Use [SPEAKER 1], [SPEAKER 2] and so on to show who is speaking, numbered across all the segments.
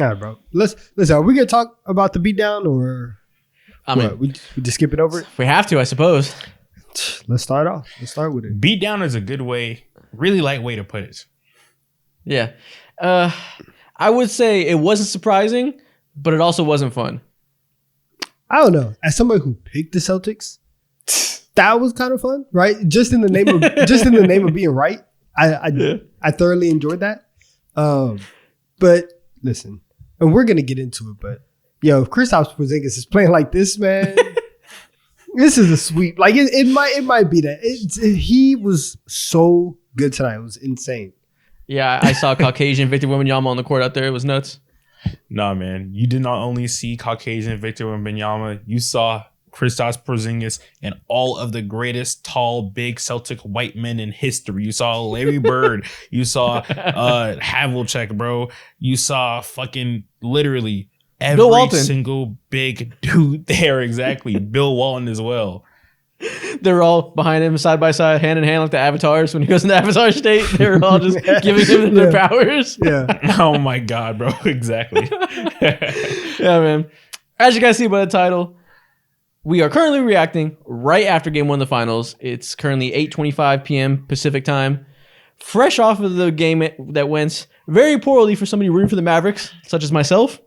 [SPEAKER 1] All right, bro. Listen. Are we gonna talk about the beatdown or?
[SPEAKER 2] I mean,
[SPEAKER 1] we just skip it over it?
[SPEAKER 2] we have to, I suppose.
[SPEAKER 1] Let's start off. Let's start with it.
[SPEAKER 3] Beatdown is a good way, really light way to put it.
[SPEAKER 2] Yeah. I would say it wasn't surprising, but it also wasn't fun.
[SPEAKER 1] I don't know. As somebody who picked the Celtics, that was kind of fun, right? Just in the name of being right. I thoroughly enjoyed that. But listen, and we're gonna get into it, but if Kristaps Porzingis is playing like this, man, this is a sweep. Like it might be that. He was so good tonight. It was insane.
[SPEAKER 2] Yeah, I saw Caucasian Victor Wembanyama on the court out there. It was nuts.
[SPEAKER 3] Nah, man. You did not only see Caucasian Victor Wembanyama, you saw Kristaps Porzingis and all of the greatest tall, big Celtic white men in history. You saw Larry Bird. You saw Havlicek, bro. You saw fucking literally every single big dude there. Exactly. Bill Walton as well.
[SPEAKER 2] They're all behind him side by side, hand in hand, like the avatars. When he goes into Avatar state, they're all just giving him their powers.
[SPEAKER 1] Yeah.
[SPEAKER 3] Oh my God, bro. Exactly.
[SPEAKER 2] Yeah, man. As you guys see by the title, we are currently reacting right after Game 1 of the Finals. It's currently 8:25 p.m. Pacific time. Fresh off of the game that went very poorly for somebody rooting for the Mavericks, such as myself.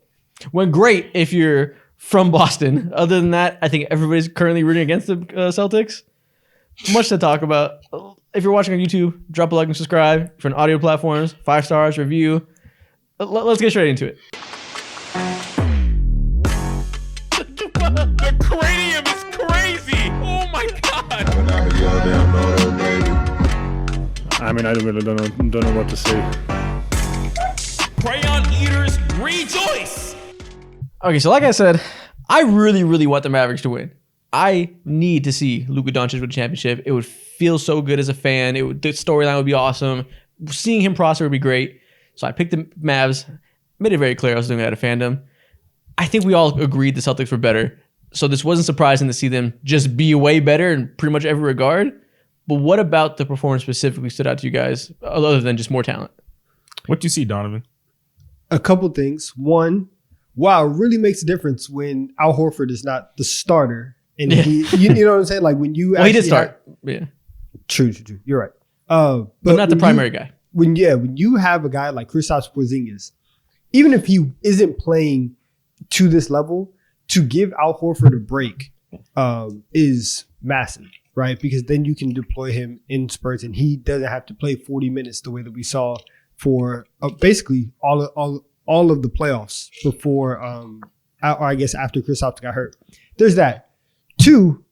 [SPEAKER 2] Went great if you're from Boston. Other than that, I think everybody's currently rooting against the Celtics. Much to talk about. If you're watching on YouTube, drop a like and subscribe. For an audio platforms, 5 stars, review. Let's get straight into it.
[SPEAKER 3] The cranium is crazy. Oh my God.
[SPEAKER 4] I mean, I really don't know what to say.
[SPEAKER 3] Crayon eaters rejoice.
[SPEAKER 2] Okay, so like I said, I really, really want the Mavericks to win. I need to see Luka Doncic with a championship. It would feel so good as a fan. The storyline would be awesome. Seeing him prosper would be great. So I picked the Mavs. Made it very clear I was doing that at fandom. I think we all agreed the Celtics were better. So this wasn't surprising to see them just be way better in pretty much every regard. But what about the performance specifically stood out to you guys, other than just more talent?
[SPEAKER 3] What do you see, Donovan?
[SPEAKER 1] A couple things. One, wow, it really makes a difference when Al Horford is not the starter. And you know what I'm saying? Like when you
[SPEAKER 2] he did start. Yeah.
[SPEAKER 1] True. You're right.
[SPEAKER 2] But not the primary guy.
[SPEAKER 1] When you have a guy like Kristaps Porzingis, even if he isn't playing to this level, to give Al Horford a break is massive, right? Because then you can deploy him in spurts and he doesn't have to play 40 minutes the way that we saw for basically all of the playoffs before, or I guess after Kristaps got hurt. There's that. 2,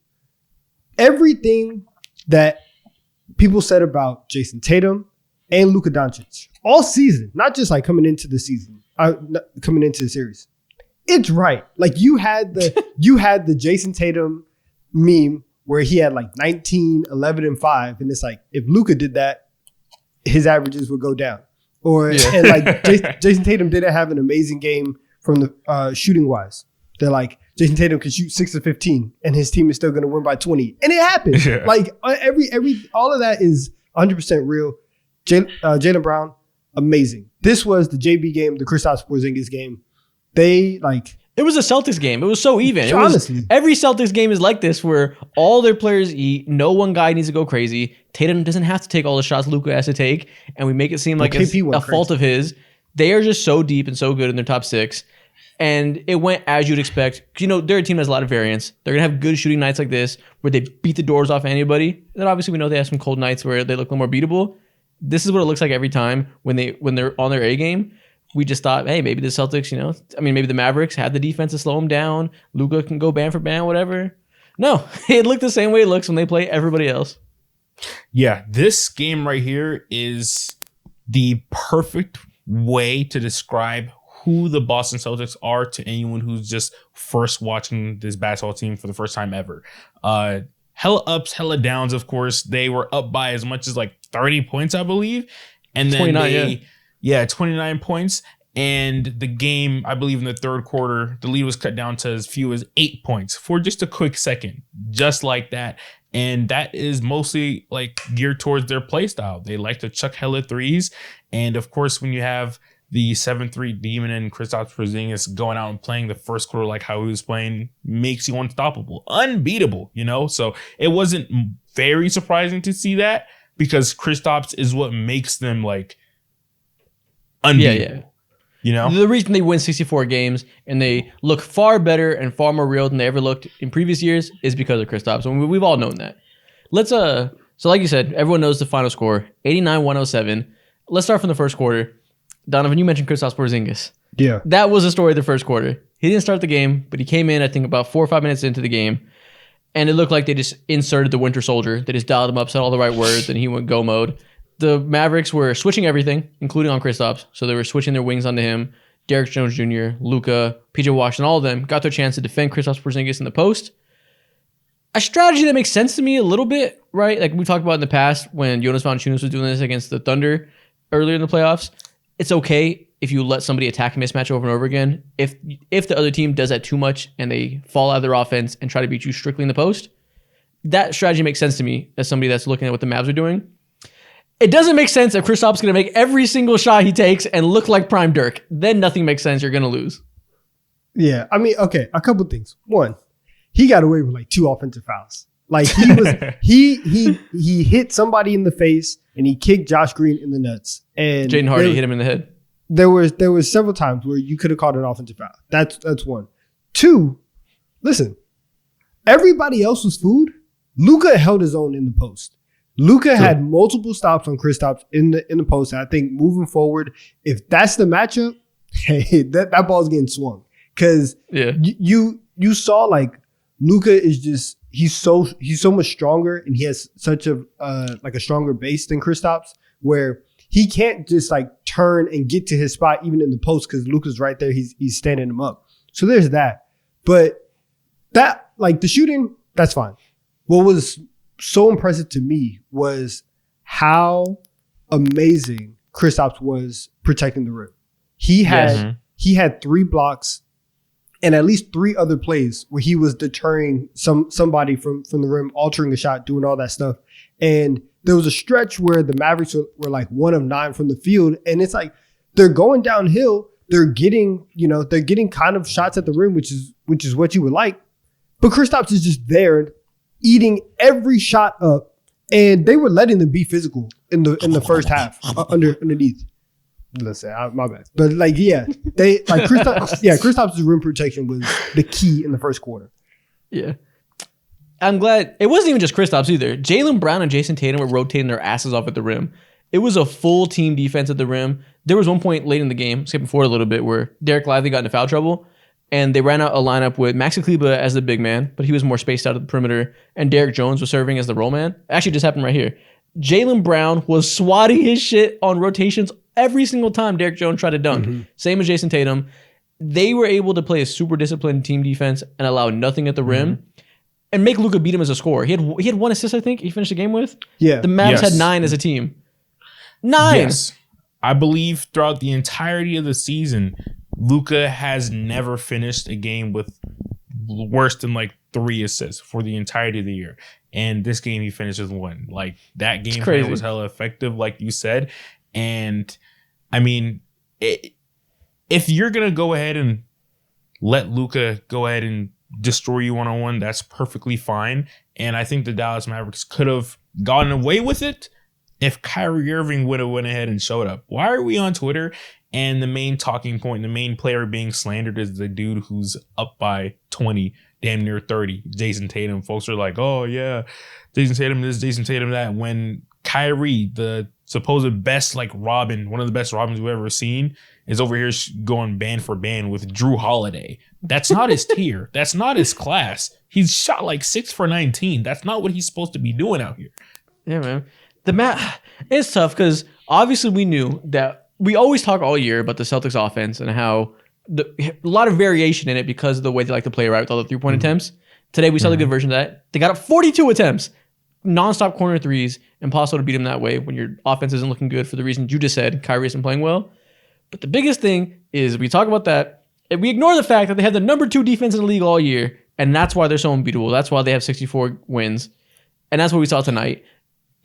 [SPEAKER 1] everything that people said about Jason Tatum and Luka Doncic all season, not just like coming into the series. It's right. Like you had the Jason Tatum meme where he had like 19, 11, and 5. And it's like, if Luka did that, his averages would go down. And like Jason Tatum didn't have an amazing game from the shooting wise. They're like, Jason Tatum can shoot 6 of 15 and his team is still going to win by 20. And it happened. Yeah. Like all of that is 100% real. Jaylen Brown, amazing. This was the JB game, the Kristaps Porzingis game. It
[SPEAKER 2] was a Celtics game. It was so even.
[SPEAKER 1] Honestly.
[SPEAKER 2] Every Celtics game is like this where all their players eat. No one guy needs to go crazy. Tatum doesn't have to take all the shots Luka has to take. And we make it seem like it's a fault of his. They are just so deep and so good in their top 6. And it went as you'd expect. Because, they're a team that has a lot of variance. They're going to have good shooting nights like this where they beat the doors off anybody. And obviously we know they have some cold nights where they look a little more beatable. This is what it looks like every time when they're on their A game. We just thought, hey, maybe the Celtics, maybe the Mavericks had the defense to slow them down. Luka can go band for band, whatever. No, it looked the same way it looks when they play everybody else.
[SPEAKER 3] Yeah, this game right here is the perfect way to describe who the Boston Celtics are to anyone who's just first watching this basketball team for the first time ever. Hella ups, hella downs, of course. They were up by as much as like 30 points, I believe. And then 29, 29 points. And the game, I believe in the third quarter, the lead was cut down to as few as 8 points for just a quick second, just like that. And that is mostly like geared towards their play style. They like to chuck hella threes. And of course, when you have the 7-3 demon and Kristaps Porzingis going out and playing the first quarter like how he was playing makes you unstoppable, unbeatable, you know? So it wasn't very surprising to see that because Kristaps is what makes them like unbeatable. Yeah. You know,
[SPEAKER 2] the reason they win 64 games and they look far better and far more real than they ever looked in previous years is because of Kristaps. And we've all known that. So like you said, everyone knows the final score, 89-107. Let's start from the first quarter. Donovan, you mentioned Kristaps Porzingis.
[SPEAKER 1] Yeah.
[SPEAKER 2] That was the story of the first quarter. He didn't start the game, but he came in, I think, about 4 or 5 minutes into the game. And it looked like they just inserted the Winter Soldier. They just dialed him up, said all the right words, and he went go mode. The Mavericks were switching everything, including on Kristaps. So they were switching their wings onto him. Derek Jones Jr., Luka, PJ Washington, all of them got their chance to defend Kristaps Porzingis in the post. A strategy that makes sense to me a little bit, right? Like we talked about in the past when Jonas Valanciunas was doing this against the Thunder earlier in the playoffs. It's okay if you let somebody attack a mismatch over and over again. If the other team does that too much and they fall out of their offense and try to beat you strictly in the post, that strategy makes sense to me as somebody that's looking at what the Mavs are doing. It doesn't make sense if Kristaps is going to make every single shot he takes and look like Prime Dirk. Then nothing makes sense. You're going to lose.
[SPEAKER 1] Yeah, I mean, okay, a couple things. One, he got away with like 2 offensive fouls. Like he was, he hit somebody in the face and he kicked Josh Green in the nuts. And
[SPEAKER 2] Jaden Hardy hit him in the head.
[SPEAKER 1] There was several times where you could have called an offensive foul. That's one. 2, listen, everybody else was food. Luka held his own in the post. Luka had multiple stops on Kristaps in the post. And I think moving forward, if that's the matchup, hey, that ball's getting swung. Because you saw like Luka is just he's so much stronger and he has such a like a stronger base than Kristaps where he can't just like turn and get to his spot even in the post because Luka's right there. He's standing him up. So there's that. But that like the shooting, that's fine. What was so impressive to me was how amazing Kristaps was protecting the rim. He had 3 blocks and at least 3 other plays where he was deterring somebody from the rim, altering the shot, doing all that stuff. And there was a stretch where the Mavericks were like 1 of 9 from the field. And it's like they're going downhill. They're getting kind of shots at the rim, which is what you would like. But Kristaps is just there eating every shot up. And they were letting them be physical in the first half underneath. Listen, my bad. But like, yeah, they like Kristaps' rim protection was the key in the first quarter.
[SPEAKER 2] Yeah. I'm glad it wasn't even just Kristaps either. Jaylen Brown and Jason Tatum were rotating their asses off at the rim. It was a full team defense at the rim. There was one point late in the game, skipping forward a little bit, where Derek Lively got into foul trouble, and they ran out a lineup with Maxi Kleber as the big man, but he was more spaced out of the perimeter, and Derek Jones was serving as the roll man. Actually, just happened right here. Jaylen Brown was swatting his shit on rotations every single time Derek Jones tried to dunk. Mm-hmm. Same as Jason Tatum. They were able to play a super disciplined team defense and allow nothing at the rim and make Luka beat him as a scorer. He had 1 assist, I think, he finished the game with.
[SPEAKER 1] Yeah.
[SPEAKER 2] The Mavs had 9 as a team. 9!
[SPEAKER 3] Yes. I believe throughout the entirety of the season, Luka has never finished a game with worse than like 3 assists for the entirety of the year. And this game he finished with 1. Like that game plan was hella effective, like you said. And I mean, if you're going to go ahead and let Luka go ahead and destroy you one-on-one, that's perfectly fine. And I think the Dallas Mavericks could have gotten away with it if Kyrie Irving would have went ahead and showed up. Why are we on Twitter and the main talking point, the main player being slandered is the dude who's up by 20, damn near 30, Jason Tatum? Folks are like, oh yeah, Jason Tatum this, Jason Tatum that. When Kyrie, the supposed best like Robin, one of the best Robins we've ever seen, is over here going band for band with Drew Holiday. That's not his tier. That's not his class. He's shot like 6 for 19. That's not what he's supposed to be doing out here.
[SPEAKER 2] Yeah, man. It's tough because obviously we knew that we always talk all year about the Celtics offense and how a lot of variation in it because of the way they like to play, right, with all the 3-point attempts. Today we saw the good version of that. They got up 42 attempts, nonstop corner threes, impossible to beat them that way when your offense isn't looking good for the reason you just said. Kyrie isn't playing well. But the biggest thing is we talk about that and we ignore the fact that they had the number 2 defense in the league all year, and that's why they're so unbeatable. That's why they have 64 wins, and that's what we saw tonight.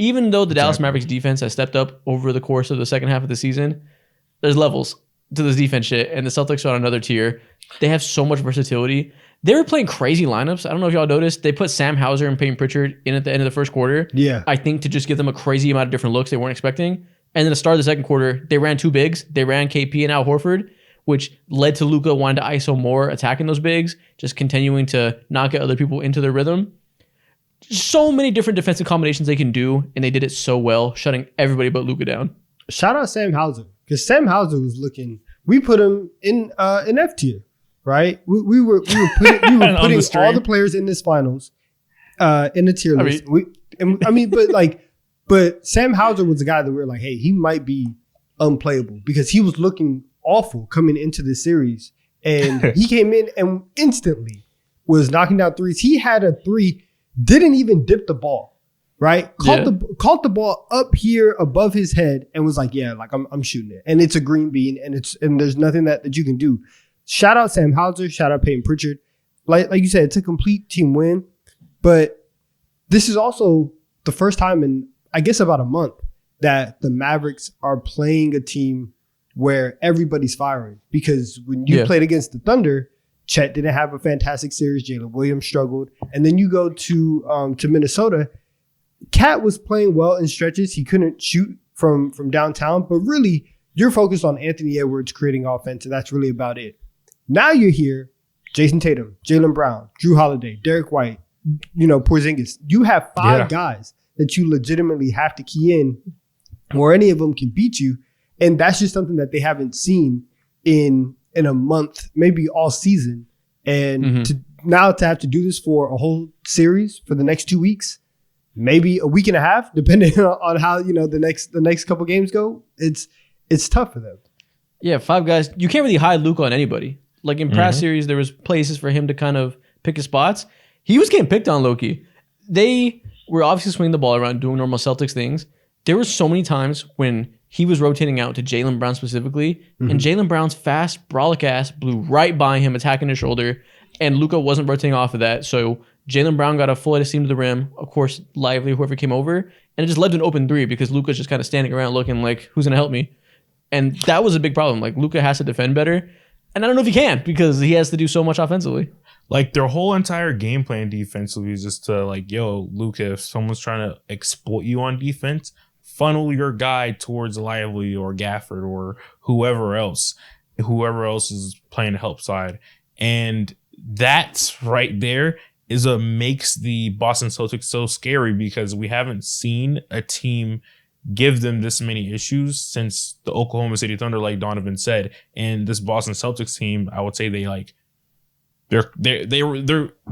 [SPEAKER 2] Even though the Dallas Mavericks defense has stepped up over the course of the second half of the season, there's levels. to this defense shit, and the Celtics are on another tier. They have so much versatility. They were playing crazy lineups. I don't know if y'all noticed. They put Sam Hauser and Peyton Pritchard in at the end of the first quarter.
[SPEAKER 1] Yeah.
[SPEAKER 2] I think to just give them a crazy amount of different looks they weren't expecting. And then at the start of the second quarter, they ran two bigs. They ran KP and Al Horford, which led to Luka wanting to ISO more, attacking those bigs, just continuing to not get other people into their rhythm. So many different defensive combinations they can do, and they did it so well, shutting everybody but Luka down.
[SPEAKER 1] Shout out Sam Hauser, because Sam Hauser was looking. We put him in F tier, right? We were putting all the players in this finals in the tier list. But Sam Hauser was the guy that we were like, hey, he might be unplayable because he was looking awful coming into the series, and he came in and instantly was knocking down threes. He had a three, didn't even dip the ball, right? Caught the ball up here above his head and was like, yeah, like I'm shooting it, and it's a green bean, and there's nothing that you can do. Shout out Sam Hauser, shout out Peyton Pritchard. Like you said, it's a complete team win, but this is also the first time in I guess about a month that the Mavericks are playing a team where everybody's firing, because when you played against the Thunder, Chet didn't have a fantastic series. Jalen Williams struggled. And then you go to Minnesota. Cat was playing well in stretches. He couldn't shoot from downtown, but really you're focused on Anthony Edwards creating offense, and that's really about it. Now you're here, Jason Tatum, Jaylen Brown, Drew Holiday, Derek White, Porzingis. You have five guys that you legitimately have to key in, or any of them can beat you. And that's just something that they haven't seen in a month, maybe all season. And to have to do this for a whole series for the next 2 weeks, maybe a week and a half, depending on how the next couple games go, it's tough for them.
[SPEAKER 2] Yeah, five guys. You can't really hide Luka on anybody. Like in past series, there was places for him to kind of pick his spots. He was getting picked on, low-key. They were obviously swinging the ball around, doing normal Celtics things. There were so many times when he was rotating out to Jaylen Brown specifically, and Jaylen Brown's fast, brolic ass blew right by him, attacking his shoulder, and Luka wasn't rotating off of that. So Jaylen Brown got a full head of steam to the rim. Of course, Lively, whoever came over, and it just led to an open three because Luka's just kind of standing around looking like, who's going to help me? And that was a big problem. Like, Luka has to defend better, and I don't know if he can because he has to do so much offensively.
[SPEAKER 3] Like, their whole entire game plan defensively is just to, like, yo, Luka, if someone's trying to exploit you on defense, funnel your guy towards Lively or Gafford or whoever else is playing the help side. And that's right there is what makes the Boston Celtics so scary, because we haven't seen a team give them this many issues since the Oklahoma City Thunder, like Donovan said. And this Boston Celtics team, I would say the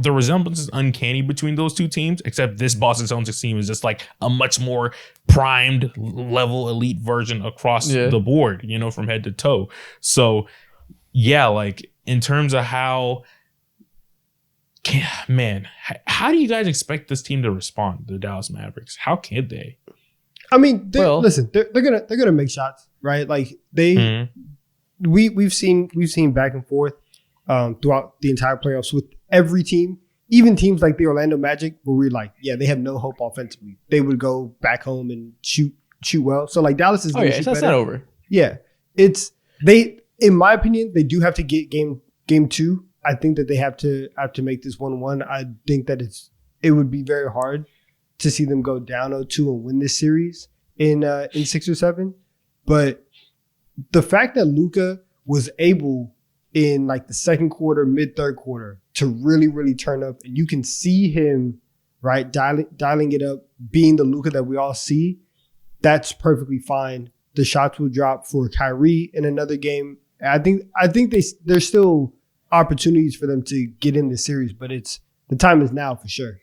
[SPEAKER 3] resemblance is uncanny between those two teams, except this Boston Celtics team is just like a much more primed level elite version across the board, from head to toe. So yeah, like in terms of how do you guys expect this team to respond, the Dallas Mavericks? How can they?
[SPEAKER 1] I mean, listen, they're gonna make shots, right? Like we've seen back and forth throughout the entire playoffs with every team, even teams like the Orlando Magic, where we're like, yeah, they have no hope offensively. They would go back home and shoot well. So like Dallas is going to shoot better.
[SPEAKER 2] That's not over.
[SPEAKER 1] Yeah, in my opinion, they do have to get game two. I think that they have to make this 1-1. I think that it would be very hard to see them go down 0-2 and win this series in 6 or 7. But the fact that Luka was able in like the second quarter, mid third quarter, to really, really turn up, and you can see him right dialing it up, being the Luka that we all see, that's perfectly fine. The shots will drop for Kyrie in another game. I think there's still opportunities for them to get in this series, but the time is now for sure.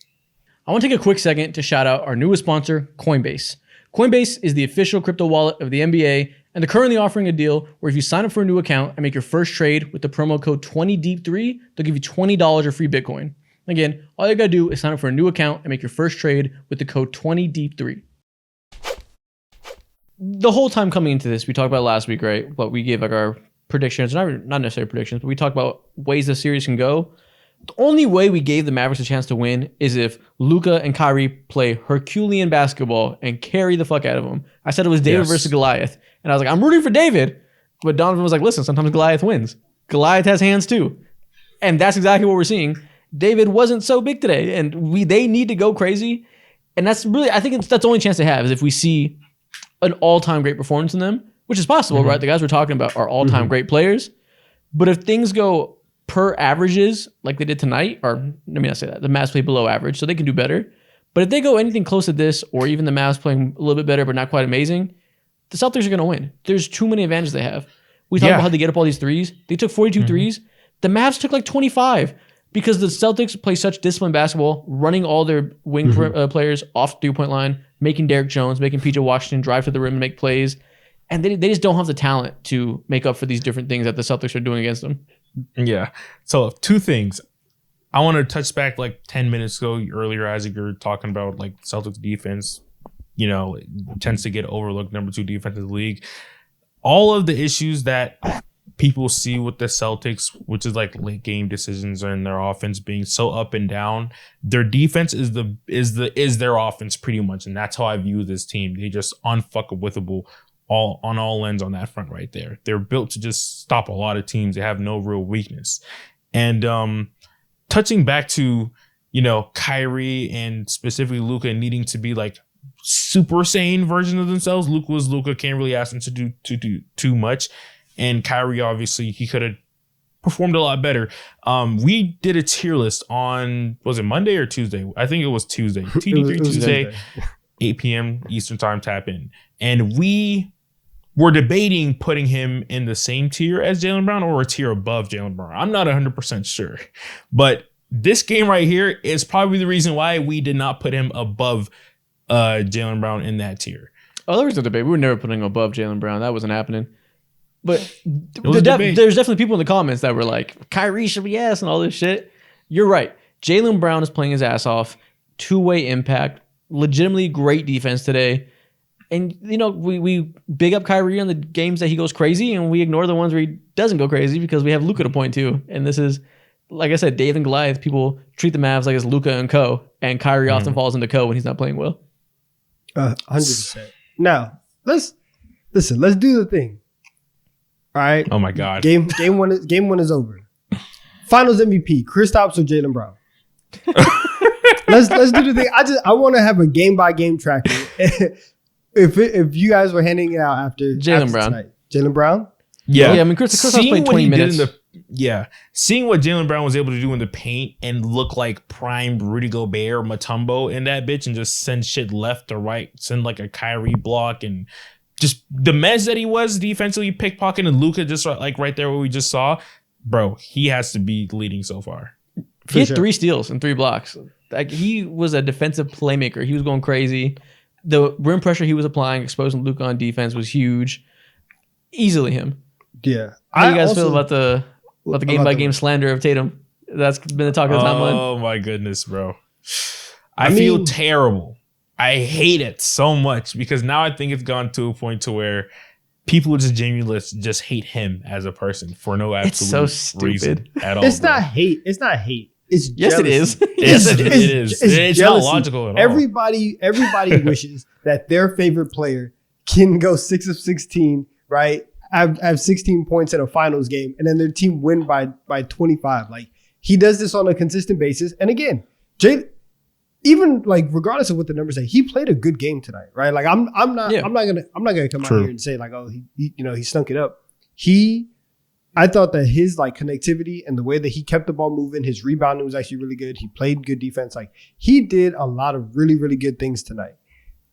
[SPEAKER 2] I want to take a quick second to shout out our newest sponsor, Coinbase. Coinbase is the official crypto wallet of the NBA, and they're currently offering a deal where if you sign up for a new account and make your first trade with the promo code 20Deep3, they'll give you $20 of free Bitcoin. Again, all you gotta do is sign up for a new account and make your first trade with the code 20Deep3. The whole time coming into this, we talked about last week, right? But we gave like our predictions, not necessarily predictions, but we talked about ways the series can go. The only way we gave the Mavericks a chance to win is if Luka and Kyrie play Herculean basketball and carry the fuck out of them. I said it was David versus Goliath. And I was like, I'm rooting for David. But Donovan was like, listen, sometimes Goliath wins. Goliath has hands too. And that's exactly what we're seeing. David wasn't so big today, and they need to go crazy. And that's really, I think that's the only chance they have is if we see an all-time great performance in them, which is possible, right? The guys we're talking about are all-time great players. But if things go per averages like they did tonight, or let me not say that, the Mavs play below average, so they can do better. But if they go anything close to this, or even the Mavs playing a little bit better but not quite amazing, the Celtics are going to win. There's too many advantages they have. We talked about how they get up all these threes. They took 42 threes. The Mavs took like 25 because the Celtics play such disciplined basketball, running all their wing players off the 3-point line, making Derrick Jones, making PJ Washington drive to the rim and make plays. And they just don't have the talent to make up for these different things that the Celtics are doing against them.
[SPEAKER 3] Yeah. So 2 things. I want to touch back like 10 minutes ago earlier, Isaac, you were talking about like Celtics defense, it tends to get overlooked, number 2 defense in the league. All of the issues that people see with the Celtics, which is like late game decisions and their offense being so up and down, their defense is their offense pretty much. And that's how I view this team. They just unfuckable on all ends on that front right there. They're built to just stop a lot of teams. They have no real weakness. And touching back to, Kyrie and specifically Luka needing to be like Super Saiyan version of themselves. Luka, can't really ask them to do too much. And Kyrie, obviously, he could have performed a lot better. We did a tier list on, was it Monday or Tuesday? I think it was Tuesday. TD3 Tuesday, 8 p.m. Eastern time, tap in. And we were debating putting him in the same tier as Jaylen Brown or a tier above Jaylen Brown. I'm not 100% sure. But this game right here is probably the reason why we did not put him above Jaylen Brown in that tier.
[SPEAKER 2] Oh, there was a debate. We were never putting him above Jaylen Brown. That wasn't happening. But there's definitely people in the comments that were like, Kyrie should be ass and all this shit. You're right. Jaylen Brown is playing his ass off. 2-way impact. Legitimately great defense today. And, we big up Kyrie on the games that he goes crazy, and we ignore the ones where he doesn't go crazy because we have Luka to point to. And this is, like I said, Dave and Goliath. People treat the Mavs like it's Luka and Co. And Kyrie often falls into Co. when he's not playing well.
[SPEAKER 1] 100%. Now, let's do the thing. All right.
[SPEAKER 3] Oh my God.
[SPEAKER 1] Game one is over. Finals MVP: Kristaps or Jaylen Brown? let's do the thing. I want to have a game by game tracker. if you guys were handing it out after
[SPEAKER 2] Jaylen Brown,
[SPEAKER 1] Jaylen Brown.
[SPEAKER 2] Yeah. I mean, Kristaps played 20 minutes.
[SPEAKER 3] Seeing what Jaylen Brown was able to do in the paint and look like prime Rudy Gobert or Mutombo in that bitch and just send shit left or right, send like a Kyrie block and. Just the mess that he was defensively, pickpocket, and Luka just like right there what we just saw, bro. He has to be leading so far.
[SPEAKER 2] He had 3 steals and 3 blocks. Like he was a defensive playmaker. He was going crazy. The rim pressure he was applying, exposing Luka on defense, was huge. Easily him.
[SPEAKER 1] Yeah.
[SPEAKER 2] How do you guys feel about the game by game slander of Tatum? That's been the talk of the timeline.
[SPEAKER 3] Oh my goodness, bro. I feel terrible. I hate it so much because now I think it's gone to a point to where people just genuinely just hate him as a person for no absolute reason at all.
[SPEAKER 1] It's not hate. It's not hate. It's
[SPEAKER 2] yes,
[SPEAKER 1] jealousy.
[SPEAKER 2] it is.
[SPEAKER 3] Yes, it is. It's not logical at all.
[SPEAKER 1] Everybody wishes that their favorite player can go 6 of 16, right? Have 16 points in a finals game, and then their team win by 25. Like he does this on a consistent basis. And again, even like regardless of what the numbers say, he played a good game tonight, right? Like I'm not gonna come out here and say like, oh, he stunk it up. I thought that his like connectivity and the way that he kept the ball moving, his rebounding was actually really good. He played good defense. Like he did a lot of really, really good things tonight.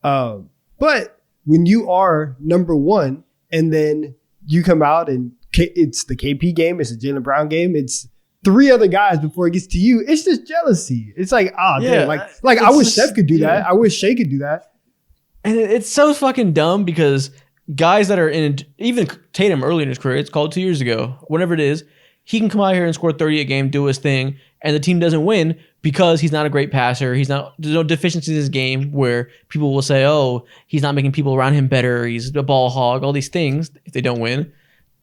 [SPEAKER 1] But when you are number 1 and then you come out and it's the KP game, it's the Jaylen Brown game, it's 3 other guys before it gets to you, it's just jealousy. It's like, damn, like I wish Steph could do that. I wish Shea could do that.
[SPEAKER 2] And it's so fucking dumb because guys that are in, even Tatum early in his career, it's called 2 years ago, whatever it is, he can come out here and score 30 a game, do his thing, and the team doesn't win because he's not a great passer. There's no deficiencies in his game where people will say, oh, he's not making people around him better. He's a ball hog, all these things if they don't win.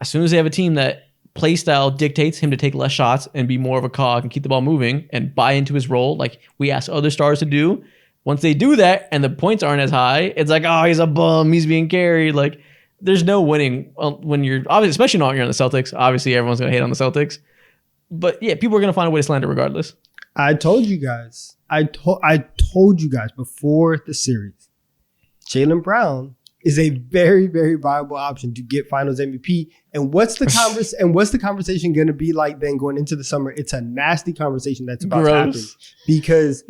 [SPEAKER 2] As soon as they have a team that play style dictates him to take less shots and be more of a cog and keep the ball moving and buy into his role like we ask other stars to do. Once they do that and the points aren't as high, it's like, oh, he's a bum. He's being carried. Like there's no winning when you're obviously, especially not when you're on the Celtics. Obviously, everyone's gonna hate on the Celtics, but yeah, people are gonna find a way to slander regardless.
[SPEAKER 1] I told you guys. I told you guys before the series, Jaylen Brown is a very, very viable option to get Finals MVP. And what's the conversation going to be like then going into the summer? It's a nasty conversation that's about to happen because,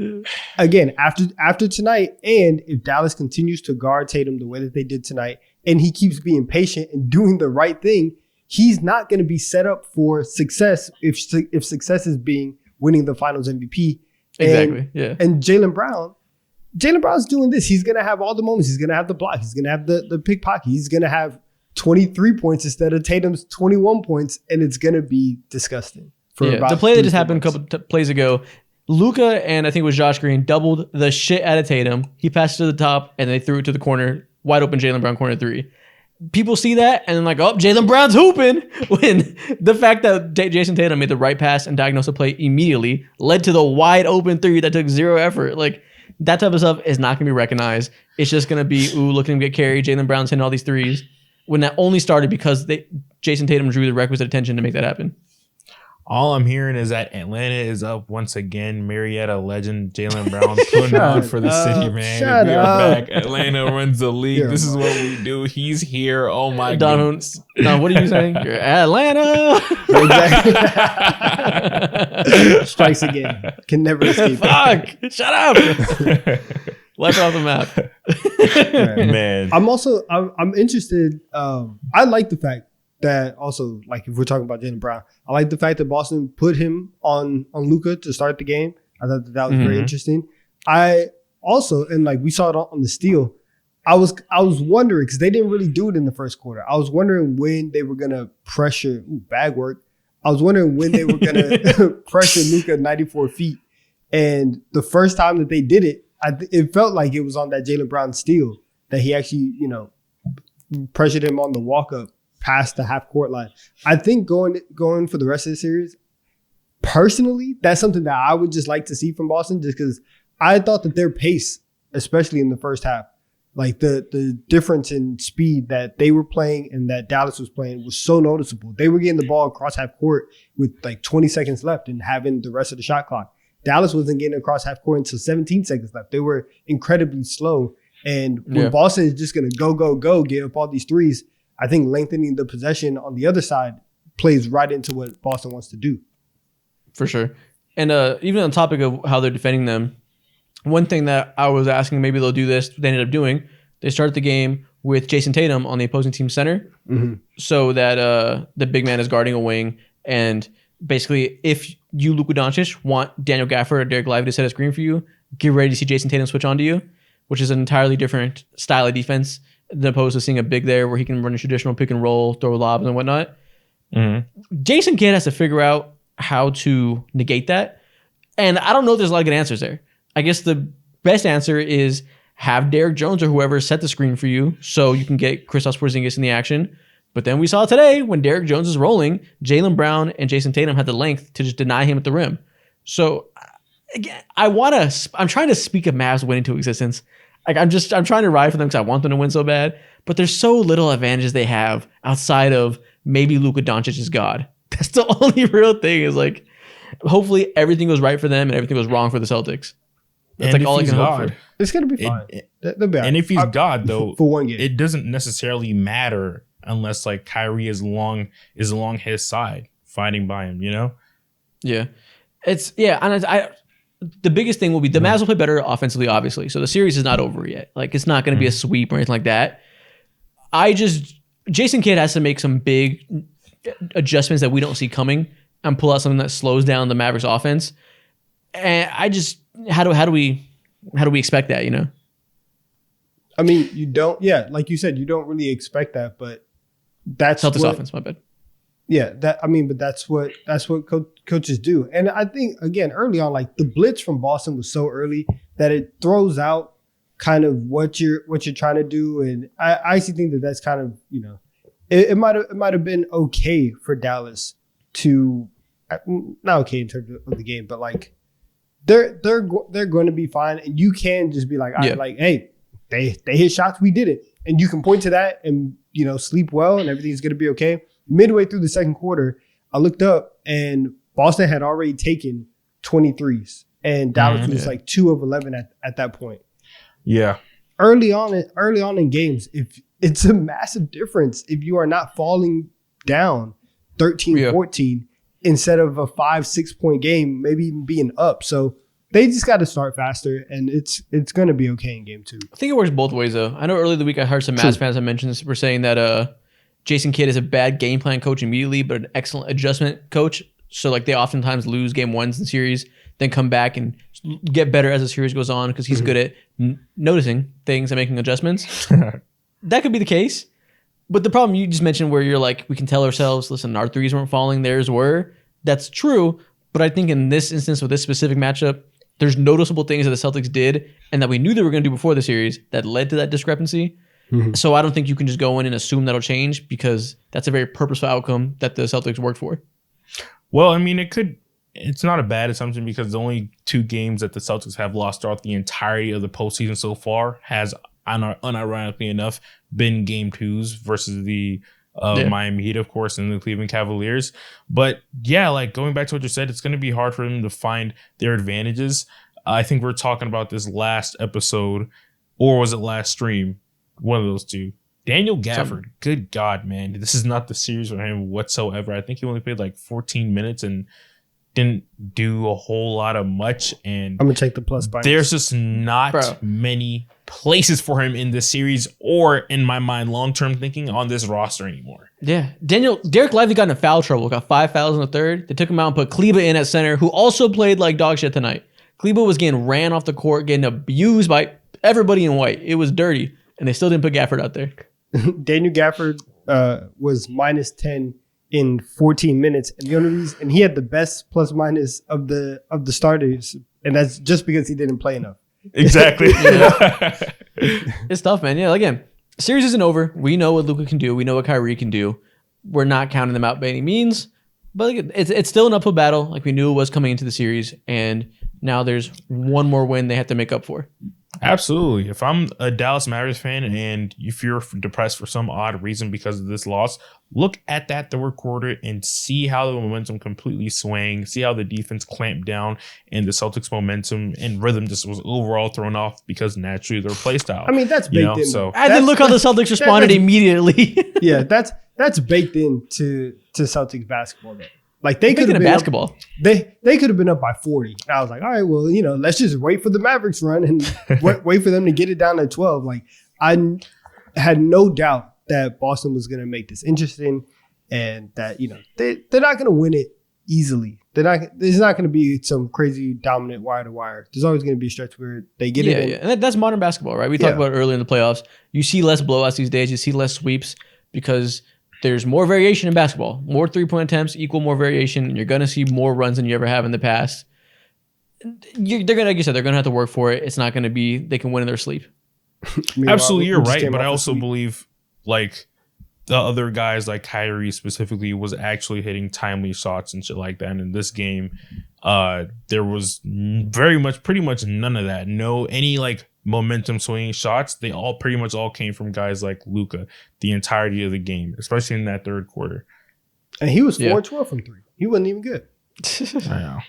[SPEAKER 1] again, after tonight, and if Dallas continues to guard Tatum the way that they did tonight, and he keeps being patient and doing the right thing, he's not going to be set up for success if success is winning the Finals MVP.
[SPEAKER 2] Exactly. Yeah.
[SPEAKER 1] And Jaylen Brown's doing this. He's going to have all the moments. He's going to have the block. He's going to have the pickpocket. He's going to have 23 points instead of Tatum's 21 points, and it's going to be disgusting.
[SPEAKER 2] The play that just happened a couple plays ago, Luka and I think it was Josh Green doubled the shit out of Tatum. He passed to the top, and they threw it to the corner, wide open Jaylen Brown corner three. People see that, and then like, oh, Jaylen Brown's hooping. When the fact that Jason Tatum made the right pass and diagnosed the play immediately led to the wide open three that took zero effort. Like, that type of stuff is not going to be recognized. It's just going to be, ooh, look at him get carried. Jaylen Brown's hitting all these threes. When that only started because Jason Tatum drew the requisite attention to make that happen.
[SPEAKER 3] All I'm hearing is that Atlanta is up once again. Marietta legend Jaylen Brown putting on for the city, man. We are back. Atlanta runs the league. This is what we do. He's here. Oh my God.
[SPEAKER 2] Don, what are you saying? You're Atlanta.
[SPEAKER 1] Strikes again. Can never escape.
[SPEAKER 2] Fuck. Shut up. Wipe it off the map.
[SPEAKER 3] Man.
[SPEAKER 1] I'm interested. I like the fact that also, like, if we're talking about Jaylen Brown, I like the fact that Boston put him on Luka to start the game. I thought that was very interesting. I also, and like we saw it on the steal, I was wondering, because they didn't really do it in the first quarter. I was wondering when they were going to pressure, bag work. I was wondering when they were going to pressure Luka 94 feet. And the first time that they did it, it felt like it was on that Jaylen Brown steal that he actually, pressured him on the walk up past the half court line. I think going for the rest of the series, personally, that's something that I would just like to see from Boston, just because I thought that their pace, especially in the first half, like the difference in speed that they were playing and that Dallas was playing was so noticeable. They were getting the ball across half court with like 20 seconds left and having the rest of the shot clock. Dallas wasn't getting across half court until 17 seconds left. They were incredibly slow. And when Boston is just going to go, get up all these threes, I think lengthening the possession on the other side plays right into what Boston wants to do.
[SPEAKER 2] For sure. And even on the topic of how they're defending them, one thing that I was asking, maybe they'll do this, they ended up doing, they started the game with Jason Tatum on the opposing team center so that the big man is guarding a wing. And basically, if you, Luka Doncic, want Daniel Gafford or Derek Lively to set a screen for you, get ready to see Jason Tatum switch onto you, which is an entirely different style of defense than opposed to seeing a big there where he can run a traditional pick and roll, throw lobs and whatnot. Jason Kidd has to figure out how to negate that. And I don't know if there's a lot of good answers there. I guess the best answer is have Derek Jones or whoever set the screen for you so you can get Kristaps Porzingis in the action. But then we saw today when Derek Jones is rolling, Jaylen Brown and Jason Tatum had the length to just deny him at the rim. So again, I'm trying to speak a Mavs win into existence. Like I'm trying to ride for them because I want them to win so bad. But there's so little advantages they have outside of maybe Luka Doncic is God. That's the only real thing is like, hopefully everything goes right for them and everything goes wrong for the Celtics. That's
[SPEAKER 3] and
[SPEAKER 2] like all I can hope for.
[SPEAKER 1] It's going to be fine.
[SPEAKER 3] And if he's God, though,
[SPEAKER 1] for one game,
[SPEAKER 3] it doesn't necessarily matter unless like Kyrie is along his side fighting by him,
[SPEAKER 2] Yeah. And the biggest thing will be the Mavs will play better offensively, obviously. So the series is not over yet. Like it's not going to be a sweep or anything like that. Jason Kidd has to make some big adjustments that we don't see coming and pull out something that slows down the Mavericks offense. And how do we expect that,
[SPEAKER 1] I mean, you don't, like you said, you don't really expect that, but that's
[SPEAKER 2] Celtics offense, my bad.
[SPEAKER 1] Yeah, but that's what coaches do. And I think, again, early on, like the blitz from Boston was so early that it throws out kind of what you're trying to do. And I actually think that that's kind of, it might have been okay for Dallas to, not okay in terms of the game, but like they're going to be fine. And you can just be like, hey, they hit shots, we did it. And you can point to that and, sleep well and everything's going to be okay. Midway through the second quarter, I looked up and Boston had already taken 23s and Dallas was like 2 of 11 at that point.
[SPEAKER 3] Yeah.
[SPEAKER 1] Early on in games, if it's a massive difference if you are not falling down 13-14 instead of a 5-6 point game, maybe even being up. So they just got to start faster, and it's going to be okay in game 2.
[SPEAKER 2] I think it works both ways, though. I know earlier in the week I heard some Mavs fans that mentioned this. Were saying that Jason Kidd is a bad game plan coach immediately, but an excellent adjustment coach. So like they oftentimes lose game 1s in series, then come back and get better as the series goes on because he's good at noticing things and making adjustments. That could be the case. But the problem you just mentioned where you're like, we can tell ourselves, listen, our threes weren't falling, theirs were. That's true. But I think in this instance with this specific matchup, there's noticeable things that the Celtics did and that we knew they were going to do before the series that led to that discrepancy. So I don't think you can just go in and assume that'll change because that's a very purposeful outcome that the Celtics worked for.
[SPEAKER 3] Well, I mean, it's not a bad assumption because the only 2 games that the Celtics have lost throughout the entirety of the postseason so far has, unironically enough, been game 2s versus the Miami Heat, of course, and the Cleveland Cavaliers. But yeah, like going back to what you said, it's going to be hard for them to find their advantages. I think we're talking about this last episode, or was it last stream? One of those 2. Daniel Gafford, good God, man. This is not the series for him whatsoever. I think he only played like 14 minutes and didn't do a whole lot of much. And
[SPEAKER 1] I'm going to take the plus minus.
[SPEAKER 3] There's just not many places for him in this series or, in my mind, long-term thinking on this roster anymore.
[SPEAKER 2] Yeah. Derek Lively got in foul trouble, got 5 fouls in the third. They took him out and put Kleba in at center, who also played like dog shit tonight. Kleba was getting ran off the court, getting abused by everybody in white. It was dirty, and they still didn't put Gafford out there.
[SPEAKER 1] Daniel Gafford was minus 10 in 14 minutes, and the only reason, and he had the best plus minus of the starters, and that's just because he didn't play enough.
[SPEAKER 3] Exactly.
[SPEAKER 2] It's tough, man. Yeah, again, series isn't over. We know what Luka can do. We know what Kyrie can do. We're not counting them out by any means, but it's still an uphill battle, like we knew it was coming into the series, and now there's one more win they have to make up for.
[SPEAKER 3] Absolutely. If I'm a Dallas Mavericks fan and if you're depressed for some odd reason because of this loss, look at that third quarter and see how the momentum completely swang, see how the defense clamped down and the Celtics momentum and rhythm just was overall thrown off because naturally their play style.
[SPEAKER 1] I mean, that's baked in.
[SPEAKER 3] So
[SPEAKER 2] and then look how the Celtics responded immediately.
[SPEAKER 1] Yeah, that's baked into Celtics basketball though. Like they could have been
[SPEAKER 2] basketball.
[SPEAKER 1] They could have been up by 40. And I was like, all right, well, let's just wait for the Mavericks run and wait for them to get it down to 12. Like I had no doubt that Boston was going to make this interesting and that they're not going to win it easily. There's not going to be some crazy dominant wire to wire. There's always going to be a stretch where they get it.
[SPEAKER 2] Yeah, and that's modern basketball, right? We talked about it earlier in the playoffs. You see less blowouts these days. You see less sweeps because there's more variation in basketball. More 3-point attempts equal more variation, and you're going to see more runs than you ever have in the past. They're going to, like you said, they're going to have to work for it. It's not going to be they can win in their sleep.
[SPEAKER 3] Absolutely, you're right. But I also believe like the other guys like Kyrie specifically was actually hitting timely shots and shit like that. And in this game, there was pretty much none of that. Any like momentum swinging shots. They pretty much all came from guys like Luka the entirety of the game, especially in that third quarter.
[SPEAKER 1] And he was 4-12 from 3. He wasn't even good.
[SPEAKER 3] I know.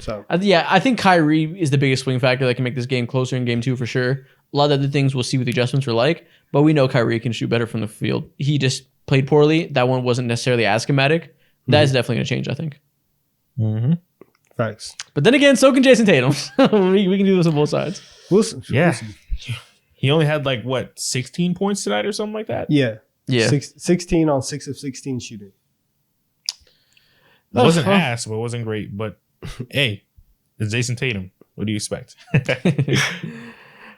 [SPEAKER 1] So
[SPEAKER 2] I think Kyrie is the biggest swing factor that can make this game closer in game 2 for sure. A lot of other things we'll see what the adjustments are like, but we know Kyrie can shoot better from the field. He just played poorly. That one wasn't necessarily as schematic. That is definitely going to change, I think.
[SPEAKER 3] Mm-hmm.
[SPEAKER 1] Facts.
[SPEAKER 2] But then again, so can Jason Tatum. we can do this on both sides.
[SPEAKER 1] Wilson.
[SPEAKER 3] He only had 16 points tonight or something like that?
[SPEAKER 1] Yeah. 16 on 6 of 16 shooting.
[SPEAKER 3] It wasn't ass, but it wasn't great. But hey, it's Jason Tatum. What do you expect?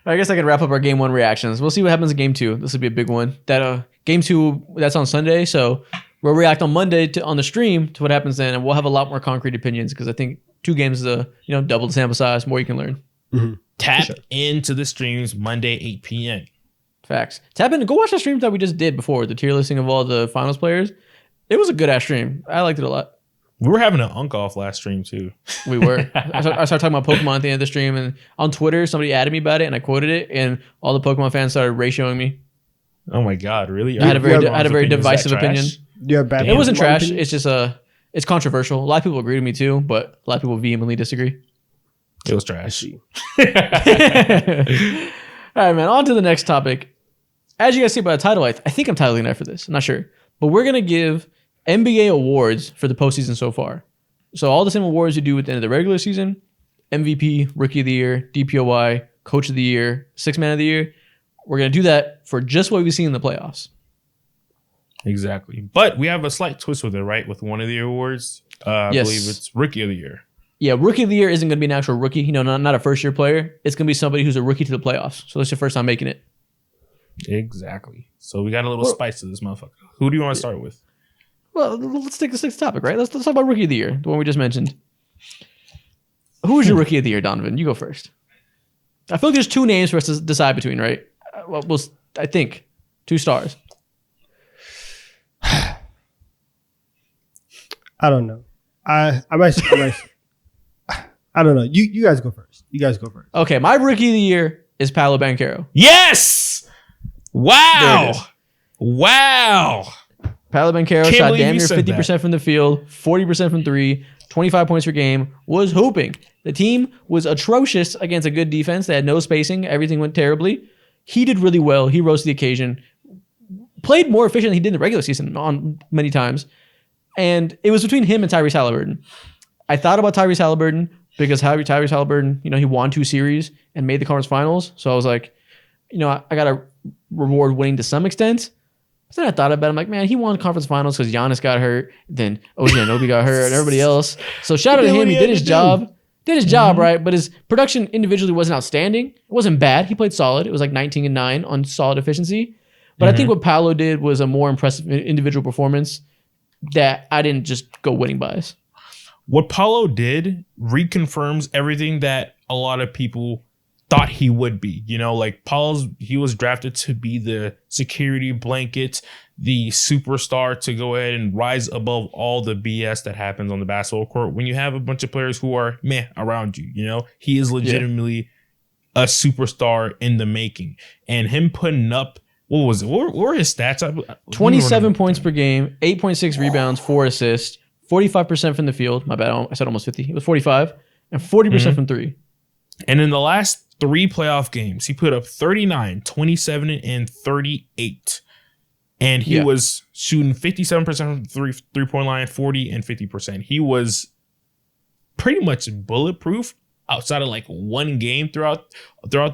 [SPEAKER 2] I guess I can wrap up our game 1 reactions. We'll see what happens in game 2. This will be a big one. That game 2, that's on Sunday, so we'll react on Monday on the stream to what happens then, and we'll have a lot more concrete opinions because I think 2 games is double the sample size, more you can learn.
[SPEAKER 1] Mm-hmm.
[SPEAKER 3] Tap into the streams Monday 8 p.m.
[SPEAKER 2] Facts. Tap in. Go watch the streams that we just did before the tier listing of all the finals players. It was a good ass stream. I liked it a lot.
[SPEAKER 3] We were having an unk-off last stream, too.
[SPEAKER 2] We were. I started talking about Pokemon at the end of the stream, and on Twitter, somebody added me about it, and I quoted it, and all the Pokemon fans started ratioing me.
[SPEAKER 3] Oh my God, really?
[SPEAKER 2] I had a very divisive opinion.
[SPEAKER 1] Yeah, bad.
[SPEAKER 2] It wasn't trash. Opinion? It's just it's controversial. A lot of people agree with me too, but a lot of people vehemently disagree.
[SPEAKER 3] It was trash.
[SPEAKER 2] All right, man. On to the next topic. As you guys see by the title, I think I'm titling it for this. I'm not sure, but we're gonna give NBA awards for the postseason so far. So all the same awards you do at the end of the regular season: MVP, Rookie of the Year, DPOY, Coach of the Year, Sixth Man of the Year. We're going to do that for just what we've seen in the playoffs.
[SPEAKER 3] Exactly. But we have a slight twist with it, right? With one of the awards. I believe it's Rookie of the Year.
[SPEAKER 2] Yeah, Rookie of the Year isn't going to be an actual rookie. Not a first-year player. It's going to be somebody who's a rookie to the playoffs. So that's your first time making it.
[SPEAKER 3] Exactly. So we got a little spice to this motherfucker. Who do you want to start with?
[SPEAKER 2] Well, let's take this next topic, right? Let's talk about Rookie of the Year, the one we just mentioned. Who is your Rookie of the Year, Donovan? You go first. I feel like there's two names for us to decide between, right? Well, I think 2 stars.
[SPEAKER 1] I don't know. I don't know. You guys go first.
[SPEAKER 2] Okay, my Rookie of the Year is Paolo Banchero.
[SPEAKER 3] Yes! Wow!
[SPEAKER 2] Paolo Banchero shot damn near 50% from the field, 40% from 3, 25 points per game, was hooping. The team was atrocious against a good defense. They had no spacing. Everything went terribly. He did really well. He rose to the occasion. Played more efficient than he did in the regular season on many times. And it was between him and Tyrese Halliburton. I thought about Tyrese Halliburton because Tyrese Halliburton, he won 2 series and made the conference finals. So I was like, I got to reward winning to some extent. But then I thought about it. I'm like, man, he won conference finals because Giannis got hurt. Then OG Anunoby got hurt and everybody else. So shout out to him. He did his job. Right? But his production individually wasn't outstanding. It wasn't bad. He played solid. It was like 19-9 on solid efficiency. But I think what Paolo did was a more impressive individual performance that I didn't just go winning bias.
[SPEAKER 3] What Paolo did reconfirms everything that a lot of people thought he would be. Like he was drafted to be the security blanket, the superstar to go ahead and rise above all the BS that happens on the basketball court. When you have a bunch of players who are meh around you, he is legitimately a superstar in the making. And him putting up, what was it? What were his stats?
[SPEAKER 2] 27 points per game, 8.6 rebounds, 4 assists, 45% from the field. My bad, I said almost 50. It was 45 and 40% from 3.
[SPEAKER 3] And in the last 3 playoff games, he put up 39, 27, and 38. And he was shooting 57% from the three-point line, 40 and 50%. He was pretty much bulletproof outside of like one game throughout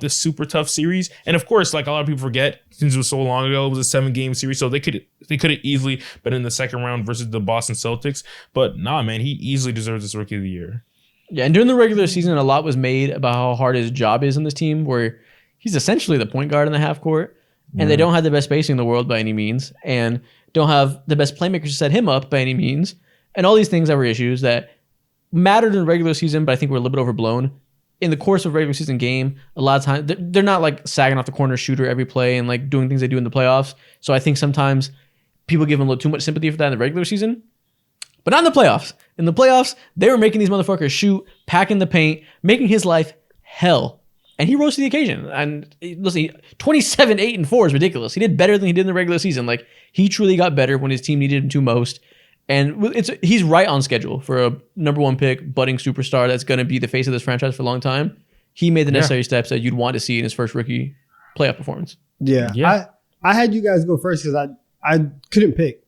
[SPEAKER 3] this super tough series. And of course, like a lot of people forget, since it was so long ago, it was a 7-game series, so they could have easily been in the second round versus the Boston Celtics. But nah, man, he easily deserves this Rookie of the Year.
[SPEAKER 2] Yeah, and during the regular season, a lot was made about how hard his job is on this team, where he's essentially the point guard in the half court, and they don't have the best spacing in the world by any means, and don't have the best playmakers to set him up by any means, and all these things that were issues that mattered in the regular season, but I think were a little bit overblown. In the course of a regular season game, a lot of times, they're not like sagging off the corner shooter every play and like doing things they do in the playoffs. So I think sometimes people give him a little too much sympathy for that in the regular season. But not in the playoffs. In the playoffs, they were making these motherfuckers shoot, packing the paint, making his life hell. And he rose to the occasion. And listen, 27, 8, and 4 is ridiculous. He did better than he did in the regular season. Like, he truly got better when his team needed him to most. And he's right on schedule for a number 1 pick, budding superstar that's going to be the face of this franchise for a long time. He made the necessary steps that you'd want to see in his first rookie playoff performance.
[SPEAKER 1] Yeah. I had you guys go first because I couldn't pick.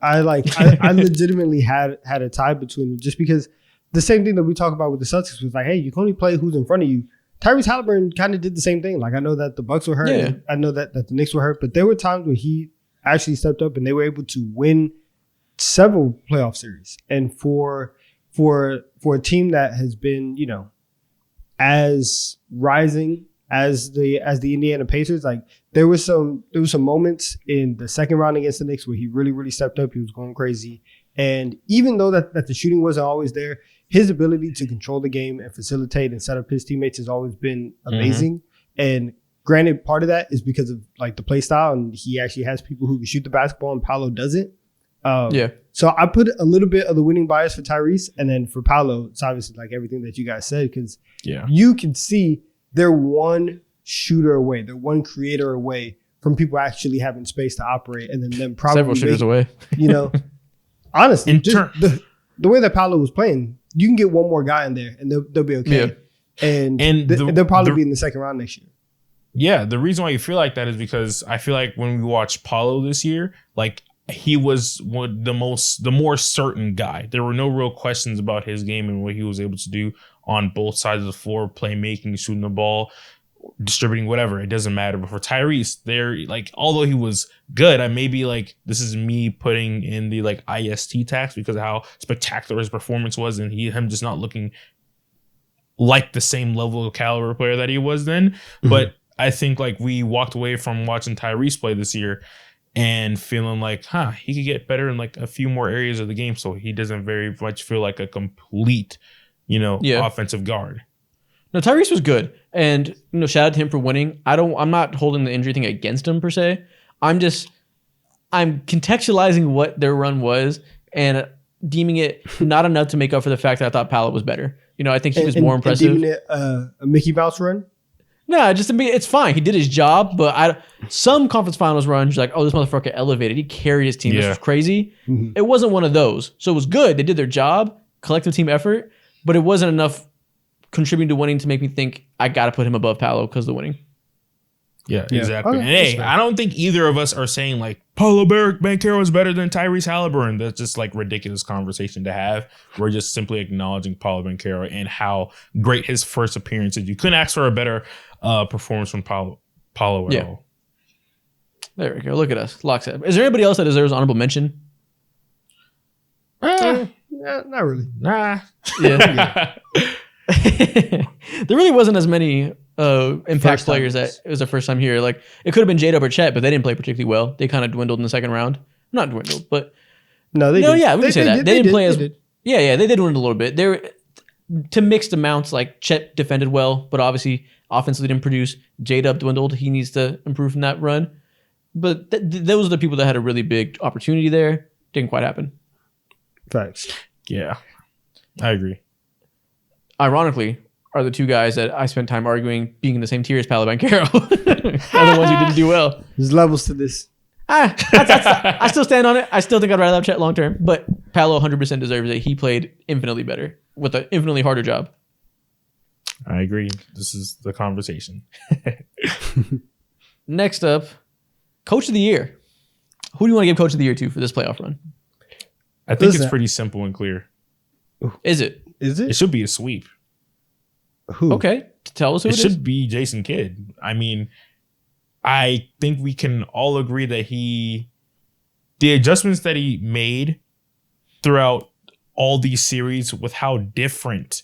[SPEAKER 1] I legitimately had a tie between them just because the same thing that we talk about with the Celtics was like, hey, you can only play who's in front of you. Tyrese Halliburton kind of did the same thing. Like, I know that the Bucks were hurt. Yeah. I know that the Knicks were hurt, but there were times where he actually stepped up and they were able to win several playoff series. And for a team that has been, as rising as the Indiana Pacers, like there was some moments in the second round against the Knicks where he really, really stepped up. He was going crazy. And even though that the shooting wasn't always there, his ability to control the game and facilitate and set up his teammates has always been amazing. And granted, part of that is because of like the play style, and he actually has people who can shoot the basketball and Paolo doesn't. So I put a little bit of the winning bias for Tyrese, and then for Paolo, it's obviously like everything that you guys said, because you can see they're one shooter away, they're one creator away from people actually having space to operate, and then them probably
[SPEAKER 2] several shooters away.
[SPEAKER 1] Honestly, the way that Paolo was playing, you can get one more guy in there, and they'll be okay. Yeah. And they'll probably be in the second round next year.
[SPEAKER 3] Yeah, the reason why you feel like that is because I feel like when we watched Paolo this year, like he was the more certain guy. There were no real questions about his game and what he was able to do on both sides of the floor, playmaking, shooting the ball, distributing, whatever. It doesn't matter. But for Tyrese, they're like, although he was good, I may be like, this is me putting in the like IST tax because of how spectacular his performance was, and him just not looking like the same level of caliber player that he was then. Mm-hmm. But I think like we walked away from watching Tyrese play this year and feeling like, he could get better in like a few more areas of the game, so he doesn't very much feel like a complete, offensive guard.
[SPEAKER 2] No, Tyrese was good, and shout out to him for winning. I'm not holding the injury thing against him per se. I'm contextualizing what their run was and deeming it not enough to make up for the fact that I thought Paolo was better. I think he was more impressive.
[SPEAKER 1] And deeming it a Mickey Mouse run?
[SPEAKER 2] No, it's fine. He did his job, but some conference finals runs, you're like, oh, this motherfucker elevated. He carried his team. This was crazy. Mm-hmm. It wasn't one of those. So it was good. They did their job, collective team effort, but it wasn't enough contributing to winning to make me think I got to put him above Paolo because of the winning.
[SPEAKER 3] Yeah, exactly. Okay. And I don't think either of us are saying like Paolo Banchero is better than Tyrese Halliburton. That's just like ridiculous conversation to have. We're just simply acknowledging Paolo Banchero and how great his first appearance is. You couldn't ask for a better performance from Paolo at all.
[SPEAKER 2] There we go. Look at us. Lockstep. Is there anybody else that deserves honorable mention?
[SPEAKER 1] Not really.
[SPEAKER 3] Nah.
[SPEAKER 2] Yeah. There really wasn't as many impact players that it was the first time here. Like it could have been J-Dub or Chet, but they didn't play particularly well. They kind of dwindled in the second round. Not dwindled, but
[SPEAKER 1] no, did.
[SPEAKER 2] Yeah, we can say that. They didn't play as yeah, they did dwindle a little bit. They were to mixed amounts. Like Chet defended well, but obviously offensively didn't produce. J-Dub dwindled. He needs to improve from that run. But those are the people that had a really big opportunity there. Didn't quite happen.
[SPEAKER 1] Thanks.
[SPEAKER 3] Yeah, I agree.
[SPEAKER 2] Ironically, are the two guys that I spent time arguing being in the same tier as Paolo Banchero are the ones who didn't do well.
[SPEAKER 1] There's levels to this.
[SPEAKER 2] I still stand on it. I still think I'd rather have Chet long term, but Paolo 100% deserves it. He played infinitely better with an infinitely harder job.
[SPEAKER 3] I agree. This is the conversation.
[SPEAKER 2] Next up, Coach of the Year. Who do you want to give Coach of the Year to for this playoff run?
[SPEAKER 3] I think it's pretty simple and clear.
[SPEAKER 2] Is it?
[SPEAKER 3] It should be a sweep.
[SPEAKER 2] Who? Okay. Tell us who it is.
[SPEAKER 3] It should be Jason Kidd. I mean, I think we can all agree that the adjustments that he made throughout all these series with how different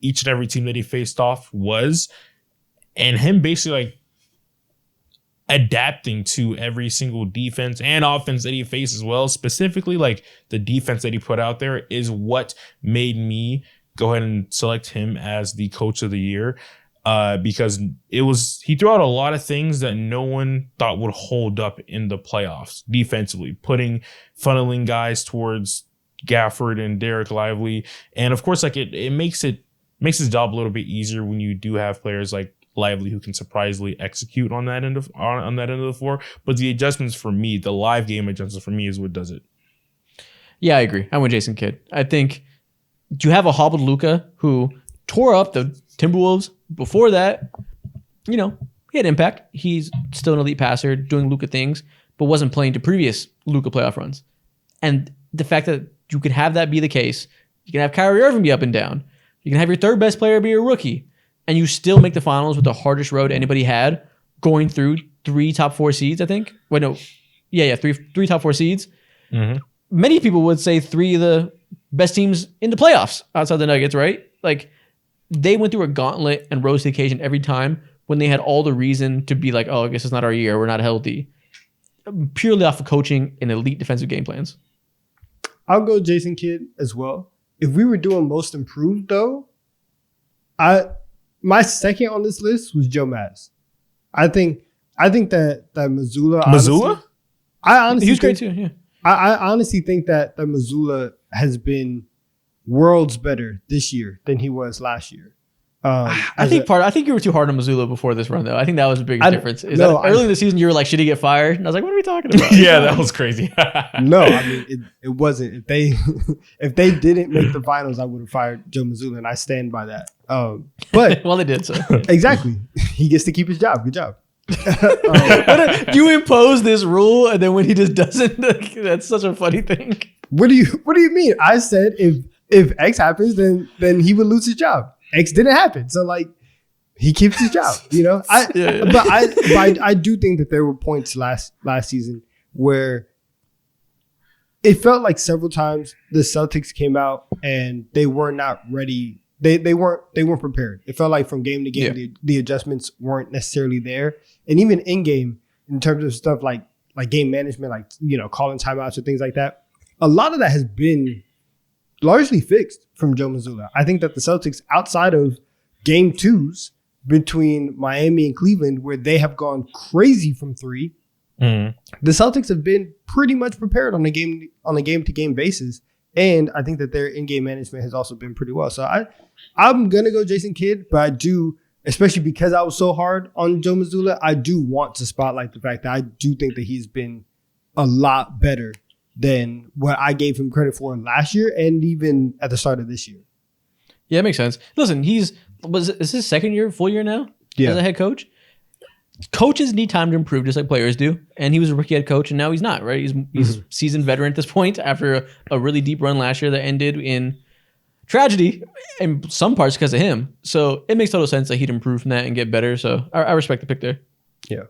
[SPEAKER 3] each and every team that he faced off was, and him basically like adapting to every single defense and offense that he faced as well, specifically like the defense that he put out there, is what made me go ahead and select him as the Coach of the Year, because he threw out a lot of things that no one thought would hold up in the playoffs defensively, funneling guys towards Gafford and Derek Lively. And of course, like it makes his job a little bit easier when you do have players like Lively who can surprisingly execute on that end of the floor. But the adjustments for me, the live game adjustments for me, is what does it. Yeah,
[SPEAKER 2] I agree. I went Jason Kidd. I think you have a hobbled Luka who tore up the Timberwolves. Before that, he had impact. He's still an elite passer, doing Luka things, but wasn't playing to previous Luka playoff runs. And the fact that you could have that be the case, you can have Kyrie Irving be up and down. You can have your third best player be a rookie, and you still make the finals with the hardest road anybody had, going through 3 top 4 seeds, I think. Wait, no. Yeah, 3 top 4 seeds. Mm-hmm. Many people would say 3 of the best teams in the playoffs outside the Nuggets, right? Like, they went through a gauntlet and rose to the occasion every time when they had all the reason to be like, oh, I guess it's not our year. We're not healthy. Purely off of coaching and elite defensive game plans.
[SPEAKER 1] I'll go Jason Kidd as well. If we were doing most improved, though, my second on this list was Joe Maddis. I think that Mazzulla.
[SPEAKER 3] Mazzulla?
[SPEAKER 2] He was great too. Yeah.
[SPEAKER 1] I honestly think that Mazzulla has been worlds better this year than he was last year.
[SPEAKER 2] I think you were too hard on Mazzulla before this run, though. I think that was the biggest difference. Early in the season, you were like, should he get fired? And I was like, what are we talking about?
[SPEAKER 3] Yeah, that was crazy.
[SPEAKER 1] No, I mean, it wasn't. If they didn't make the finals, I would have fired Joe Mazzulla, and I stand by that. But
[SPEAKER 2] well, they did. So
[SPEAKER 1] exactly, he gets to keep his job. Good job.
[SPEAKER 2] You impose this rule, and then when he just doesn't, that's such a funny thing.
[SPEAKER 1] What do you mean? I said if X happens, then he would lose his job. X didn't happen, so like he keeps his job. You know, But I do think that there were points last season where it felt like several times the Celtics came out and they were not ready. They weren't prepared. It felt like from game to game the adjustments weren't necessarily there, and even in game in terms of stuff like game management, like calling timeouts or things like that. A lot of that has been largely fixed from Joe Mazzulla. I think that the Celtics, outside of game twos between Miami and Cleveland, where they have gone crazy from three, the Celtics have been pretty much prepared on a game to game basis. And I think that their in-game management has also been pretty well. So I'm going to go Jason Kidd, but I do, especially because I was so hard on Joe Mazzulla, I do want to spotlight the fact that I do think that he's been a lot better than what I gave him credit for last year and even at the start of this year.
[SPEAKER 2] Yeah, it makes sense. Listen, is his second full year now as a head coach? Coaches need time to improve just like players do. And he was a rookie head coach and now he's not, right? He's seasoned veteran at this point after a really deep run last year that ended in tragedy in some parts because of him. So it makes total sense that he'd improve from that and get better. So I respect the pick there.
[SPEAKER 1] Yeah.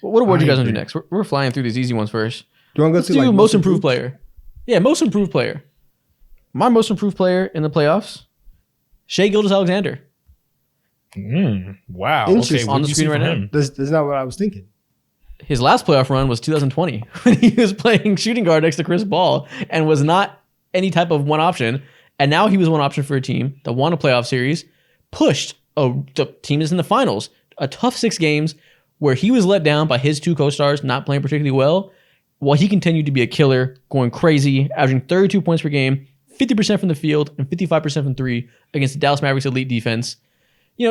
[SPEAKER 2] What award do you guys want to do next? We're flying through these easy ones first.
[SPEAKER 1] Do you want to go
[SPEAKER 2] Let's do most improved player? Yeah, most improved player. My most improved player in the playoffs, Shai Gilgeous-Alexander.
[SPEAKER 3] Wow.
[SPEAKER 1] Interesting.
[SPEAKER 3] Okay,
[SPEAKER 2] on the screen right now.
[SPEAKER 1] That's not what I was thinking.
[SPEAKER 2] His last playoff run was 2020 when he was playing shooting guard next to Chris Paul and was not any type of one option. And now he was one option for a team that won a playoff series, pushed the team is in the finals, a tough 6 games where he was let down by his 2 co-stars not playing particularly well, while he continued to be a killer, going crazy, averaging 32 points per game, 50% from the field, and 55% from 3 against the Dallas Mavericks elite defense.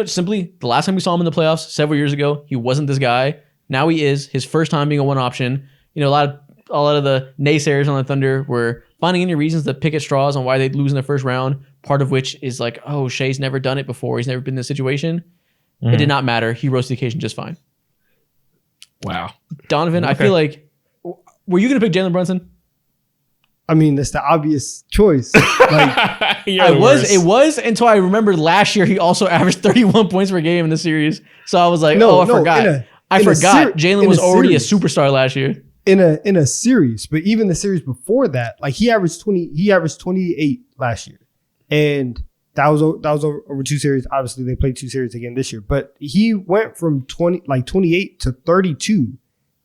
[SPEAKER 2] Simply, the last time we saw him in the playoffs several years ago, he wasn't this guy. Now he is. His first time being a one option. A lot of the naysayers on the Thunder were finding any reasons to pick at straws on why they'd lose in the first round, part of which is like, oh, Shai's never done it before. He's never been in this situation. It did not matter. He rose to the occasion just fine.
[SPEAKER 3] Wow.
[SPEAKER 2] Donovan, okay. I feel like, were you going to pick Jalen Brunson?
[SPEAKER 1] I mean, that's the obvious choice.
[SPEAKER 2] It was until I remembered last year he also averaged 31 points per game in the series. So I was like, I forgot. I forgot Jalen was already a superstar last year.
[SPEAKER 1] In a series, but even the series before that, like he averaged 28 last year. And that was over 2 series. Obviously, they played 2 series again this year. But he went from 28 to 32.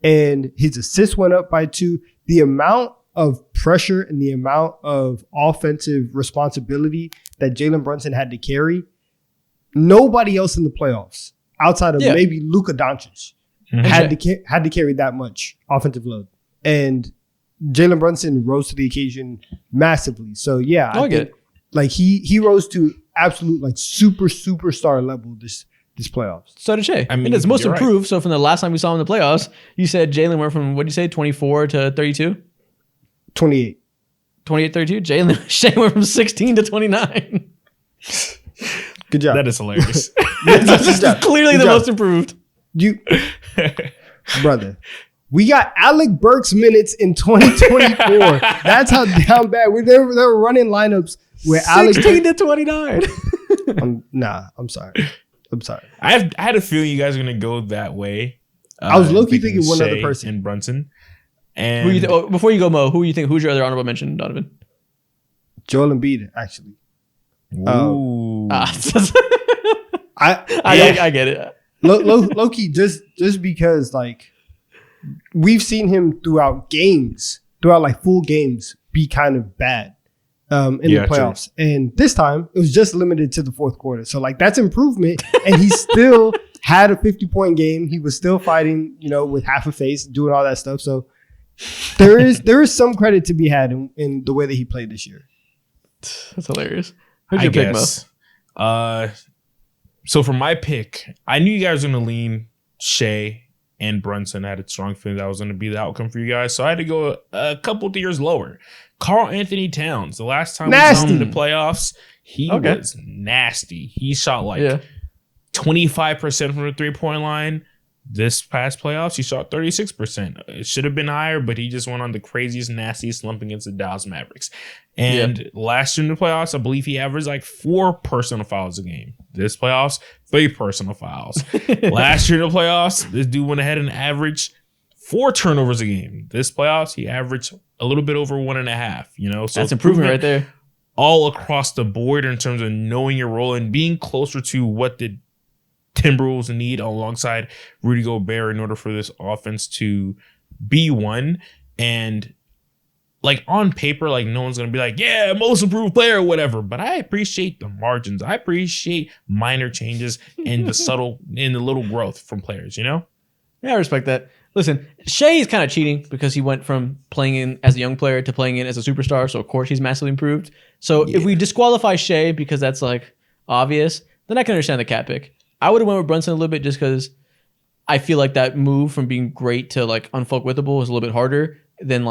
[SPEAKER 1] And his assists went up by 2. The amount of pressure and the amount of offensive responsibility that Jalen Brunson had to carry, nobody else in the playoffs, outside of maybe Luka Doncic, had to carry that much offensive load. And Jalen Brunson rose to the occasion massively. So yeah, I think, like he rose to absolute like superstar level this playoffs.
[SPEAKER 2] So did Shai. I mean, it's most improved. Right. So from the last time we saw him in the playoffs, you said Jalen went from, what did you say, 24 to 32?
[SPEAKER 1] 28.
[SPEAKER 2] 28-32. Shai went from 16 to 29.
[SPEAKER 1] Good job.
[SPEAKER 3] That is hilarious.
[SPEAKER 2] This is clearly the most improved.
[SPEAKER 1] Brother, we got Alec Burks minutes in 2024. That's how down bad they were running lineups where
[SPEAKER 2] 16 to 29.
[SPEAKER 1] I'm sorry.
[SPEAKER 3] I had a feeling you guys are gonna go that way.
[SPEAKER 1] I was low-key thinking one
[SPEAKER 3] Shai
[SPEAKER 1] other person
[SPEAKER 3] and Brunson. And
[SPEAKER 2] before you go, Mo, who you think? Who's your other honorable mention, Donovan?
[SPEAKER 1] Joel Embiid, actually.
[SPEAKER 3] Ooh.
[SPEAKER 2] I get it.
[SPEAKER 1] Low-key, just because like we've seen him throughout like full games, be kind of bad in the playoffs. True. And this time it was just limited to the fourth quarter. So like that's improvement. And he still had a 50-point game. He was still fighting, with half a face, doing all that stuff. So there is some credit to be had in the way that he played this year.
[SPEAKER 2] That's hilarious. Who'd you pick, Mo?
[SPEAKER 3] So for my pick, I knew you guys were going to lean Shea and Brunson. I had a strong feeling that was going to be the outcome for you guys. So I had to go a couple tiers lower. Karl Anthony Towns. The last time we saw him in the playoffs, he was nasty. He shot 25% from the 3-point line. This past playoffs, he shot 36%. It should have been higher, but he just went on the craziest, nastiest slump against the Dallas Mavericks. And last year in the playoffs, I believe he averaged 4 personal fouls a game. This playoffs, 3 personal fouls. Last year in the playoffs, this dude went ahead and averaged 4 turnovers a game. This playoffs, he averaged a little bit over 1.5. So
[SPEAKER 2] that's improvement right there.
[SPEAKER 3] All across the board in terms of knowing your role and being closer to what the Timberwolves need alongside Rudy Gobert in order for this offense to be one. And on paper, no one's going to be most improved player or whatever. But I appreciate the margins. I appreciate minor changes and the little growth from players, Yeah,
[SPEAKER 2] I respect that. Listen, Shea is kind of cheating because he went from playing in as a young player to playing in as a superstar. So, of course, he's massively improved. So, if we disqualify Shea because that's obvious, then I can understand the cat pick. I would have went with Brunson a little bit just because I feel like that move from being great to unfuckwithable is a little bit harder than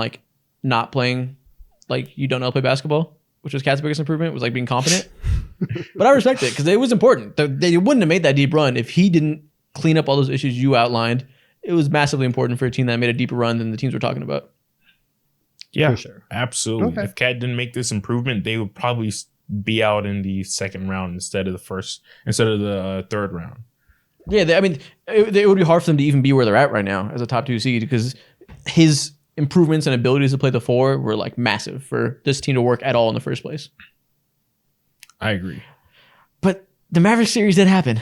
[SPEAKER 2] not playing you don't know how to play basketball, which was Cat's biggest improvement, was being competent. But I respect it because it was important. They wouldn't have made that deep run if he didn't clean up all those issues you outlined. It was massively important for a team that made a deeper run than the teams we're talking about.
[SPEAKER 3] Yeah,
[SPEAKER 1] for sure.
[SPEAKER 3] Absolutely. Okay. If Cat didn't make this improvement, they would probably be out in the second round instead of the third round.
[SPEAKER 2] Yeah, it would be hard for them to even be where they're at right now as a top 2 seed because his improvements and abilities to play the 4 were massive for this team to work at all in the first place.
[SPEAKER 3] I agree.
[SPEAKER 2] But the Mavericks series did happen.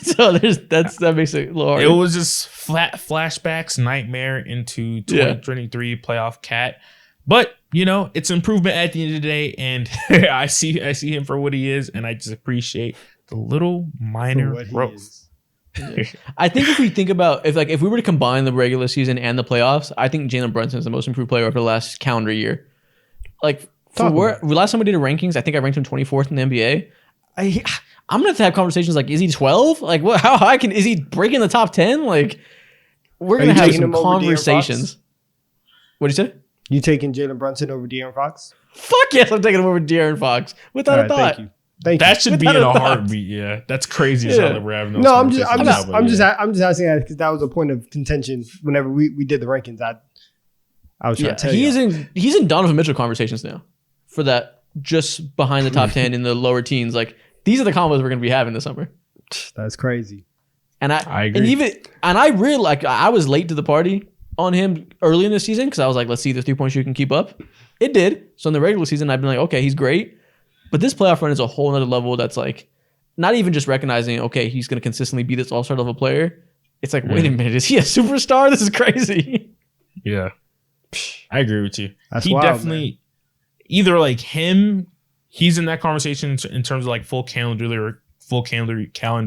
[SPEAKER 2] So that makes it a little hard.
[SPEAKER 3] It was just flashbacks, nightmare into 2023 playoff Cat. But, it's improvement at the end of the day, and I see him for what he is, and I just appreciate the little minor growth.
[SPEAKER 2] I think if we think about if we were to combine the regular season and the playoffs, I think Jalen Brunson is the most improved player over the last calendar year. Last time we did the rankings, I think I ranked him 24th in the NBA. I'm gonna have to have conversations is he 12? How high is he breaking the top 10? We're gonna have some conversations. What did you say?
[SPEAKER 1] You taking Jalen Brunson over De'Aaron Fox?
[SPEAKER 2] Fuck yes, I'm taking him over De'Aaron Fox without a thought.
[SPEAKER 1] Thank you.
[SPEAKER 3] That should be in a heartbeat. Yeah, that's crazy as hell that we're having those conversations.
[SPEAKER 1] I'm just asking that because that was a point of contention whenever we did the rankings. I was trying to tell you.
[SPEAKER 2] He's in Donovan Mitchell conversations now for that just behind the top 10 in the lower teens. These are the combos we're going to be having this summer.
[SPEAKER 1] That's crazy.
[SPEAKER 2] And I agree. And I really I was late to the party on him early in the season because I was let's see if the 3-point shoot can keep up. It did. So in the regular season, I've been okay, he's great. But this playoff run is a whole nother level that's not even just recognizing, okay, he's going to consistently be this all-star level player. It's wait a minute, is he a superstar? This is crazy.
[SPEAKER 3] Yeah. I agree with you.
[SPEAKER 1] That's
[SPEAKER 3] he
[SPEAKER 1] wild,
[SPEAKER 3] definitely,
[SPEAKER 1] man.
[SPEAKER 3] Either him, he's in that conversation in terms of full calendar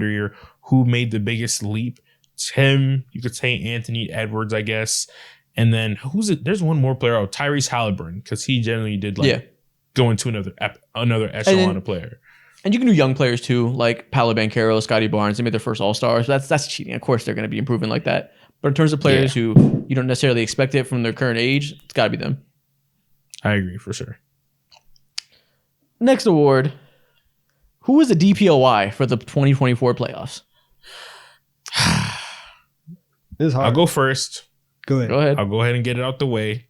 [SPEAKER 3] year, who made the biggest leap. It's him. You could say Anthony Edwards, I guess. And then who's it? There's one more player, Tyrese Halliburton, because he generally did go into another echelon of player.
[SPEAKER 2] And you can do young players too, like Paolo Banchero, Scotty Barnes. They made their first All-Stars. That's cheating. Of course, they're going to be improving like that. But in terms of players who you don't necessarily expect it from their current age, it's got to be them.
[SPEAKER 3] I agree for sure.
[SPEAKER 2] Next award. Who is the DPOY for the 2024 playoffs?
[SPEAKER 1] This is hard.
[SPEAKER 3] I'll go first.
[SPEAKER 1] Go ahead.
[SPEAKER 3] I'll go ahead and get it out the way.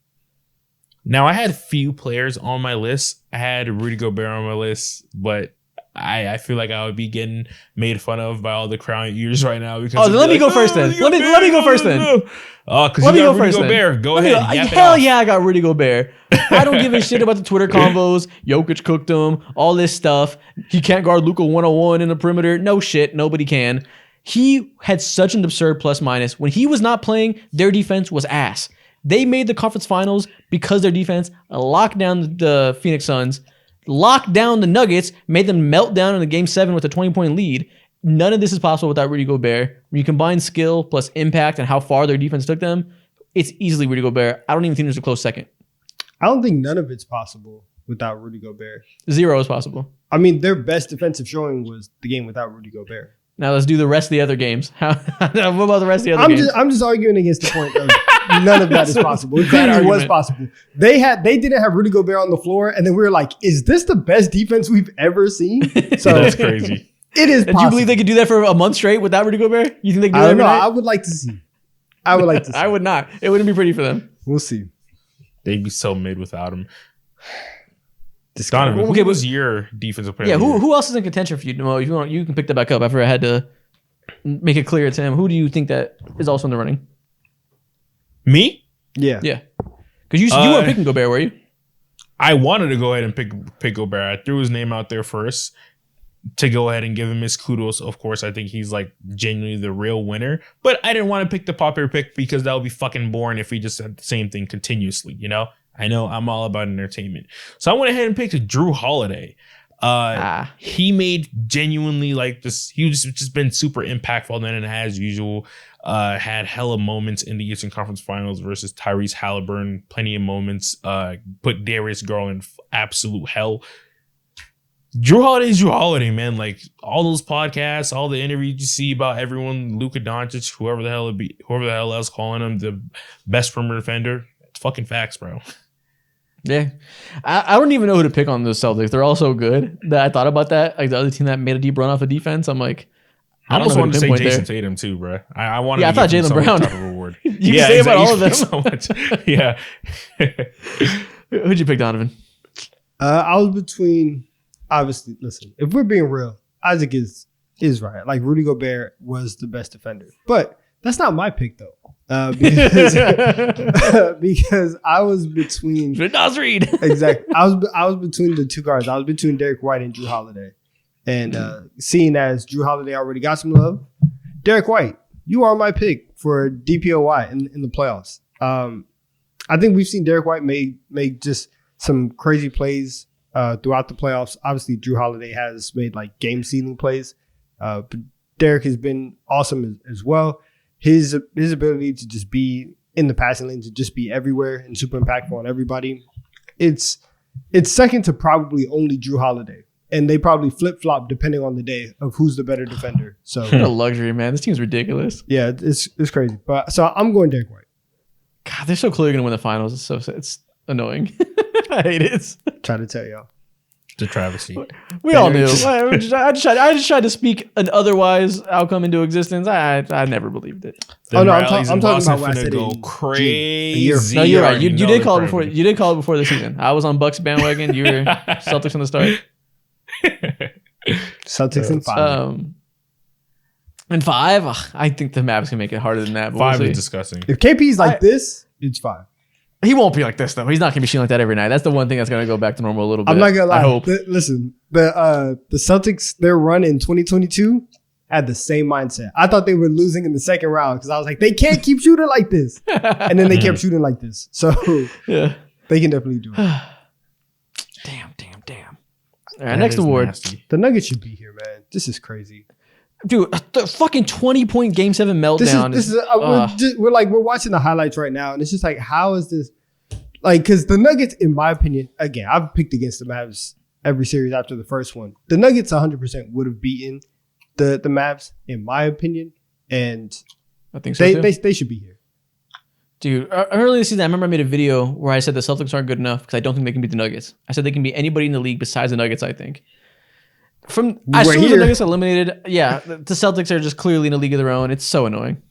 [SPEAKER 3] Now, I had few players on my list. I had Rudy Gobert on my list, but I feel like I would be getting made fun of by all the crown eaters right now. Because
[SPEAKER 2] let me go first then. Let me go first then.
[SPEAKER 3] Oh, because you got Rudy Gobert. Go ahead.
[SPEAKER 2] Hell yeah, I got Rudy Gobert. I don't give a shit about the Twitter combos. Jokic cooked him. All this stuff. He can't guard Luka 101 in the perimeter. No shit. Nobody can. He had such an absurd plus minus. When he was not playing, their defense was ass. They made the conference finals because their defense locked down the Phoenix Suns, locked down the Nuggets, made them melt down in the Game 7 with a 20-point lead. None of this is possible without Rudy Gobert. When you combine skill plus impact and how far their defense took them, it's easily Rudy Gobert. I don't even think there's a close second.
[SPEAKER 1] I don't think none of it's possible without Rudy Gobert.
[SPEAKER 2] 0 is possible.
[SPEAKER 1] I mean, their best defensive showing was the game without Rudy Gobert.
[SPEAKER 2] Now let's do the rest of the other games. What about the rest of the other games?
[SPEAKER 1] I'm just arguing against the point of none of that is possible. It clearly was possible. They didn't have Rudy Gobert on the floor, and then we were like, is this the best defense we've ever seen? So
[SPEAKER 3] that's crazy.
[SPEAKER 1] It is possible.
[SPEAKER 2] Do you believe they could do that for a month straight without Rudy Gobert? You think they could do that every night?
[SPEAKER 1] I would like to see. I would like to see.
[SPEAKER 2] I would not. It wouldn't be pretty for them.
[SPEAKER 1] We'll see.
[SPEAKER 3] They'd be so mid without him. Donovan, who was your defensive player?
[SPEAKER 2] Yeah, who else is in contention for you? Well, if you want, you can pick that back up after I had to make it clear to him. Who do you think that is also in the running?
[SPEAKER 3] Me?
[SPEAKER 2] Yeah. Because you weren't picking Gobert, were you?
[SPEAKER 3] I wanted to go ahead and pick Gobert. I threw his name out there first to go ahead and give him his kudos. Of course, I think he's like genuinely the real winner. But I didn't want to pick the popular pick because that would be fucking boring if we just said the same thing continuously, you know? I know I'm all about entertainment. So I went ahead and picked Jrue Holiday. He made genuinely like this. He's just been super impactful than as usual. Had hella moments in the Eastern Conference Finals versus Tyrese Halliburton. Plenty of moments. Put Darius Garland in absolute hell. Jrue Holiday, man. Like all those podcasts, all the interviews you see about everyone, Luka Doncic, whoever the hell else calling him the best perimeter defender. It's fucking facts, bro.
[SPEAKER 2] Yeah. I don't even know who to pick on the Celtics. They're all so good that I thought about that. Like the other team that made a deep run off of defense, I'm like,
[SPEAKER 3] I almost wanted to say Jason Tatum too, bro. I wanted
[SPEAKER 2] I thought Jaylen Brown.
[SPEAKER 3] Type of reward.
[SPEAKER 2] You can say about all of them.
[SPEAKER 3] So much. Yeah.
[SPEAKER 2] Who'd you pick, Donovan?
[SPEAKER 1] I was between, obviously, listen, if we're being real, Isaac is right. Like Rudy Gobert was the best defender. But that's not my pick though. Because I was between
[SPEAKER 2] Nas Reed.
[SPEAKER 1] Exactly. I was between the two guards. I was between Derek White and Jrue Holiday. And seeing as Jrue Holiday already got some love, Derek White, you are my pick for DPOY in the playoffs. I think we've seen Derek White make just some crazy plays throughout the playoffs. Obviously, Jrue Holiday has made like game-sealing plays, but Derek has been awesome as well. His ability to just be in the passing lane, to just be everywhere and super impactful on everybody, it's second to probably only Jrue Holiday. And they probably flip-flop depending on the day of who's the better defender. So
[SPEAKER 2] what a luxury, man. This team's ridiculous.
[SPEAKER 1] Yeah, it's crazy. But so I'm going Derek White.
[SPEAKER 2] God, they're so clearly going to win the finals. It's annoying. I hate it.
[SPEAKER 1] Try to tell y'all.
[SPEAKER 3] It's a travesty.
[SPEAKER 2] We all knew. I just tried to speak an otherwise outcome into existence. I never believed it.
[SPEAKER 1] I'm talking about what I said
[SPEAKER 3] go crazy.
[SPEAKER 2] No, you're right. You did call it before. You did call it before the season. I was on Bucks bandwagon. You were Celtics from the start.
[SPEAKER 1] Celtics in 5.
[SPEAKER 2] In 5, I think the Mavs can make it harder than that. But
[SPEAKER 3] 5 is disgusting.
[SPEAKER 1] If KP's like this, it's 5.
[SPEAKER 2] He won't be like this though. He's not gonna be shooting like that every night. That's the one thing that's gonna go back to normal a little bit.
[SPEAKER 1] I'm not gonna lie.
[SPEAKER 2] I hope.
[SPEAKER 1] Listen, the Celtics, their run in 2022 had the same mindset. I thought they were losing in the second round because I was like, they can't keep shooting like this, and then they kept shooting like this. So
[SPEAKER 2] yeah,
[SPEAKER 1] they can definitely do it.
[SPEAKER 2] Damn. All right, next award.
[SPEAKER 3] Nasty.
[SPEAKER 1] The Nuggets should be here, man. This is crazy.
[SPEAKER 2] Dude, the fucking 20-point Game 7 meltdown.
[SPEAKER 1] We're watching the highlights right now, and it's just like, how is this? Like, because the Nuggets, in my opinion, again, I've picked against the Mavs every series after the first one. The Nuggets 100% would have beaten the Mavs, in my opinion, and
[SPEAKER 2] I think so
[SPEAKER 1] they should be here.
[SPEAKER 2] Dude, earlier this season, I remember I made a video where I said the Celtics aren't good enough because I don't think they can beat the Nuggets. I said they can beat anybody in the league besides the Nuggets, I think. As soon as the Nuggets are eliminated, yeah, the Celtics are just clearly in a league of their own. It's so annoying.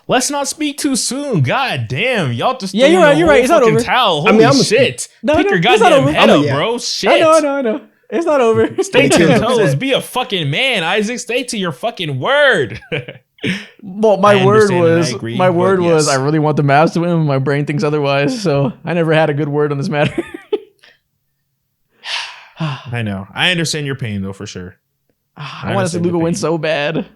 [SPEAKER 3] Let's not speak too soon. God damn. Y'all just
[SPEAKER 2] you're right. It's not over.
[SPEAKER 3] Towel. Holy shit. Pick your goddamn head up, bro. Shit.
[SPEAKER 2] I know. It's not over.
[SPEAKER 3] Stay to your toes. Be a fucking man, Isaac. Stay to your fucking word.
[SPEAKER 2] Well, my word was I really want the Mavs to win. My brain thinks otherwise, so I never had a good word on this matter.
[SPEAKER 3] I know. I understand your pain, though, for sure.
[SPEAKER 2] I want to see Luka win so bad.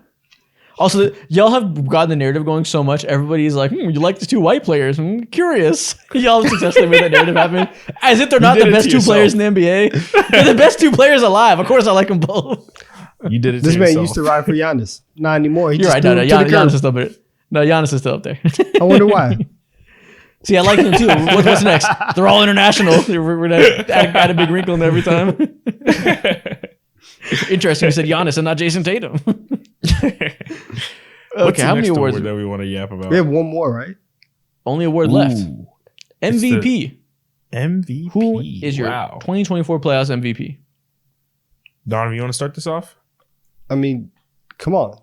[SPEAKER 2] Also, y'all have gotten the narrative going so much. Everybody's like, you like the 2 white players. I'm curious. Y'all have successfully made that narrative happen. As if they're not the best 2 players in the NBA. They're the best 2 players alive. Of course, I like them both.
[SPEAKER 3] You did it
[SPEAKER 1] This
[SPEAKER 3] to
[SPEAKER 1] man
[SPEAKER 3] yourself.
[SPEAKER 1] used to ride for Giannis. Not anymore.
[SPEAKER 2] You're right. No, Giannis is still up there. No, Giannis is still up there.
[SPEAKER 1] I wonder why.
[SPEAKER 2] See, I like them too. What's next? They're all international. We're gonna add a big wrinkle in every time. Interesting. You said Giannis and not Jason Tatum. Okay, how many awards
[SPEAKER 3] that we want to yap about?
[SPEAKER 1] We have one more, right?
[SPEAKER 2] Only award left. MVP.
[SPEAKER 3] MVP.
[SPEAKER 2] Who is your 2024 playoffs MVP?
[SPEAKER 3] Donovan, you want to start this off?
[SPEAKER 1] I mean, come on.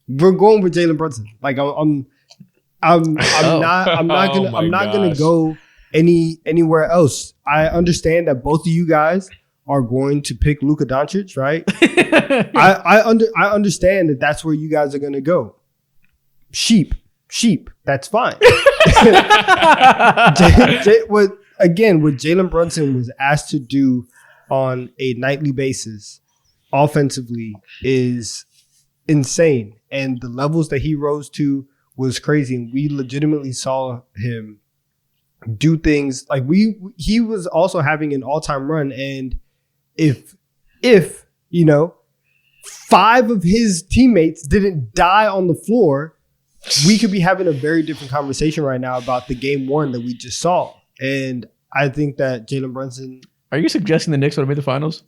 [SPEAKER 1] We're going with Jalen Brunson. Like I'm not gonna go anywhere else. I understand that both of you guys are going to pick Luka Doncic, right? I understand that that's where you guys are gonna go. Sheep. That's fine. What Jalen Brunson was asked to do on a nightly basis, offensively, is insane, and the levels that he rose to was crazy. And we legitimately saw him do things like he was also having an all-time run. And if 5 of his teammates didn't die on the floor, we could be having a very different conversation right now about the game 1 that we just saw. And I think that Jalen Brunson.
[SPEAKER 2] Are you suggesting the Knicks would have made the finals?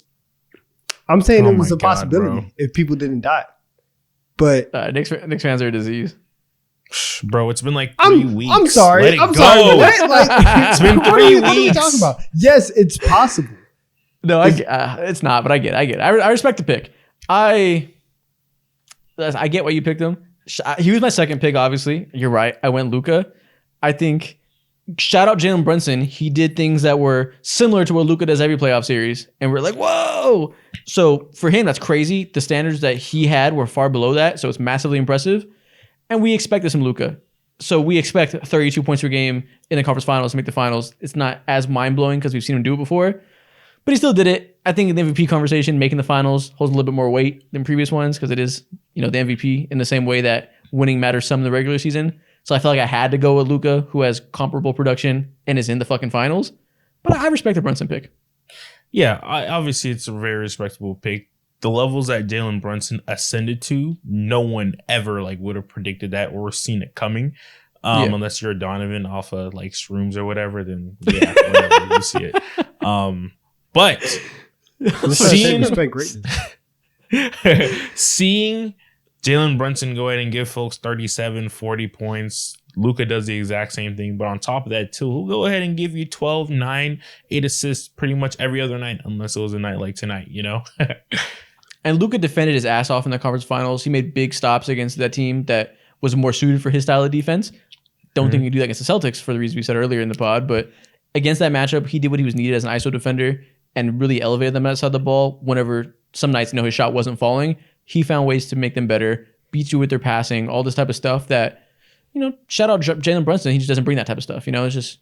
[SPEAKER 1] I'm saying it was a possibility if people didn't die. But
[SPEAKER 2] Knicks fans are a disease.
[SPEAKER 3] Bro, it's been like 3 weeks.
[SPEAKER 1] I'm sorry. What?
[SPEAKER 3] It's been 3 weeks.
[SPEAKER 1] What are you talking about? Yes, it's possible.
[SPEAKER 2] No, it's not, but I get it. I respect the pick. I get why you picked him. He was my second pick, obviously. You're right. I went Luka. I think, shout out Jalen Brunson. He did things that were similar to what Luka does every playoff series. And we're like, whoa. So for him, that's crazy. The standards that he had were far below that. So it's massively impressive. And we expect this from Luka. So we expect 32 points per game in the conference finals to make the finals. It's not as mind-blowing because we've seen him do it before. But he still did it. I think in the MVP conversation, making the finals holds a little bit more weight than previous ones because it is, the MVP in the same way that winning matters some in the regular season. So I felt like I had to go with Luka, who has comparable production and is in the fucking finals. But I respect the Brunson pick.
[SPEAKER 3] Yeah, obviously it's a very respectable pick. The levels that Jalen Brunson ascended to, no one ever would have predicted that or seen it coming. Unless you're a Donovan off of shrooms or whatever, then yeah, whatever, you see it. But seeing Jalen Brunson go ahead and give folks 37, 40 points, Luka does the exact same thing. But on top of that, too, he'll go ahead and give you 12, 9, 8 assists pretty much every other night, unless it was a night like tonight,
[SPEAKER 2] And Luka defended his ass off in the conference finals. He made big stops against that team that was more suited for his style of defense. Don't think he could do that against the Celtics for the reasons we said earlier in the pod. But against that matchup, he did what he was needed as an ISO defender and really elevated them outside the ball. Whenever some nights, his shot wasn't falling, he found ways to make them better, beat you with their passing, all this type of stuff that, shout out Jalen Brunson. He just doesn't bring that type of stuff. It's just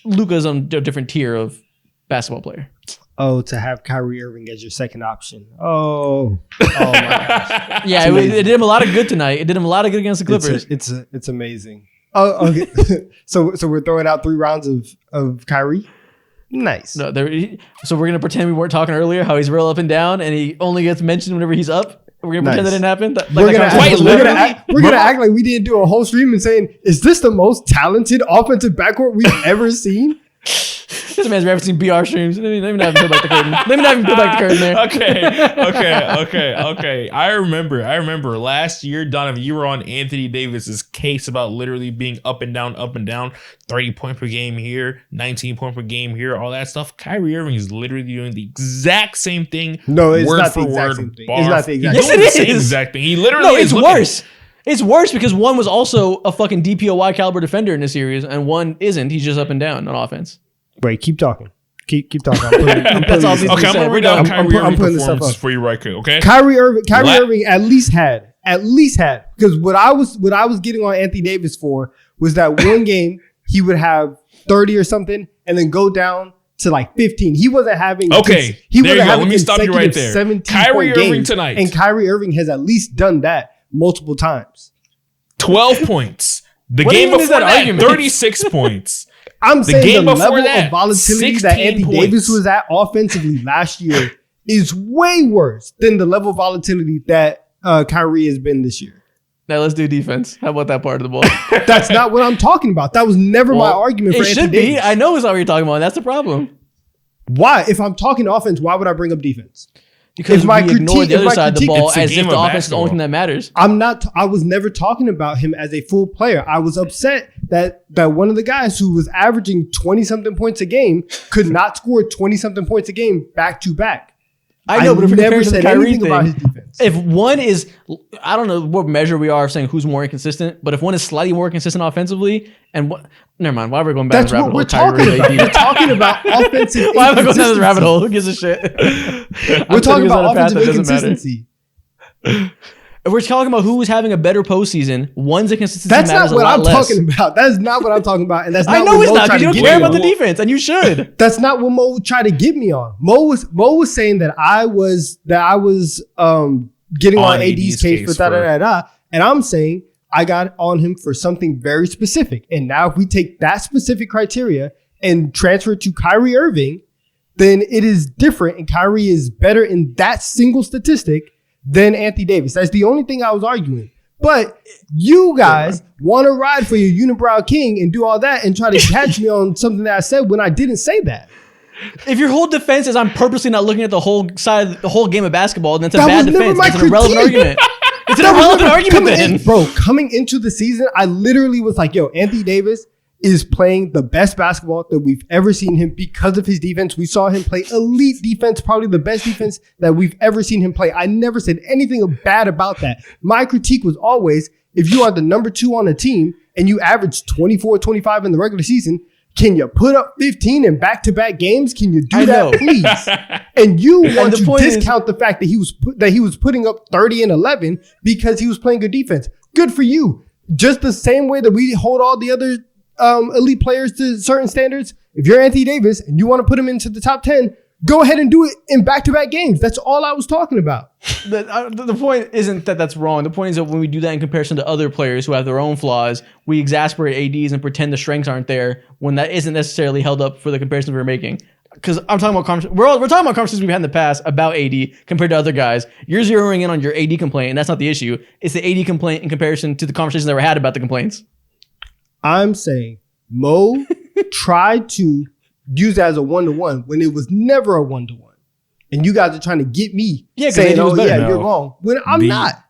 [SPEAKER 2] Luka's on a different tier of basketball player.
[SPEAKER 1] Oh, to have Kyrie Irving as your second option. Oh my gosh.
[SPEAKER 2] Yeah, it did him a lot of good tonight. It did him a lot of good against the Clippers.
[SPEAKER 1] It's amazing. Oh, okay. So we're throwing out 3 rounds of Kyrie. Nice.
[SPEAKER 2] No, so we're gonna pretend we weren't talking earlier. How he's real up and down, and he only gets mentioned whenever he's up. We're gonna pretend that didn't happen.
[SPEAKER 1] We're gonna act like we didn't do a whole stream and saying, "Is this the most talented offensive backcourt we've ever seen?"
[SPEAKER 2] This man's referencing BR streams. Let me not even peel back the curtain. Let me not even peel back the curtain there.
[SPEAKER 3] Okay. I remember last year, Donovan, you were on Anthony Davis's case about literally being up and down, 30 point per game here, 19 point per game here, all that stuff. Kyrie Irving is literally doing the exact same thing.
[SPEAKER 1] No, it's not the exact same thing. It's not the exact
[SPEAKER 2] same thing. Yes, it is.
[SPEAKER 3] Exact thing. He literally
[SPEAKER 2] it's worse. It's worse because one was also a fucking DPOY caliber defender in the series, and one isn't. He's just up and down on offense.
[SPEAKER 1] Wait, keep talking. Keep talking. I'm
[SPEAKER 3] gonna read down Kyrie Irving performances for you right quick. Okay,
[SPEAKER 1] Kyrie Irving at least had because what I was getting on Anthony Davis for was that one game he would have 30 or something and then go down to 15. He wasn't having
[SPEAKER 3] okay. He wasn't having. Let me stop you right there. Kyrie Irving tonight,
[SPEAKER 1] and Kyrie Irving has at least done that multiple times.
[SPEAKER 3] 12 points. The game before that, 36 points.
[SPEAKER 1] I'm saying the level of volatility that Anthony Davis was at offensively last year is way worse than the level of volatility that Kyrie has been this year.
[SPEAKER 2] Now let's do defense. How about that part of the ball?
[SPEAKER 1] That's not what I'm talking about. That was never my argument for
[SPEAKER 2] Anthony
[SPEAKER 1] Anthony Davis.
[SPEAKER 2] I know it's not what you're talking about. That's the problem.
[SPEAKER 1] Why? If I'm talking offense, why would I bring up defense?
[SPEAKER 2] Because we ignore the other side of the ball as if the offense is the only thing that matters.
[SPEAKER 1] I was never talking about him as a full player. I was upset that one of the guys who was averaging 20-something points a game could not score 20-something points a game back to back.
[SPEAKER 2] I know, but if we're
[SPEAKER 1] never
[SPEAKER 2] comparing to the
[SPEAKER 1] said
[SPEAKER 2] Kyrie
[SPEAKER 1] anything
[SPEAKER 2] thing,
[SPEAKER 1] about his defense.
[SPEAKER 2] if one is, I don't know what measure we are saying who's more inconsistent, but if one is slightly more consistent offensively, and what, never mind, why are we going back
[SPEAKER 1] That's what we're talking about. We're talking about offensive.
[SPEAKER 2] Why am I going down this rabbit hole? Who gives a shit?
[SPEAKER 1] We're talking about offensive inconsistency.
[SPEAKER 2] If we're talking about who is having a better postseason, one's inconsistency
[SPEAKER 1] That's
[SPEAKER 2] matters
[SPEAKER 1] not what
[SPEAKER 2] a lot
[SPEAKER 1] I'm
[SPEAKER 2] less.
[SPEAKER 1] talking about. That is not what I'm talking about, and that's not.
[SPEAKER 2] I know
[SPEAKER 1] what
[SPEAKER 2] it's
[SPEAKER 1] Mo
[SPEAKER 2] not because you don't care about the
[SPEAKER 1] on.
[SPEAKER 2] defense, and you should.
[SPEAKER 1] That's not what Mo tried to get me on. Mo was saying that I was getting on AD's case for da. And I'm saying I got on him for something very specific. And now if we take that specific criteria and transfer it to Kyrie Irving, then it is different, and Kyrie is better in that single statistic than Anthony Davis. That's the only thing I was arguing. But you guys want to ride for your unibrow king and do all that and try to catch me on something that I said when I didn't say that.
[SPEAKER 2] If your whole defense is I'm purposely not looking at the whole side, the whole game of basketball, then it's a
[SPEAKER 1] That
[SPEAKER 2] bad
[SPEAKER 1] was never
[SPEAKER 2] defense.
[SPEAKER 1] my
[SPEAKER 2] It's an irrelevant
[SPEAKER 1] critique.
[SPEAKER 2] argument. It's an irrelevant argument then.
[SPEAKER 1] Coming into the season, I literally was like, yo, Anthony Davis is playing the best basketball that we've ever seen him because of his defense. We saw him play elite defense, probably the best defense that we've ever seen him play. I never said anything bad about that. My critique was always, if you are the number 2 on a team and you average 24, 25 in the regular season, can you put up 15 in back-to-back games? Can you do that, please? And you want to discount the fact that he was putting up 30 and 11 because he was playing good defense. Good for you. Just the same way that we hold all the other elite players to certain standards. If you're Anthony Davis and you want to put him into the top 10, go ahead and do it in back-to-back games. That's all I was talking about.
[SPEAKER 2] The point isn't that that's wrong. The point is that when we do that in comparison to other players who have their own flaws, we exasperate ADs and pretend the strengths aren't there when that isn't necessarily held up for the comparison we're making. Because I'm talking about we're talking about conversations we've had in the past about AD compared to other guys. You're zeroing in on your AD complaint, and that's not the issue. It's the AD complaint in comparison to the conversations that were had about the complaints.
[SPEAKER 1] I'm saying Mo tried to use that as a one-to-one when it was never a one-to-one. And you guys are trying to get me saying, oh, yeah, you're wrong. When I'm not.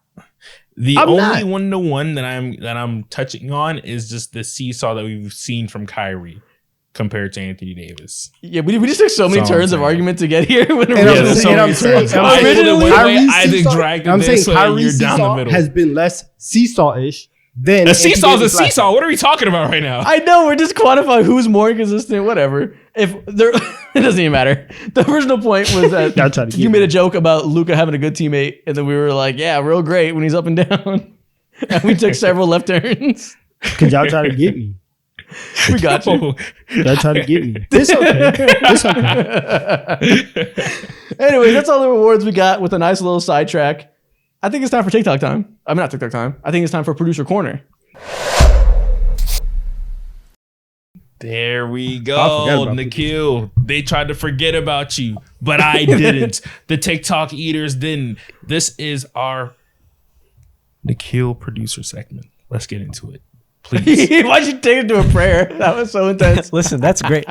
[SPEAKER 3] The only one-to-one that I'm touching on is just the seesaw that we've seen from Kyrie compared to Anthony Davis.
[SPEAKER 2] Yeah, we just took so many turns of argument to get here.
[SPEAKER 1] I'm saying Kyrie's seesaw has been less seesaw-ish. Then
[SPEAKER 3] a seesaw is a seesaw. What are we talking about right now?
[SPEAKER 2] I know, we're just quantifying who's more inconsistent, whatever. If there, it doesn't even matter. The original point was that you made a joke about Luka having a good teammate, and then we were like, yeah, real great when he's up and down. And we took several left turns.
[SPEAKER 1] Because y'all try to get me.
[SPEAKER 2] We got you.
[SPEAKER 1] Y'all try to get me. It's okay.
[SPEAKER 2] Anyway, that's all the rewards we got with a nice little sidetrack. I think it's time for TikTok time. I mean, not TikTok time. I think it's time for Producer Corner.
[SPEAKER 3] There we go, Nikhil. They tried to forget about you, but I didn't. The TikTok eaters didn't. This is our Nikhil producer segment. Let's get into it, please.
[SPEAKER 2] Why'd you take it to a prayer? That was so intense.
[SPEAKER 5] Listen, that's great.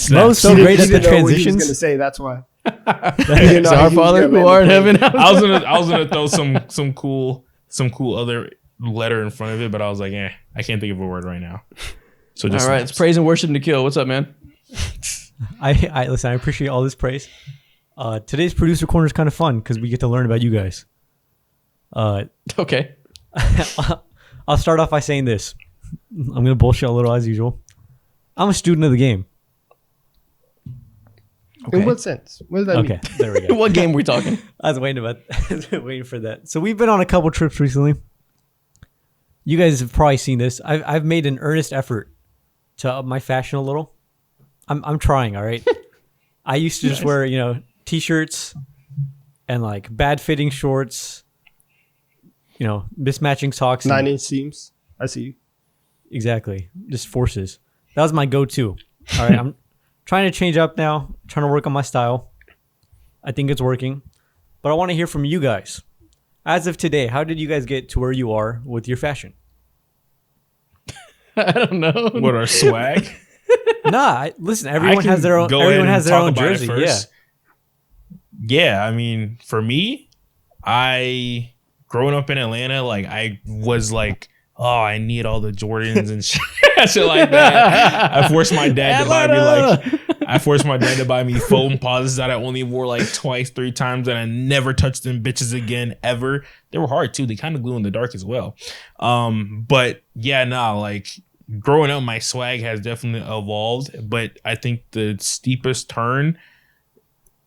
[SPEAKER 5] Mo's so great at the transitions.
[SPEAKER 1] What he was going to say, that's why.
[SPEAKER 2] Our Father who art in heaven.
[SPEAKER 3] I was gonna throw some cool other letter in front of it, but I was like, I can't think of a word right now. So just
[SPEAKER 2] all right, it's praise and worship Nikhil. What's up, man?
[SPEAKER 5] I listen. I appreciate all this praise. Today's producer corner is kind of fun because we get to learn about you guys.
[SPEAKER 2] Okay.
[SPEAKER 5] I'll start off by saying this. I'm gonna bullshit a little as usual. I'm a student of the game.
[SPEAKER 1] Okay. In what sense? What does that mean?
[SPEAKER 5] Okay, there we go.
[SPEAKER 2] What game are we talking?
[SPEAKER 5] I was waiting for that. So we've been on a couple trips recently. You guys have probably seen this. I've made an earnest effort to up my fashion a little. I'm trying, all right? I used to just wear, t-shirts and like bad fitting shorts, mismatching socks.
[SPEAKER 1] 9-inch seams. I see you.
[SPEAKER 5] Exactly. Just forces. That was my go-to. All right, I'm trying to change up now, trying to work on my style. I think it's working. But I want to hear from you guys. As of today, how did you guys get to where you are with your fashion?
[SPEAKER 2] I don't know.
[SPEAKER 3] What, our swag?
[SPEAKER 5] Listen. Everyone has their own. Everyone has their own jersey. Yeah.
[SPEAKER 3] Yeah. I mean, for me, growing up in Atlanta, like I was like, oh, I need all the Jordans and shit like that. I forced my dad to buy me foam posits that I only wore like twice, 3 times, and I never touched them bitches again ever. They were hard too. They kind of glue in the dark as well. But yeah, like growing up, my swag has definitely evolved. But I think the steepest turn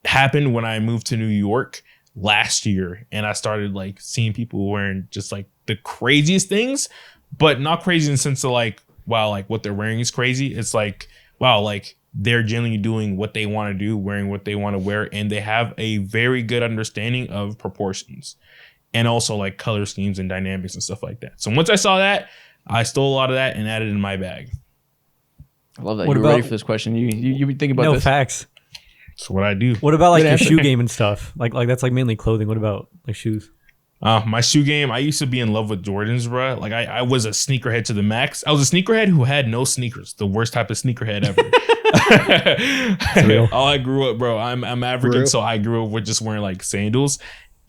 [SPEAKER 3] happened when I moved to New York last year, and I started like seeing people wearing just like the craziest things, but not crazy in the sense of like, wow, like what they're wearing is crazy. It's like, wow, like they're genuinely doing what they want to do, wearing what they want to wear, and they have a very good understanding of proportions and also like color schemes and dynamics and stuff like that. So once I saw that, I stole a lot of that and added it in my bag.
[SPEAKER 2] I love that. You're ready for this question. You think about this.
[SPEAKER 5] No facts.
[SPEAKER 3] That's what I do.
[SPEAKER 5] What about like your shoe game and stuff? Like that's like mainly clothing. What about like shoes?
[SPEAKER 3] My shoe game, I used to be in love with Jordans, bro. Like I was a sneakerhead to the max. I was a sneakerhead who had no sneakers. The worst type of sneakerhead ever. All I grew up, bro. I'm African, so I grew up with just wearing like sandals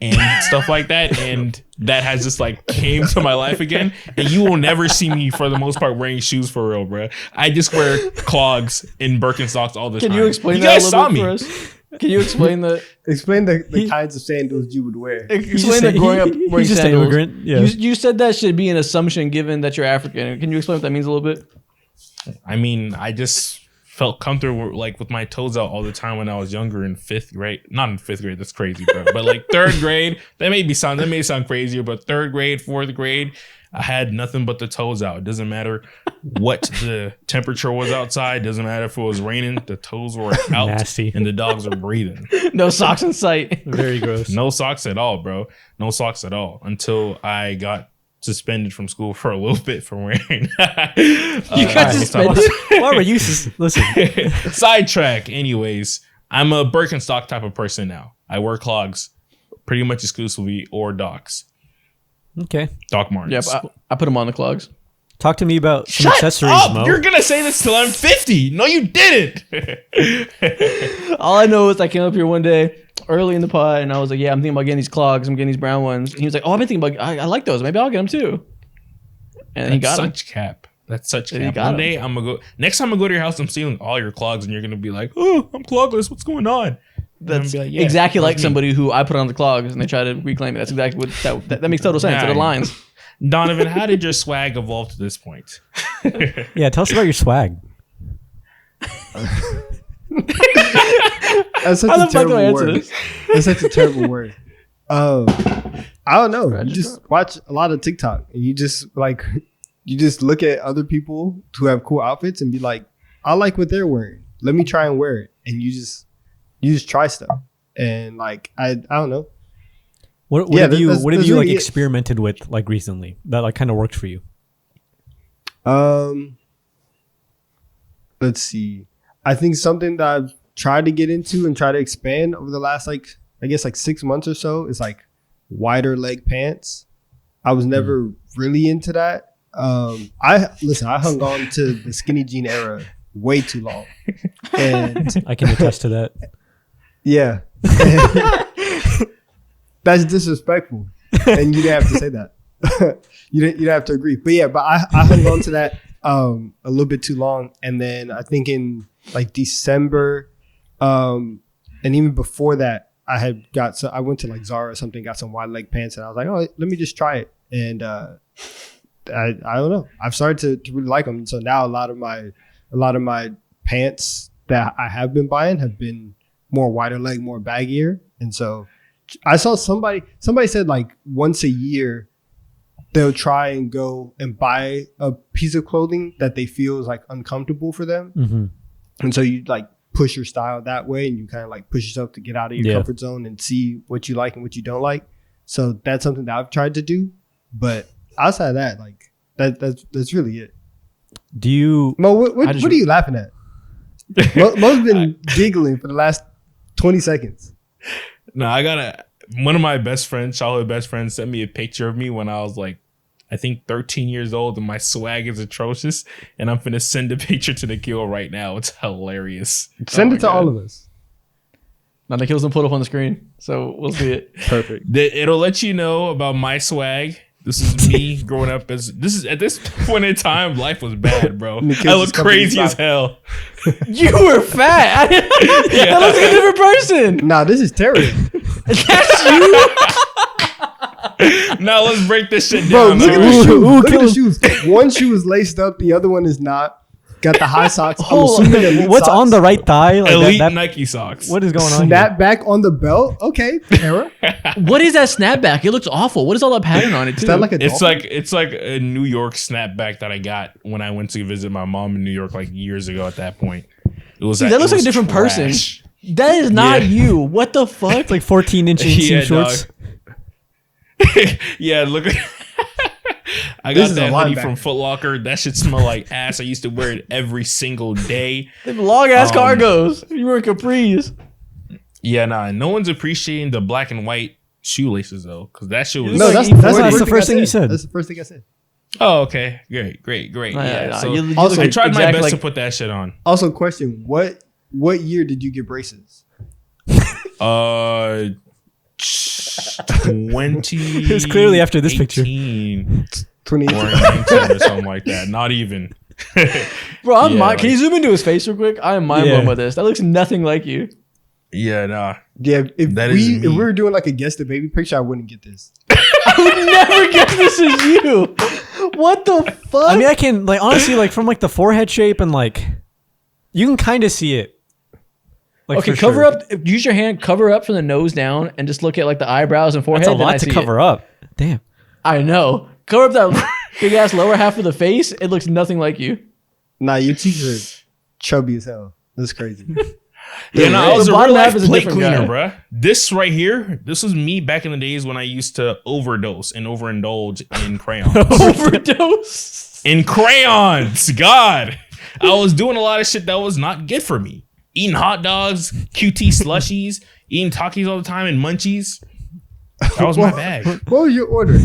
[SPEAKER 3] and stuff like that. And that has just like came to my life again. And you will never see me for the most part wearing shoes for real, bro. I just wear clogs and Birkenstocks all the time.
[SPEAKER 2] Can you explain that a little bit for us? Can you explain the
[SPEAKER 1] kinds of sandals you would wear?
[SPEAKER 2] Explain that growing up wearing
[SPEAKER 5] sandals. An immigrant. Yeah.
[SPEAKER 2] You said that should be an assumption given that you're African. Can you explain what that means a little bit?
[SPEAKER 3] I mean, I just felt comfortable like with my toes out all the time when I was younger in 5th grade. Not in 5th grade, that's crazy, bro. But like 3rd grade, that may sound crazier, but 3rd grade, 4th grade, I had nothing but the toes out. It doesn't matter what the temperature was outside. Doesn't matter if it was raining. The toes were out.
[SPEAKER 5] Nasty.
[SPEAKER 3] And the dogs are breathing.
[SPEAKER 2] No socks in sight.
[SPEAKER 5] Very gross.
[SPEAKER 3] No socks at all, bro. No socks at all until I got suspended from school for a little bit for wearing.
[SPEAKER 2] You got suspended?
[SPEAKER 5] Why were you listen?
[SPEAKER 3] Sidetrack. Anyways, I'm a Birkenstock type of person now. I wear clogs pretty much exclusively or Docs.
[SPEAKER 5] Okay.
[SPEAKER 3] Doc Martens.
[SPEAKER 2] Yep, I put them on the clogs.
[SPEAKER 5] Talk to me about some accessories,
[SPEAKER 3] up!
[SPEAKER 5] Mo.
[SPEAKER 3] You're gonna say this till I'm 50. No, you didn't.
[SPEAKER 2] All I know is I came up here one day early in the pod and I was like, yeah, I'm thinking about getting these clogs. I'm getting these brown ones. And he was like, oh, I've been thinking about, I like those. Maybe I'll get them too. And he got them.
[SPEAKER 3] Such cap. That's such cap. One day I'm gonna go. Next time I go to your house, I'm stealing all your clogs, and you're gonna be like, "Oh, I'm clogless. What's going on?"
[SPEAKER 2] That's like, yeah, exactly like somebody who I put on the clogs and they try to reclaim it. That's exactly what that makes total sense. It aligns.
[SPEAKER 3] Donovan, how did your swag evolve to this point?
[SPEAKER 5] Yeah, tell us about your swag.
[SPEAKER 1] That's such a terrible word. That's such a terrible word. I don't know. You just watch a lot of TikTok and you just look at other people who have cool outfits and be like, I like what they're wearing. Let me try and wear it. And you just try stuff. And like I don't know.
[SPEAKER 5] What have you like experimented with like recently that like kind of worked for you?
[SPEAKER 1] Let's see. I think something that I've tried to get into and try to expand over the last 6 months or so is like wider leg pants. I was never really into that. I hung on to the skinny jean era way too long. And
[SPEAKER 5] I can attest to that.
[SPEAKER 1] Yeah. That's disrespectful. And you didn't have to say that. You didn't have to agree. But yeah, I hung on to that a little bit too long. And then I think in like December, and even before that, I went to like Zara or something, got some wide leg pants, and I was like, oh, let me just try it. And I don't know. I've started to really like them. So now a lot of my pants that I have been buying have been more wider leg, more baggier. And so I saw somebody said like once a year they'll try and go and buy a piece of clothing that they feel is like uncomfortable for them. Mm-hmm. And so you like push your style that way, and you kind of like push yourself to get out of your comfort zone and see what you like and what you don't like. So that's something that I've tried to do. But outside of that, like that's really it.
[SPEAKER 5] Do you
[SPEAKER 1] Mo, what are you laughing at? Mo's been giggling for the last 20 seconds.
[SPEAKER 3] No, I gotta one of my best friends, childhood best friends, sent me a picture of me when I was like, I think 13 years old, and my swag is atrocious. And I'm finna send a picture to Nikhil right now. It's hilarious.
[SPEAKER 1] Send it to all of us.
[SPEAKER 2] Now Nikhil's gonna put it up on the screen, so we'll see it.
[SPEAKER 1] Perfect.
[SPEAKER 3] It'll let you know about my swag. This is me growing up at this point in time, life was bad, bro. I look crazy as hell.
[SPEAKER 2] You were fat. That looks like a different person.
[SPEAKER 1] Nah, this is Terry.
[SPEAKER 2] That's you.
[SPEAKER 3] Now let's break this shit
[SPEAKER 1] Bro,
[SPEAKER 3] down.
[SPEAKER 1] look at the shoes. Look at the shoes. One shoe is laced up, the other one is not. Got the high socks. I'm assuming elite
[SPEAKER 5] what's
[SPEAKER 1] socks.
[SPEAKER 5] on the right thigh? Like
[SPEAKER 3] Elite
[SPEAKER 5] that,
[SPEAKER 3] Nike socks.
[SPEAKER 5] what is going on?
[SPEAKER 1] Snapback on the belt. Okay, Tara.
[SPEAKER 2] What is that snapback? It looks awful. What is all that pattern on it? Too?
[SPEAKER 1] Is that like a
[SPEAKER 3] It's like a New York snapback that I got when I went to visit my mom in New York like years ago. At that point, it was
[SPEAKER 2] that looks like a different person. That is not you. What the fuck?
[SPEAKER 5] It's like 14-inch inseam shorts.
[SPEAKER 3] Yeah, look. I got that hoodie from Foot Locker. That shit smell like ass. I used to wear it every single day.
[SPEAKER 2] Them long ass cargos. You were in capris.
[SPEAKER 3] Yeah, nah. No one's appreciating the black and white shoelaces though, because that shit was.
[SPEAKER 1] No, that's
[SPEAKER 5] the first thing you said.
[SPEAKER 1] That's the first thing I said.
[SPEAKER 3] Oh, okay. Great. Yeah. So
[SPEAKER 2] you
[SPEAKER 3] I tried my best
[SPEAKER 2] like,
[SPEAKER 3] to put that shit on.
[SPEAKER 1] Also, question: What year did you get braces?
[SPEAKER 3] 20.
[SPEAKER 5] It was clearly after this picture.
[SPEAKER 1] 2018
[SPEAKER 3] or 19 or something like that. Not even.
[SPEAKER 2] Bro, can you zoom into his face real quick? I am mind blown by this. That looks nothing like you.
[SPEAKER 3] Yeah, nah.
[SPEAKER 1] Yeah, if
[SPEAKER 3] That
[SPEAKER 1] we
[SPEAKER 3] is me.
[SPEAKER 1] were doing like a guess the baby picture, I wouldn't get this.
[SPEAKER 2] I would never guess this is you. What the fuck?
[SPEAKER 5] I mean, I can like honestly like from like the forehead shape and like you can kind of see it. Like,
[SPEAKER 2] okay, cover up. Use your hand, cover up from the nose down, and just look at like the eyebrows and forehead.
[SPEAKER 5] That's a lot to cover up. Damn.
[SPEAKER 2] I know. Cover up that big ass lower half of the face. It looks nothing like you.
[SPEAKER 1] Nah, your teeth are chubby as hell. That's crazy.
[SPEAKER 3] Yeah, no, I was
[SPEAKER 2] The
[SPEAKER 3] a
[SPEAKER 2] bottom
[SPEAKER 3] real
[SPEAKER 2] half
[SPEAKER 3] life
[SPEAKER 2] is a
[SPEAKER 3] plate
[SPEAKER 2] different
[SPEAKER 3] cleaner,
[SPEAKER 2] guy.
[SPEAKER 3] bruh. This right here, this was me back in the days when I used to overdose and overindulge in crayons.
[SPEAKER 2] Overdose.
[SPEAKER 3] In crayons, God. I was doing a lot of shit that was not good for me. Eating hot dogs, QT slushies, eating Takis all the time, and munchies. That was my bag.
[SPEAKER 1] What was your order?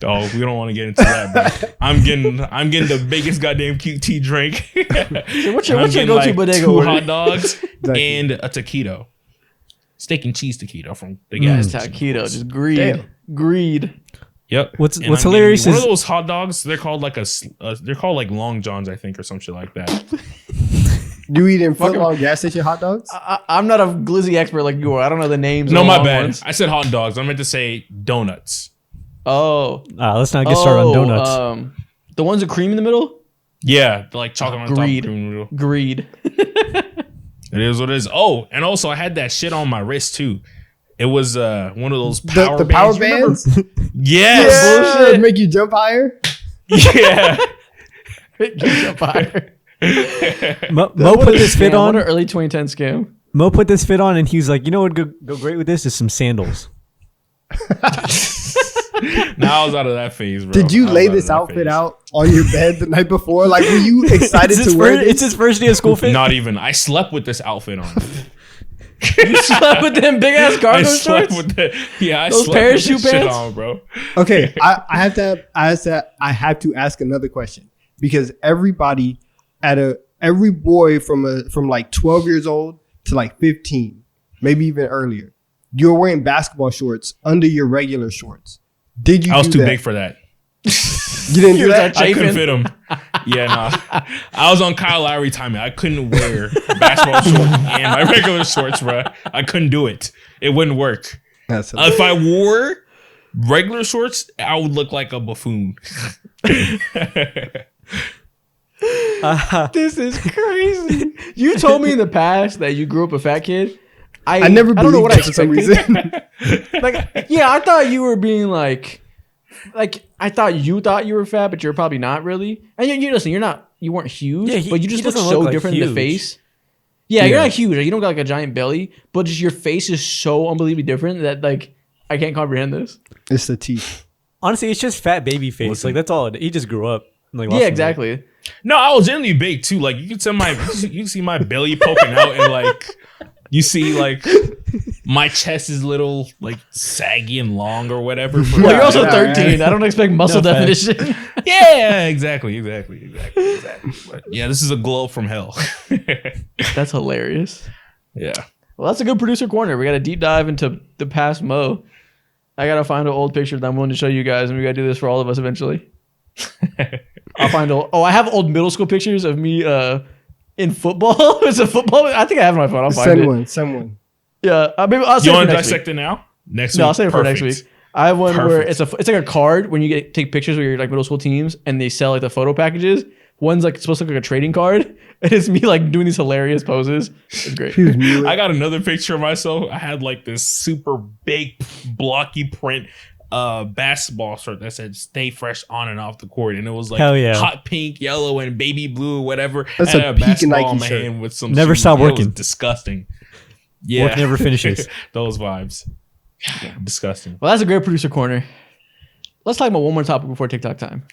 [SPEAKER 3] Oh, we don't want to get into that, bro. I'm getting the biggest goddamn QT drink.
[SPEAKER 2] So what's your go-to bodega
[SPEAKER 3] 2
[SPEAKER 2] order?
[SPEAKER 3] hot dogs
[SPEAKER 1] Exactly.
[SPEAKER 3] and a taquito. Steak and cheese taquito from the gas station.
[SPEAKER 2] Taquito, just greed.
[SPEAKER 1] Damn.
[SPEAKER 2] Greed.
[SPEAKER 3] Yep.
[SPEAKER 5] What's
[SPEAKER 3] And I'm
[SPEAKER 5] hilarious
[SPEAKER 3] getting
[SPEAKER 5] is
[SPEAKER 3] one of those hot dogs. They're called like they're called like Long Johns, I think, or some shit like that.
[SPEAKER 1] You eat in foot long gas station hot dogs?
[SPEAKER 2] I'm not a glizzy expert like you are. I don't know the names.
[SPEAKER 3] No,
[SPEAKER 2] of the
[SPEAKER 3] my
[SPEAKER 2] long
[SPEAKER 3] bad.
[SPEAKER 2] ones.
[SPEAKER 3] I said hot dogs. I meant to say donuts.
[SPEAKER 2] Oh.
[SPEAKER 5] let's not get started on donuts.
[SPEAKER 2] The ones with cream in the middle?
[SPEAKER 3] Yeah, like chocolate on top.
[SPEAKER 2] Greed.
[SPEAKER 3] Cream noodle.
[SPEAKER 2] Greed.
[SPEAKER 3] It is what it is. Oh, and also I had that shit on my wrist too. It was one of those power
[SPEAKER 1] The
[SPEAKER 3] bands.
[SPEAKER 1] power
[SPEAKER 3] You remember?
[SPEAKER 1] bands?
[SPEAKER 3] Yes.
[SPEAKER 1] Bullshit. Make you jump higher?
[SPEAKER 3] Yeah.
[SPEAKER 2] Jump higher.
[SPEAKER 5] Mo put this fit
[SPEAKER 2] Scam.
[SPEAKER 5] on.
[SPEAKER 2] What an early 2010 scam.
[SPEAKER 5] Mo put this fit on, and he was like, "You know what would go great with this is some sandals."
[SPEAKER 3] Now I was out of that phase, bro.
[SPEAKER 1] Did you
[SPEAKER 3] I was
[SPEAKER 1] lay
[SPEAKER 3] out
[SPEAKER 1] this
[SPEAKER 3] of that
[SPEAKER 1] outfit
[SPEAKER 3] phase.
[SPEAKER 1] out on your bed the night before? Like, were you excited to wear
[SPEAKER 5] It's
[SPEAKER 1] this?
[SPEAKER 5] his first day of school fit.
[SPEAKER 3] Not even. I slept with this outfit on.
[SPEAKER 2] You slept with them big ass cargo
[SPEAKER 3] I slept
[SPEAKER 2] shorts?
[SPEAKER 3] with the I
[SPEAKER 2] Those
[SPEAKER 3] slept
[SPEAKER 2] parachute
[SPEAKER 3] with this shit
[SPEAKER 2] pants?
[SPEAKER 3] on, bro.
[SPEAKER 1] Okay, I have to ask another question because every boy from like 12 years old to like 15, maybe even earlier, you're wearing basketball shorts under your regular shorts. Did you?
[SPEAKER 3] I was
[SPEAKER 1] do
[SPEAKER 3] too
[SPEAKER 1] that?
[SPEAKER 3] big for that.
[SPEAKER 1] You didn't do
[SPEAKER 2] You're
[SPEAKER 1] that.
[SPEAKER 2] that
[SPEAKER 3] I couldn't
[SPEAKER 2] chafing?
[SPEAKER 3] fit them. Yeah, nah. I was on Kyle Lowry timing. I couldn't wear basketball shorts and my regular shorts, bro. I couldn't do it. It wouldn't work.
[SPEAKER 1] That's
[SPEAKER 3] If I wore regular shorts, I would look like a buffoon.
[SPEAKER 2] This is crazy. You told me in the past that you grew up a fat kid.
[SPEAKER 1] I never
[SPEAKER 2] don't know
[SPEAKER 1] believed
[SPEAKER 2] what I
[SPEAKER 1] that for some
[SPEAKER 2] expected.
[SPEAKER 1] reason.
[SPEAKER 2] Like, yeah, I thought you were being like I thought you were fat, but you're probably not really. And you listen, you weren't huge,
[SPEAKER 5] Yeah,
[SPEAKER 2] but you just
[SPEAKER 5] he
[SPEAKER 2] look
[SPEAKER 5] doesn't
[SPEAKER 2] so
[SPEAKER 5] look, like,
[SPEAKER 2] different in the
[SPEAKER 5] huge.
[SPEAKER 2] face. Yeah, you're not huge. You don't got like a giant belly, but just your face is so unbelievably different that like I can't comprehend this.
[SPEAKER 1] It's the teeth.
[SPEAKER 5] Honestly, it's just fat baby face.
[SPEAKER 3] Listen.
[SPEAKER 5] Like that's all. He just grew up. Like,
[SPEAKER 2] Yeah, exactly.
[SPEAKER 3] No, I was generally big too. Like you can see my belly poking out, and like you see like my chest is little like saggy and long or whatever.
[SPEAKER 2] Well, you're also 13. I don't expect muscle definition.
[SPEAKER 3] Yeah, exactly. But yeah, this is a glow from hell.
[SPEAKER 2] That's hilarious.
[SPEAKER 3] Yeah.
[SPEAKER 2] Well, that's a good producer corner. We got a deep dive into the past Mo. I gotta find an old picture that I'm willing to show you guys, and we gotta do this for all of us eventually. I'll find I have old middle school pictures of me in football. It's a football. I think I have it on my phone. I'll find it.
[SPEAKER 1] Send one.
[SPEAKER 2] Yeah, maybe I'll
[SPEAKER 3] you want to dissect it now? Next week.
[SPEAKER 2] No, I'll save it for next week. I have one where it's like a card when you take pictures with your like middle school teams, and they sell like the photo packages. One's like supposed to look like a trading card. And it's me like doing these hilarious poses. It's great.
[SPEAKER 3] I got another picture of myself. I had like this super big blocky print basketball shirt that said "Stay fresh on and off the court," and it was like hot pink, yellow, and baby blue, whatever.
[SPEAKER 1] That's
[SPEAKER 3] and I had
[SPEAKER 1] a basketball
[SPEAKER 3] Nike
[SPEAKER 1] in my
[SPEAKER 3] hand with some.
[SPEAKER 5] Never stop working.
[SPEAKER 3] Disgusting. Yeah,
[SPEAKER 5] work never finishes.
[SPEAKER 3] Those vibes. Disgusting.
[SPEAKER 2] Well, that's a great producer corner. Let's talk about one more topic before TikTok time.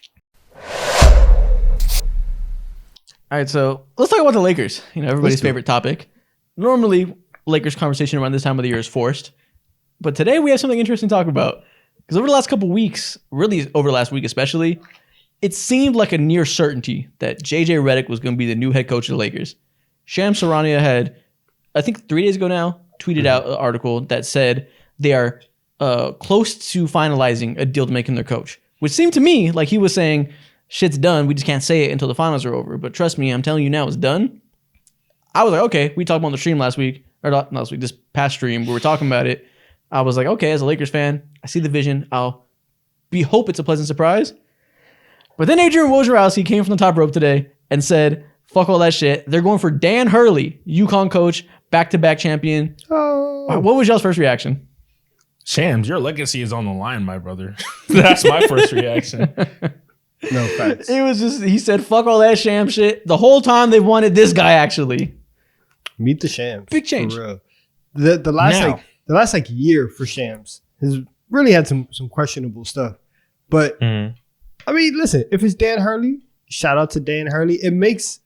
[SPEAKER 2] All right, so let's talk about the Lakers. Everybody's favorite topic. Normally, Lakers conversation around this time of the year is forced. But today we have something interesting to talk about. Because over the last couple of weeks, really over the last week especially, it seemed like a near certainty that JJ Redick was going to be the new head coach of the Lakers. Shams Charania had, I think 3 days ago now, tweeted out an article that said they are close to finalizing a deal to make him their coach. Which seemed to me like he was saying, shit's done. We just can't say it until the finals are over. But trust me, I'm telling you now, it's done. I was like, okay. We talked about on the stream last week, or not last week, this past stream, we were talking about it. I was like, okay, as a Lakers fan, I see the vision. Hope it's a pleasant surprise. But then Adrian Wojnarowski came from the top rope today and said, fuck all that shit. They're going for Dan Hurley, UConn coach, back-to-back champion. Oh. What was y'all's first reaction?
[SPEAKER 3] Shams, your legacy is on the line, my brother. That's my first reaction.
[SPEAKER 1] No facts.
[SPEAKER 2] It was just, he said, fuck all that sham shit. The whole time they wanted this guy, actually.
[SPEAKER 1] Meet the Shams.
[SPEAKER 2] Big change.
[SPEAKER 1] For real. The last year for Shams has really had some questionable stuff. But I mean, listen, if it's Dan Hurley, shout out to Dan Hurley. It makes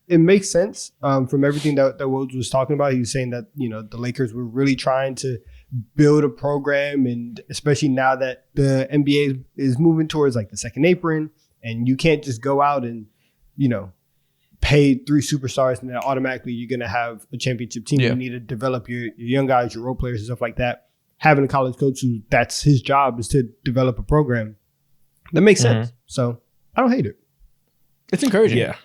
[SPEAKER 1] sense from everything that Woj was talking about. He was saying that, the Lakers were really trying to build a program, and especially now that the NBA is moving towards like the second apron. And you can't just go out and, pay 3 superstars and then automatically you're going to have a championship team. Yeah. You need to develop your young guys, your role players and stuff like that. Having a college coach who that's his job is to develop a program. That makes sense. So I don't hate it.
[SPEAKER 2] It's encouraging.
[SPEAKER 3] Yeah.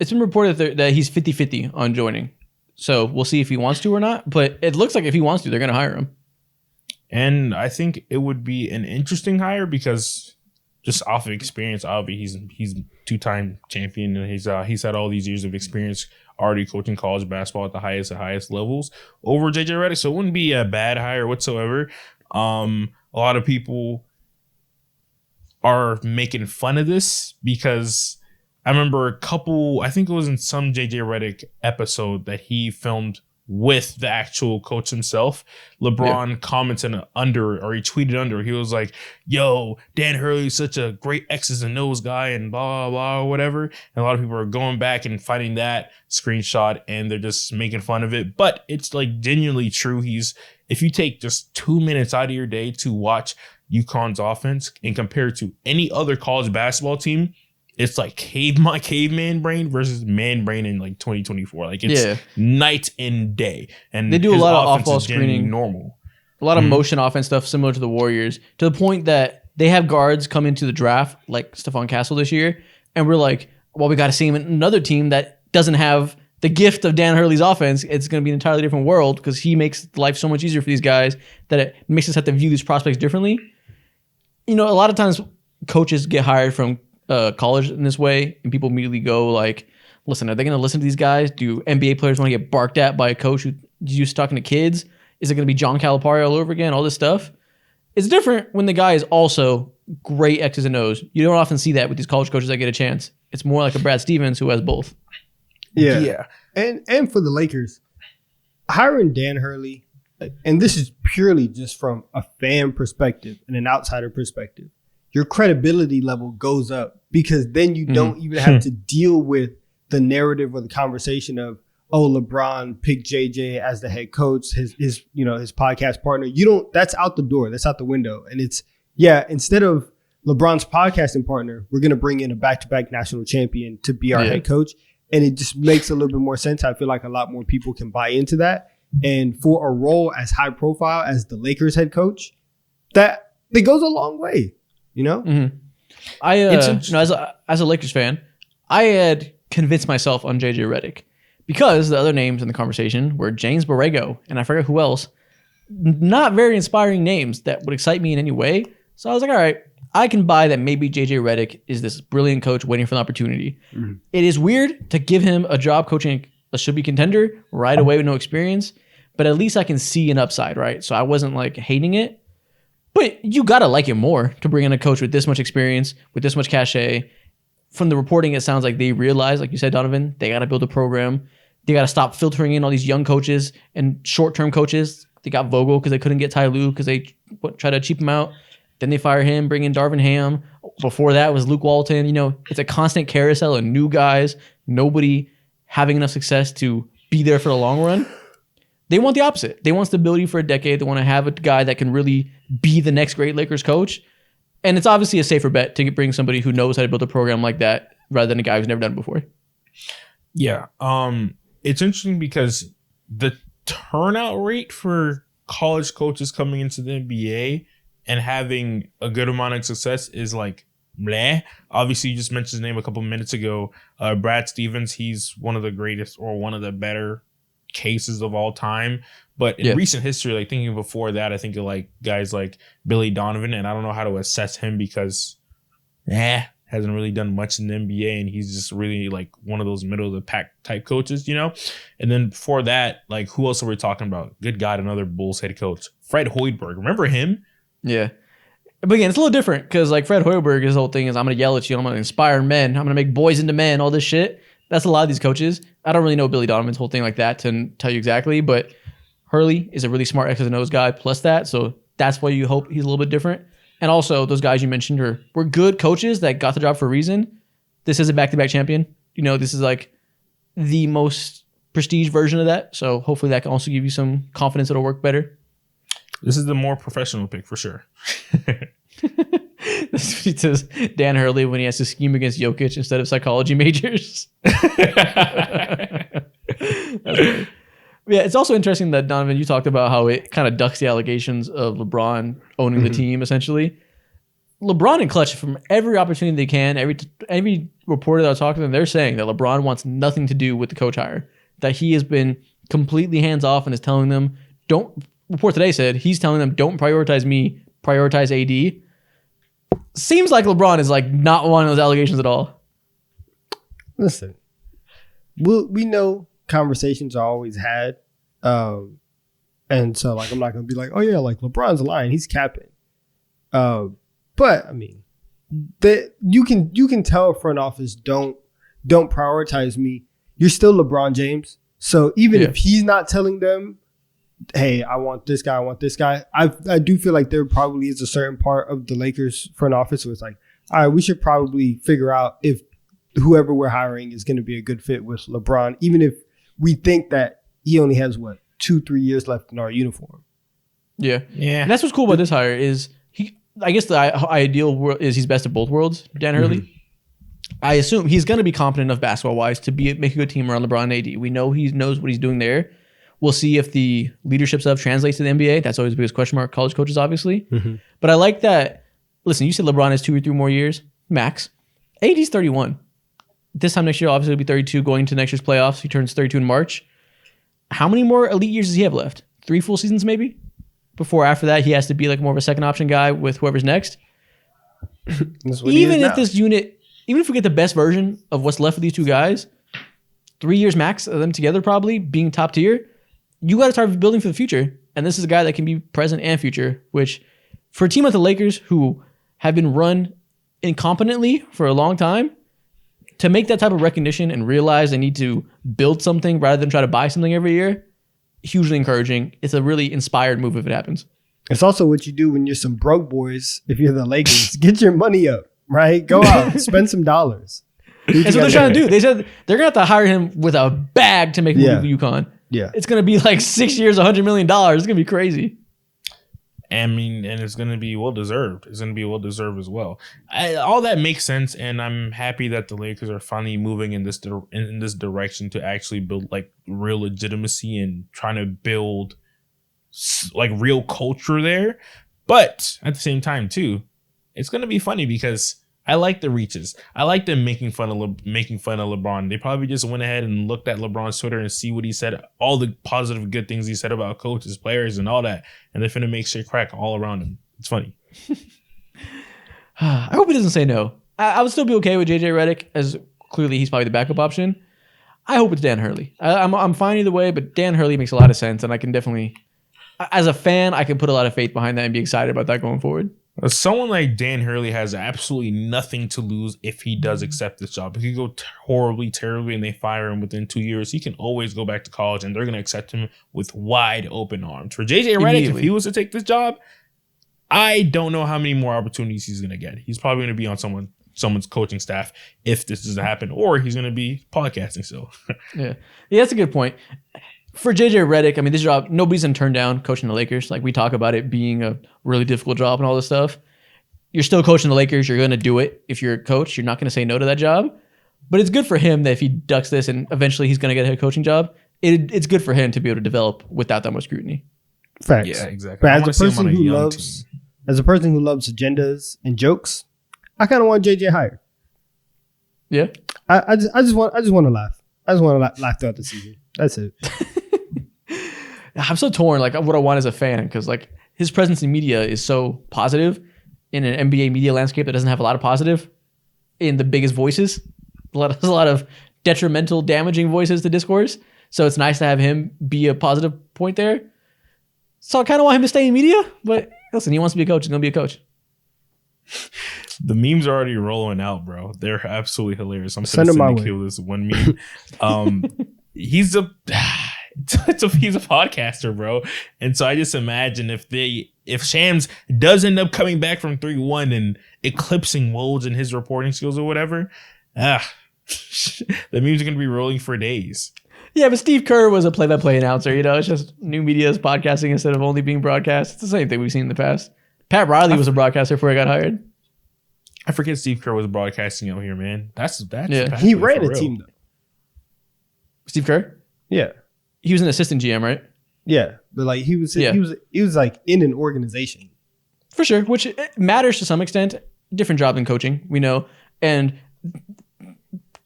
[SPEAKER 2] It's been reported that he's 50-50 on joining. So we'll see if he wants to or not. But it looks like if he wants to, they're going to hire him.
[SPEAKER 3] And I think it would be an interesting hire because just off of experience, obviously he's 2-time champion and he's had all these years of experience already coaching college basketball at the highest levels over JJ Redick. So it wouldn't be a bad hire whatsoever. A lot of people are making fun of this because I remember I think it was in some JJ Redick episode that he filmed with the actual coach himself. LeBron commented under, or he tweeted under, he was like, yo, Dan Hurley's such a great X's and O's guy and blah, blah, blah, or whatever. And a lot of people are going back and finding that screenshot and they're just making fun of it. But it's like genuinely true. If you take just 2 minutes out of your day to watch UConn's offense and compare it to any other college basketball team, it's like caveman brain versus man brain in like 2024. Like it's night and day. And
[SPEAKER 2] they do a lot of off-ball screening.
[SPEAKER 3] Normal.
[SPEAKER 2] A lot of motion offense stuff similar to the Warriors, to the point that they have guards come into the draft like Stephon Castle this year. And we're like, well, we got to see him in another team that doesn't have the gift of Dan Hurley's offense. It's going to be an entirely different world because he makes life so much easier for these guys that it makes us have to view these prospects differently. A lot of times coaches get hired from college in this way, and people immediately go like, listen, are they going to listen to these guys? Do NBA players want to get barked at by a coach who's used to talking to kids? Is it going to be John Calipari all over again? All this stuff. It's different when the guy is also great X's and O's. You don't often see that with these college coaches that get a chance. It's more like a Brad Stevens who has both.
[SPEAKER 1] Yeah. And for the Lakers, hiring Dan Hurley, and this is purely just from a fan perspective and an outsider perspective, your credibility level goes up because then you don't even have to deal with the narrative or the conversation of, oh, LeBron picked JJ as the head coach, his podcast partner. That's out the door. That's out the window. And instead of LeBron's podcasting partner, we're going to bring in a back-to-back national champion to be our head coach. And it just makes a little bit more sense. I feel like a lot more people can buy into that. And for a role as high profile as the Lakers head coach, that it goes a long way, you know?
[SPEAKER 2] Mm-hmm. As a Lakers fan, I had convinced myself on JJ Redick because the other names in the conversation were James Borrego and I forget who else. Not very inspiring names that would excite me in any way. So I was like, all right, I can buy that maybe JJ Redick is this brilliant coach waiting for an opportunity. Mm-hmm. It is weird to give him a job coaching a should-be contender right away with no experience, but at least I can see an upside, right? So I wasn't like hating it. But you got to like it more to bring in a coach with this much experience, with this much cachet. From the reporting, it sounds like they realize, like you said, Donovan, they got to build a program. They got to stop filtering in all these young coaches and short-term coaches. They got Vogel because they couldn't get Ty Lue because they tried to cheap him out. Then they fire him, bring in Darvin Ham. Before that was Luke Walton. You know, it's a constant carousel of new guys, nobody having enough success to be there for the long run. They want the opposite. They want stability for a decade. They want to have a guy that can really be the next great Lakers coach. And it's obviously a safer bet to bring somebody who knows how to build a program like that rather than a guy who's never done it before.
[SPEAKER 3] Yeah. It's interesting because the turnout rate for college coaches coming into the NBA and having a good amount of success is like bleh. Obviously, you just mentioned his name a couple minutes ago. Brad Stevens, he's one of the greatest or one of the better cases of all time. But in recent history, like thinking before that, I think of like guys like Billy Donovan, and I don't know how to assess him because hasn't really done much in the NBA, and he's just really like one of those middle of the pack type coaches, you know? And then before that, like who else are we talking about? Good God, another Bulls head coach. Fred Hoiberg. Remember him?
[SPEAKER 2] Yeah. But again, it's a little different because like Fred Hoiberg, his whole thing is I'm going to yell at you, I'm going to inspire men, I'm going to make boys into men, all this shit. That's a lot of these coaches. I don't really know Billy Donovan's whole thing like that to tell you exactly, but Hurley is a really smart X's and O's guy plus that, so that's why you hope he's a little bit different. And also, those guys you mentioned were good coaches that got the job for a reason. This is a back-to-back champion. You know, this is like the most prestige version of that, so hopefully that can also give you some confidence it'll work better.
[SPEAKER 3] This is the more professional pick for sure.
[SPEAKER 2] This is Dan Hurley when he has to scheme against Jokic instead of psychology majors. Yeah, it's also interesting that, Donovan, you talked about how it kind of ducks the allegations of LeBron owning the team, essentially. LeBron and Clutch, from every opportunity they can, every reporter that I talk to them, they're saying that LeBron wants nothing to do with the coach hire, that he has been completely hands-off and is telling them, report today said, he's telling them, don't prioritize me, prioritize AD. Seems like LeBron is like not one of those allegations at all.
[SPEAKER 1] Listen, we know conversations are always had, and so like I'm not gonna be like, oh yeah, like LeBron's lying, he's capping. But I mean, that you can tell a front office don't prioritize me. You're still LeBron James, so even if he's not telling them, hey, I want this guy, I do feel like there probably is a certain part of the Lakers front office where it's like, all right, we should probably figure out if whoever we're hiring is going to be a good fit with LeBron, even if we think that he only has 2-3 years left in our uniform.
[SPEAKER 2] Yeah. And that's what's cool about this hire is I guess the ideal world is he's best of both worlds, Dan Hurley. Mm-hmm. I assume he's going to be competent enough basketball-wise to make a good team around LeBron and AD. We know he knows what he's doing there. We'll see if the leadership stuff translates to the NBA. That's always the biggest question mark. College coaches, obviously. Mm-hmm. But I like that. Listen, you said LeBron has 2 or 3 more years, max. AD's 31. This time next year, obviously, he'll be 32 going to next year's playoffs. He turns 32 in March. How many more elite years does he have left? 3 full seasons, maybe? Before, after that, he has to be like more of a second option guy with whoever's next. Even if this unit, even if we get the best version of what's left of these 2 guys, 3 years max of them together probably being top tier, you got to start building for the future. And this is a guy that can be present and future, which for a team like the Lakers who have been run incompetently for a long time, to make that type of recognition and realize they need to build something rather than try to buy something every year, hugely encouraging. It's a really inspired move if it happens.
[SPEAKER 1] It's also what you do when you're some broke boys. If you're the Lakers, get your money up, right? Go out, spend some dollars.
[SPEAKER 2] That's what they're trying to do. They said they're gonna have to hire him with a bag to make him move to UConn.
[SPEAKER 1] Yeah,
[SPEAKER 2] it's gonna be like 6 years, $100 million. It's gonna be crazy.
[SPEAKER 3] I mean, and it's going to be well deserved. It's going to be well deserved as well. All that makes sense, and I'm happy that the Lakers are finally moving in this direction to actually build like real legitimacy and trying to build like real culture there. But at the same time, too, it's going to be funny because I like the reaches. I like them making fun of LeBron. They probably just went ahead and looked at LeBron's Twitter and see what he said, all the positive, good things he said about coaches, players, and all that, and they're finna make shit crack all around him. It's funny.
[SPEAKER 2] I hope he doesn't say no. I would still be okay with JJ Redick, as clearly he's probably the backup option. I hope it's Dan Hurley. I'm fine either way, but Dan Hurley makes a lot of sense, and I can definitely, as a fan, I can put a lot of faith behind that and be excited about that going forward.
[SPEAKER 3] Someone like Dan Hurley has absolutely nothing to lose if he does accept this job. If he go horribly, terribly, and they fire him within 2 years, he can always go back to college, and they're going to accept him with wide open arms. For JJ Redick, if he was to take this job, I don't know how many more opportunities he's going to get. He's probably going to be on someone's coaching staff if this doesn't happen, or he's going to be podcasting still.
[SPEAKER 2] Yeah, that's a good point. For JJ Redick, I mean, this job, nobody's going to turn down coaching the Lakers. Like, we talk about it being a really difficult job and all this stuff. You're still coaching the Lakers. You're going to do it. If you're a coach, you're not going to say no to that job. But it's good for him that if he ducks this and eventually he's going to get a head coaching job, it's good for him to be able to develop without that much scrutiny.
[SPEAKER 1] Facts.
[SPEAKER 3] Yeah, exactly.
[SPEAKER 1] But as a person who loves agendas and jokes, I kind of want JJ hired.
[SPEAKER 2] Yeah.
[SPEAKER 1] I just want to laugh. I just want to laugh throughout the season. That's it.
[SPEAKER 2] I'm so torn, like, what I want as a fan, because like his presence in media is so positive in an NBA media landscape that doesn't have a lot of positive in the biggest voices. There's a lot of detrimental, damaging voices to discourse. So it's nice to have him be a positive point there. So I kind of want him to stay in media, but listen, he wants to be a coach. He's going to be a coach.
[SPEAKER 3] The memes are already rolling out, bro. They're absolutely hilarious. I'm going to send Nikhil this one meme. He's a podcaster, bro. And so I just imagine if Shams does end up coming back from 3-1 and eclipsing Woj and his reporting skills or whatever, the memes are going to be rolling for days.
[SPEAKER 2] Yeah, but Steve Kerr was a play-by-play announcer. You know, it's just new media is podcasting instead of only being broadcast. It's the same thing we've seen in the past. Pat Riley was a broadcaster before he got hired.
[SPEAKER 3] I forget Steve Kerr was broadcasting out here, man. That's
[SPEAKER 1] yeah. He ran a team though.
[SPEAKER 2] Steve Kerr?
[SPEAKER 1] Yeah.
[SPEAKER 2] He was an assistant GM, right?
[SPEAKER 1] Yeah, but like he was like in an organization.
[SPEAKER 2] For sure, which matters to some extent. Different job than coaching, we know. And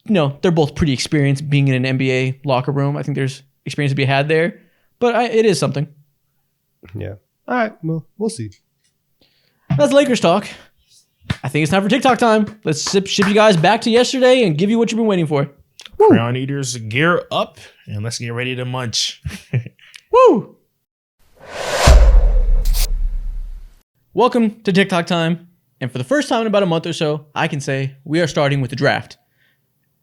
[SPEAKER 2] they're both pretty experienced being in an NBA locker room. I think there's experience to be had there. But it is something.
[SPEAKER 1] Yeah. All right, well, we'll see.
[SPEAKER 2] That's Lakers talk. I think it's time for TikTok time. Let's ship you guys back to yesterday and give you what you've been waiting for.
[SPEAKER 3] Crayon eaters, gear up, and let's get ready to munch.
[SPEAKER 2] Woo! Welcome to TikTok time. And for the first time in about a month or so, I can say we are starting with the draft.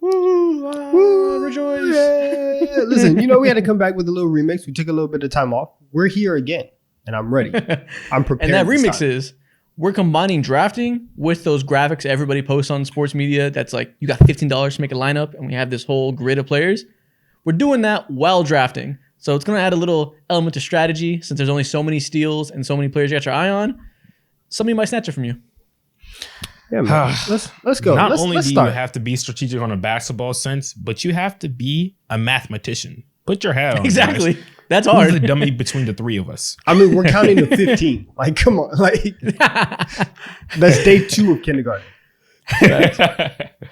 [SPEAKER 1] Woo! Rejoice! Yeah. Listen, we had to come back with a little remix. We took a little bit of time off. We're here again, and I'm ready. I'm prepared.
[SPEAKER 2] And that remix is, we're combining drafting with those graphics everybody posts on sports media. That's like, you got $15 to make a lineup, and we have this whole grid of players. We're doing that while drafting. So it's going to add a little element to strategy, since there's only so many steals and so many players you got your eye on. Somebody might snatch it from you.
[SPEAKER 1] Yeah, man. Let's go.
[SPEAKER 3] Not
[SPEAKER 1] let's
[SPEAKER 3] only do
[SPEAKER 1] start.
[SPEAKER 3] you have to be strategic on a basketball sense, but you have to be a mathematician. Put your head on.
[SPEAKER 2] Exactly.
[SPEAKER 3] Guys.
[SPEAKER 2] That's hard.
[SPEAKER 3] Who's the dummy between the three of us?
[SPEAKER 1] I mean, we're counting to 15. Like, come on. Like, that's day 2 of kindergarten.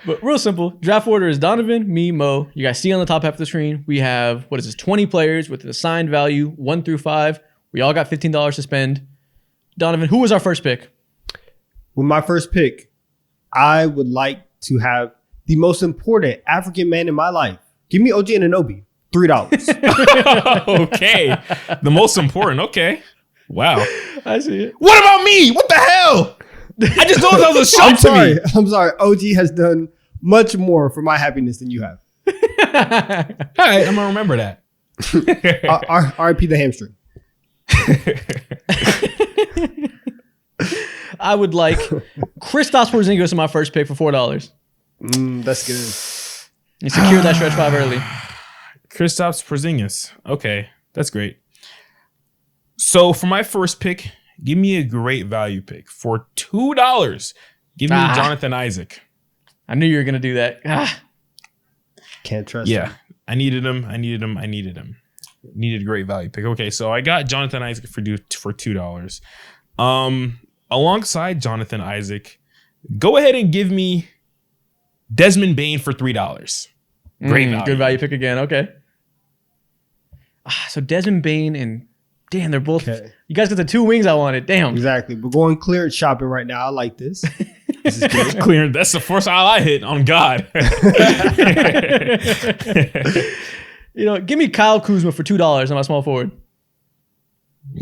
[SPEAKER 2] But real simple. Draft order is Donovan, me, Mo. You guys see on the top half of the screen, we have, 20 players with an assigned value, 1 through 5. We all got $15 to spend. Donovan, who was our first pick?
[SPEAKER 1] With my first pick, I would like to have the most important African man in my life. Give me OG Anunoby. $3.
[SPEAKER 3] Okay. The most important. Okay. Wow.
[SPEAKER 2] I see it.
[SPEAKER 3] What about me? What the hell? I just thought that was a shot to me.
[SPEAKER 1] I'm sorry. OG has done much more for my happiness than you have.
[SPEAKER 3] All right. I'm going to remember that.
[SPEAKER 1] RIP the hamstring.
[SPEAKER 2] I would like Kristaps Porzingis in my first pick for $4.
[SPEAKER 1] That's good.
[SPEAKER 2] You secured that stretch 5 early.
[SPEAKER 3] Kristaps Porzingis. Okay, that's great. So for my first pick, give me a great value pick for $2. Give me Jonathan Isaac.
[SPEAKER 2] I knew you were gonna do that.
[SPEAKER 1] Can't trust him.
[SPEAKER 3] I needed him. Needed a great value pick. Okay, so I got Jonathan Isaac for $2. Alongside Jonathan Isaac, go ahead and give me Desmond Bane for $3. Great value.
[SPEAKER 2] Good value pick again. Okay. So Desmond Bane and damn, they're both. Okay. You guys got the 2 wings I wanted. Damn.
[SPEAKER 1] Exactly. We're going clearance shopping right now. I like this. This is good.
[SPEAKER 3] Clearance. That's the first aisle I hit on God.
[SPEAKER 2] Give me Kyle Kuzma for $2 on my small forward.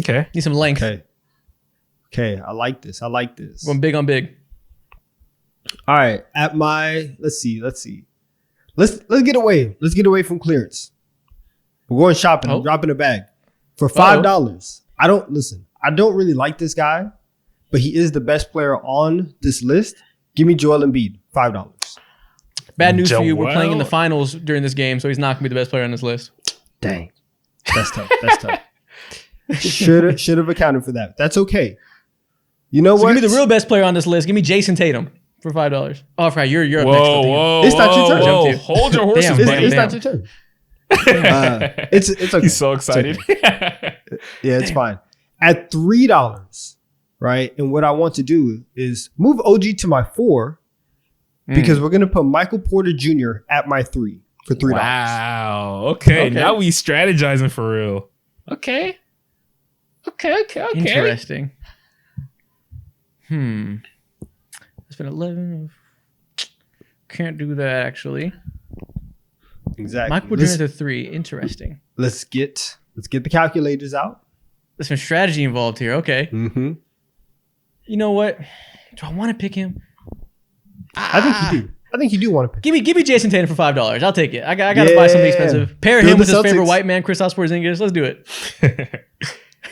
[SPEAKER 3] Okay.
[SPEAKER 2] Need some length.
[SPEAKER 1] Okay. I like this.
[SPEAKER 2] Going big on big.
[SPEAKER 1] All right. At my let's see. Let's get away. Let's get away from clearance. We're going shopping. I'm dropping a bag for $5. I don't really like this guy, but he is the best player on this list. Give me Joel Embiid, $5.
[SPEAKER 2] Bad news for you. We're playing in the finals during this game, so he's not gonna be the best player on this list.
[SPEAKER 1] Dang, that's tough. Should have accounted for that. That's okay. You know what?
[SPEAKER 2] Give me the real best player on this list. Give me Jason Tatum for $5. Oh, right, you're up next.
[SPEAKER 3] Whoa!
[SPEAKER 1] It's not your turn.
[SPEAKER 3] Hold your horses, buddy.
[SPEAKER 1] It's not your turn. It's okay.
[SPEAKER 3] He's so excited.
[SPEAKER 1] Okay. Yeah, it's fine. At $3, right? And what I want to do is move OG to my 4 because we're gonna put Michael Porter Jr. at my 3 for $3.
[SPEAKER 3] Wow. Okay. Now we strategizing for real. Okay.
[SPEAKER 2] Interesting. It's been 11. Can't do that actually.
[SPEAKER 1] Exactly.
[SPEAKER 2] Michael Porter Jr. to 3. Interesting.
[SPEAKER 1] Let's get the calculators out.
[SPEAKER 2] There's some strategy involved here. Okay.
[SPEAKER 1] Mm-hmm.
[SPEAKER 2] You know what? Do I want to pick him?
[SPEAKER 1] I think you do want to pick.
[SPEAKER 2] Give me Jason Tatum for $5. I'll take it. I got to buy something expensive. Pair him with his favorite white man, Kristaps Porzingis. Let's do it.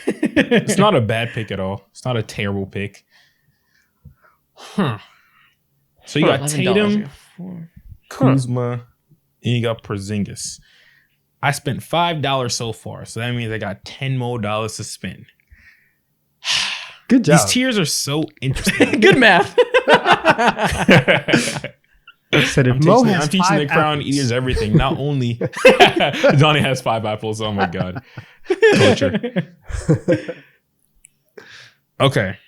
[SPEAKER 3] It's not a bad pick at all. It's not a terrible pick. So you got Tatum, Kuzma, and you got Porzingis. I spent $5 so far, so that means I got $10 more to spend.
[SPEAKER 1] Good job.
[SPEAKER 3] These tiers are so interesting.
[SPEAKER 2] Good math.
[SPEAKER 1] I'm teaching
[SPEAKER 3] the crown eaters everything. Not only Johnny has 5 apples. Oh my god, culture. Okay,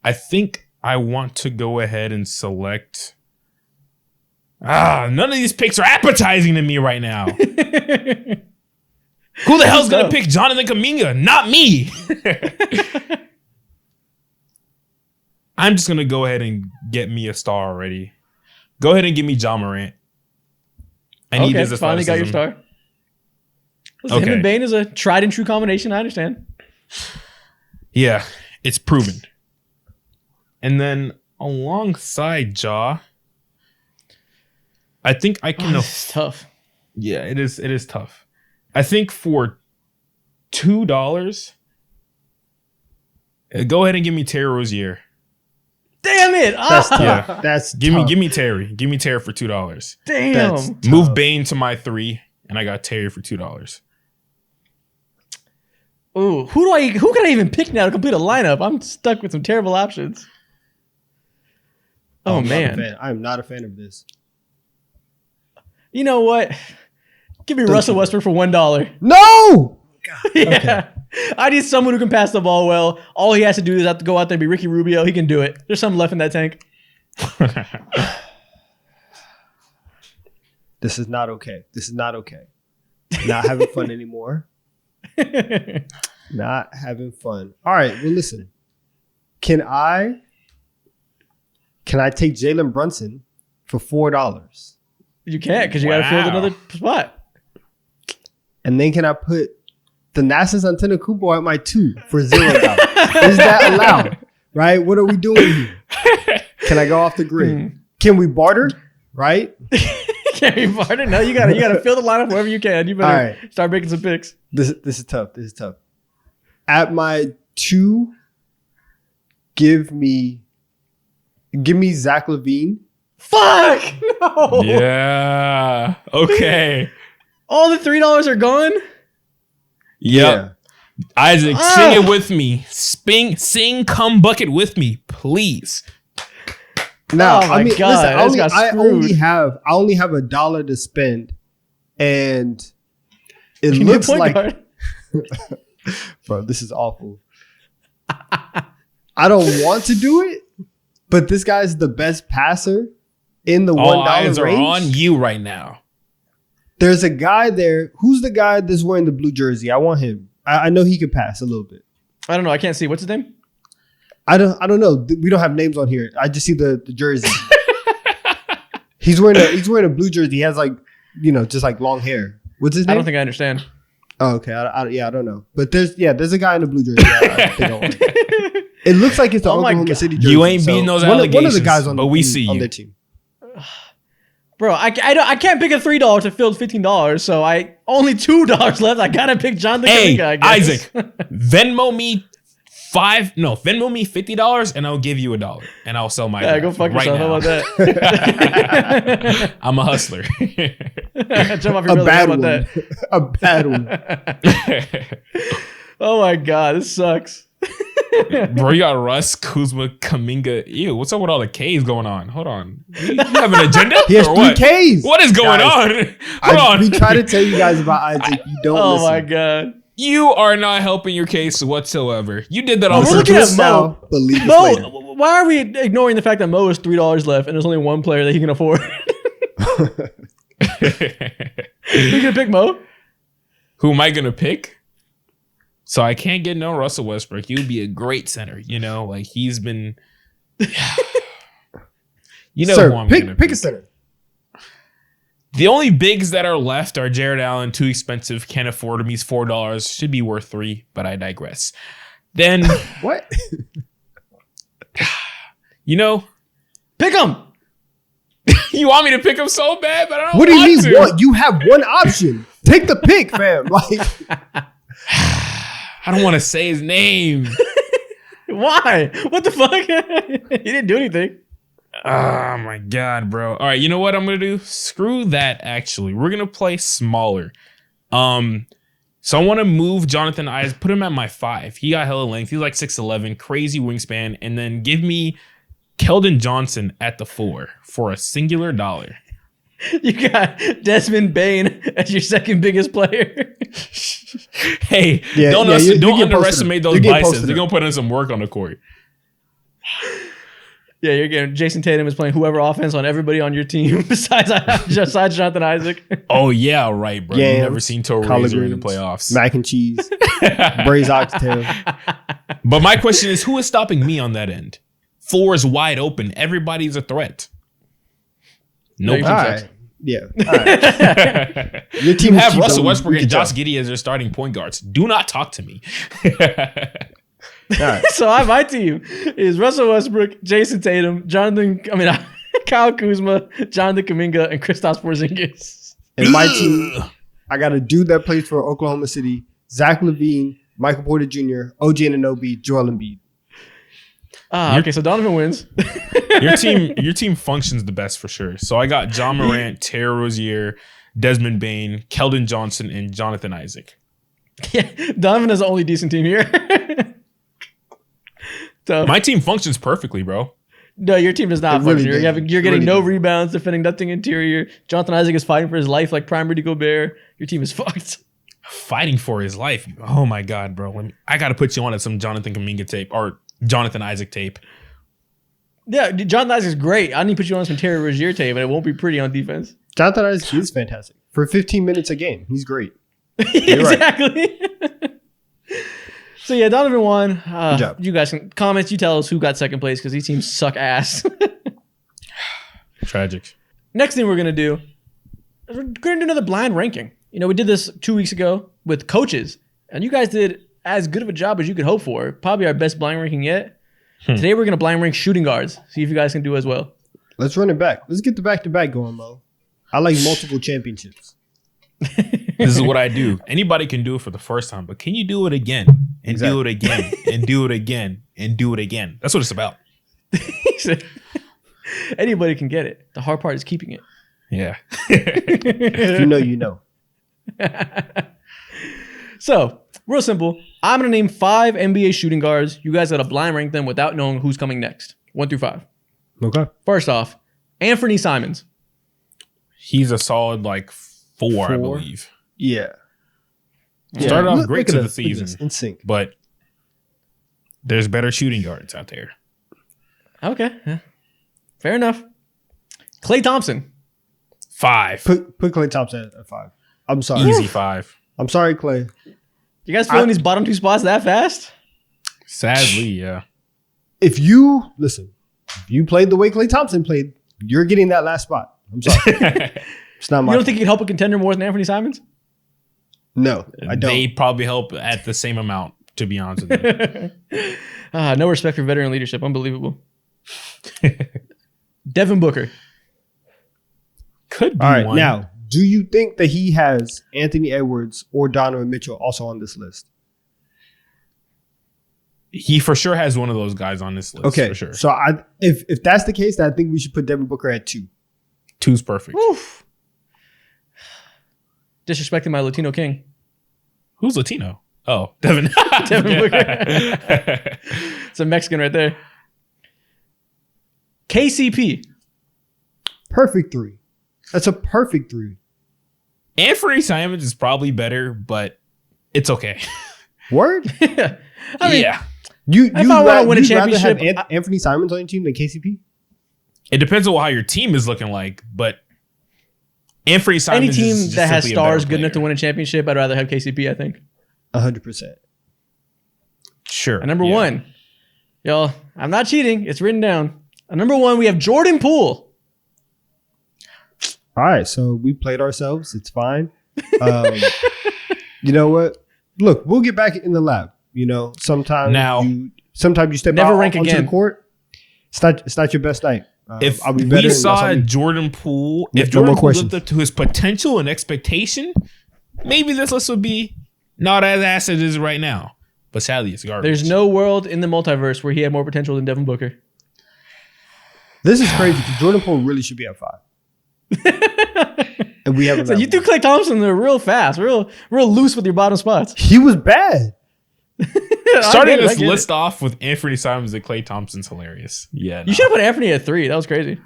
[SPEAKER 3] I think I want to go ahead and select. None of these picks are appetizing to me right now. Who the hell's gonna pick Jonathan Kuminga? Not me. I'm just gonna go ahead and get me a star already. Go ahead and give me John Morant. I need his
[SPEAKER 2] finally got your star. Listen, him and Bane is a tried and true combination. I understand.
[SPEAKER 3] Yeah, it's proven. And then alongside Ja, I think I can.
[SPEAKER 2] It's tough.
[SPEAKER 3] Yeah, it is. It is tough. I think for $2, go ahead and give me Terry Rozier.
[SPEAKER 2] Damn it!
[SPEAKER 1] That's tough. Yeah. That's
[SPEAKER 3] give me Terry. Give me Terry for $2.
[SPEAKER 2] Damn.
[SPEAKER 3] Move Bane to my 3, and I got Terry for $2.
[SPEAKER 2] Ooh, who can I even pick now to complete a lineup? I'm stuck with some terrible options. Oh man,
[SPEAKER 1] I'm not a fan of this.
[SPEAKER 2] You know what? Give me Russell Westbrook for $1.
[SPEAKER 1] No!
[SPEAKER 2] God. Yeah. Okay. I need someone who can pass the ball well. All he has to do is have to go out there and be Ricky Rubio. He can do it. There's something left in that tank.
[SPEAKER 1] This is not okay. Not having fun anymore. Not having fun. All right. Well, listen. Can I take Jalen Brunson for $4?
[SPEAKER 2] You can't because you got to fill another spot. And
[SPEAKER 1] then can I put the Nasus Antetokounmpo at my 2 for $0? Is that allowed? Right? What are we doing here? Can I go off the grid? Can we barter? Right?
[SPEAKER 2] Can we barter? No, you gotta fill the lineup wherever you can. You better start making some picks.
[SPEAKER 1] This is tough. At my 2, give me Zach LaVine
[SPEAKER 2] Fuck! No.
[SPEAKER 3] Yeah. Okay.
[SPEAKER 2] All the $3 are gone?
[SPEAKER 3] Yep. Yeah. Isaac, sing it with me. Sing come bucket with me, please.
[SPEAKER 1] Now, I mean, God, listen, I only have $1 to spend, and it looks like, bro, this is awful. I don't want to do it, but this guy's the best passer in the $1
[SPEAKER 3] eyes
[SPEAKER 1] range.
[SPEAKER 3] Are on you right now.
[SPEAKER 1] There's a guy there. Who's the guy that's wearing the blue jersey? I want him. I know he could pass a little bit.
[SPEAKER 2] I don't know. I can't see. What's his name?
[SPEAKER 1] I don't know. We don't have names on here. I just see the jersey. He's wearing a blue jersey. He has just like long hair. What's his name?
[SPEAKER 2] I don't think I understand.
[SPEAKER 1] Oh, okay. I don't know. But there's a guy in the blue jersey. It looks like it's the Oklahoma City jersey.
[SPEAKER 3] You ain't beating those allegations. One of the guys
[SPEAKER 1] on
[SPEAKER 3] we see
[SPEAKER 1] on their team.
[SPEAKER 2] Bro, I can't pick a $3 to fill $15, so I only $2 left. I gotta pick Jonathan Kuminga, I guess.
[SPEAKER 3] Isaac, Venmo me $50 and I'll give you $1 and I'll sell my
[SPEAKER 2] go fuck yourself. How about
[SPEAKER 3] that? I'm a hustler.
[SPEAKER 2] Jump off your
[SPEAKER 1] a bad one.
[SPEAKER 2] That?
[SPEAKER 1] A bad one.
[SPEAKER 2] Oh my God, this sucks.
[SPEAKER 3] Bro, you got Russ, Kuzma, Kuminga. Ew, what's up with all the K's going on? Hold on. You have an agenda?
[SPEAKER 1] He has 3 Ks.
[SPEAKER 3] What is going on? Hold on.
[SPEAKER 1] We try to tell you guys about Isaac. You don't listen.
[SPEAKER 2] Oh my God.
[SPEAKER 3] You are not helping your case whatsoever. You did that on
[SPEAKER 2] purpose.
[SPEAKER 1] Now, believe
[SPEAKER 2] Mo, why are we ignoring the fact that Mo has $3 left and there's only one player that he can afford? You gonna pick Mo?
[SPEAKER 3] Who am I gonna pick? So I can't get no Russell Westbrook. He would be a great center. Like he's been.
[SPEAKER 1] Sir, who I'm gonna pick a center.
[SPEAKER 3] The only bigs that are left are Jared Allen, too expensive, can't afford him. He's $4, should be worth $3, but I digress. Then
[SPEAKER 1] what?
[SPEAKER 2] Pick him.
[SPEAKER 3] You want me to pick him so bad, but I don't.
[SPEAKER 1] What do you mean?
[SPEAKER 3] To.
[SPEAKER 1] What? You have one option. Take the pick, fam. Like,
[SPEAKER 3] I don't want to say his name.
[SPEAKER 2] Why? What the fuck? He didn't do anything.
[SPEAKER 3] Oh my God, bro. All right, you know what I'm gonna do? Screw that. Actually, we're gonna play smaller. So I want to move Jonathan Isaac, put him at my 5. He got hella length. He's like 6'11", crazy wingspan, and then give me Keldon Johnson at the 4 for a singular $1.
[SPEAKER 2] You got Desmond Bane as your second biggest player.
[SPEAKER 3] Hey, don't underestimate those biceps. They're gonna put in some work on the court.
[SPEAKER 2] Yeah, you're getting Jason Tatum is playing whoever offense on everybody on your team besides Jonathan Isaac.
[SPEAKER 3] Oh yeah, right, bro. You've never seen Toe Razor in the playoffs.
[SPEAKER 1] Mac and cheese, braised oxtail.
[SPEAKER 3] But my question is, who is stopping me on that end? 4 is wide open. Everybody's a threat. Nope.
[SPEAKER 1] All right. Yeah. All right. Your team
[SPEAKER 3] have Russell Westbrook and Josh Giddey as their starting point guards. Do not talk to me.
[SPEAKER 1] Right.
[SPEAKER 2] So my team is Russell Westbrook, Jason Tatum, Kyle Kuzma, Jonathan Kuminga, and Kristaps Porzingis.
[SPEAKER 1] And my team, I got a dude that plays for Oklahoma City, Zach LaVine, Michael Porter Jr., OG Anunoby, Joel Embiid.
[SPEAKER 2] Okay, so Donovan wins.
[SPEAKER 3] Your team functions the best for sure. So I got John Morant, Terry Rozier, Desmond Bane, Keldon Johnson, and Jonathan Isaac.
[SPEAKER 2] Yeah, Donovan is the only decent team here. So,
[SPEAKER 3] my team functions perfectly, bro.
[SPEAKER 2] No, your team does not function. You're getting no rebounds, defending nothing interior. Jonathan Isaac is fighting for his life like prime Rudy Gobert. Your team is fucked.
[SPEAKER 3] Fighting for his life. Oh my God, bro. I got to put you on some Jonathan Kuminga tape or Jonathan Isaac tape.
[SPEAKER 2] Yeah, Jonathan Isaac is great. I need to put you on some Terry Rozier tape, and it won't be pretty on defense.
[SPEAKER 1] Jonathan Isaac is fantastic. For 15 minutes a game, he's great.
[SPEAKER 2] Exactly. Right. So yeah, Donovan won. Good job. You guys can comments. You tell us who got second place because these teams suck ass.
[SPEAKER 3] Tragic.
[SPEAKER 2] Next thing we're gonna do is we're gonna do another blind ranking. We did this 2 weeks ago with coaches, and you guys did as good of a job as you could hope for. Probably our best blind ranking yet. Today we're gonna blind rank shooting guards. See if you guys can do as well.
[SPEAKER 1] Let's run it back. Let's get the back-to-back going, Mo. I like multiple championships.
[SPEAKER 3] This is what I do. Anybody can do it for the first time, but can you do it again and do it again and do it again and do it again? That's what it's about.
[SPEAKER 2] Anybody can get it. The hard part is keeping it.
[SPEAKER 3] Yeah.
[SPEAKER 1] If you know, you know.
[SPEAKER 2] So, real simple. I'm going to name 5 NBA shooting guards. You guys got to blind rank them without knowing who's coming next. 1 through 5.
[SPEAKER 1] Okay.
[SPEAKER 2] First off, Anthony Simons.
[SPEAKER 3] He's a solid like 4, I believe.
[SPEAKER 1] Yeah.
[SPEAKER 3] Started off great to the season.
[SPEAKER 1] In sync.
[SPEAKER 3] But there's better shooting guards out there.
[SPEAKER 2] Okay. Yeah. Fair enough. Klay Thompson.
[SPEAKER 3] 5.
[SPEAKER 1] Put Klay Thompson at 5. I'm sorry.
[SPEAKER 3] Easy 5.
[SPEAKER 1] I'm sorry, Klay.
[SPEAKER 2] You guys filling these bottom 2 spots that fast?
[SPEAKER 3] Sadly, yeah.
[SPEAKER 1] If you played the way Klay Thompson played, you're getting that last spot. I'm sorry. It's not my.
[SPEAKER 2] You don't think you could help a contender more than Anthony Simons?
[SPEAKER 1] No, I don't.
[SPEAKER 3] They probably help at the same amount, to be honest with you.
[SPEAKER 2] No respect for veteran leadership. Unbelievable. Devin Booker.
[SPEAKER 3] Could be
[SPEAKER 1] All right,
[SPEAKER 3] one.
[SPEAKER 1] now, do you think that he has Anthony Edwards or Donovan Mitchell also on this list?
[SPEAKER 3] He for sure has one of those guys on this list.
[SPEAKER 1] Okay,
[SPEAKER 3] for sure.
[SPEAKER 1] so if that's the case, then I think we should put Devin Booker at 2.
[SPEAKER 3] 2's perfect.
[SPEAKER 2] Oof. Disrespecting my Latino king.
[SPEAKER 3] Who's Latino? Oh, Devin.
[SPEAKER 2] Devin Booker. It's a Mexican right there. KCP.
[SPEAKER 1] Perfect 3. That's a perfect 3.
[SPEAKER 3] Anthony Simons is probably better, but it's okay.
[SPEAKER 1] Word?
[SPEAKER 2] I mean,
[SPEAKER 3] yeah.
[SPEAKER 2] If I want to win a championship,
[SPEAKER 1] have Anthony Simons on your team than KCP?
[SPEAKER 3] It depends on how your team is looking like, but Anthony Simons
[SPEAKER 2] any team
[SPEAKER 3] is just
[SPEAKER 2] that has
[SPEAKER 3] simply a
[SPEAKER 2] stars
[SPEAKER 3] better
[SPEAKER 2] good enough to
[SPEAKER 3] player.
[SPEAKER 2] win a championship, I'd rather have KCP, I think.
[SPEAKER 1] 100%.
[SPEAKER 3] Sure.
[SPEAKER 2] At number 1, y'all, I'm not cheating. It's written down. At number 1, we have Jordan Poole.
[SPEAKER 1] All right, so we played ourselves. It's fine. You know what? Look, we'll get back in the lab. You know, sometimes you step
[SPEAKER 2] never
[SPEAKER 1] out
[SPEAKER 2] rank
[SPEAKER 1] onto
[SPEAKER 2] again.
[SPEAKER 1] the court. It's not your best night.
[SPEAKER 3] If
[SPEAKER 1] I'll be better.
[SPEAKER 3] we
[SPEAKER 1] and
[SPEAKER 3] saw
[SPEAKER 1] that's on me.
[SPEAKER 3] Jordan Poole,
[SPEAKER 1] No
[SPEAKER 3] if Jordan
[SPEAKER 1] more
[SPEAKER 3] Poole
[SPEAKER 1] questions.
[SPEAKER 3] lived up to his potential and expectation, maybe this list would be not as ass as it is right now. But sadly, it's garbage.
[SPEAKER 2] There's no world in the multiverse where he had more potential than Devin Booker.
[SPEAKER 1] This is crazy because Jordan Poole really should be at 5. And we haven't.
[SPEAKER 2] So you threw Klay Thompson there real fast, real loose with your bottom spots.
[SPEAKER 1] He was bad.
[SPEAKER 3] Starting
[SPEAKER 2] I
[SPEAKER 3] this
[SPEAKER 2] get it.
[SPEAKER 3] list off with Anthony Simons and Klay Thompson's hilarious. Yeah,
[SPEAKER 2] You should have put Anthony at 3. That was crazy.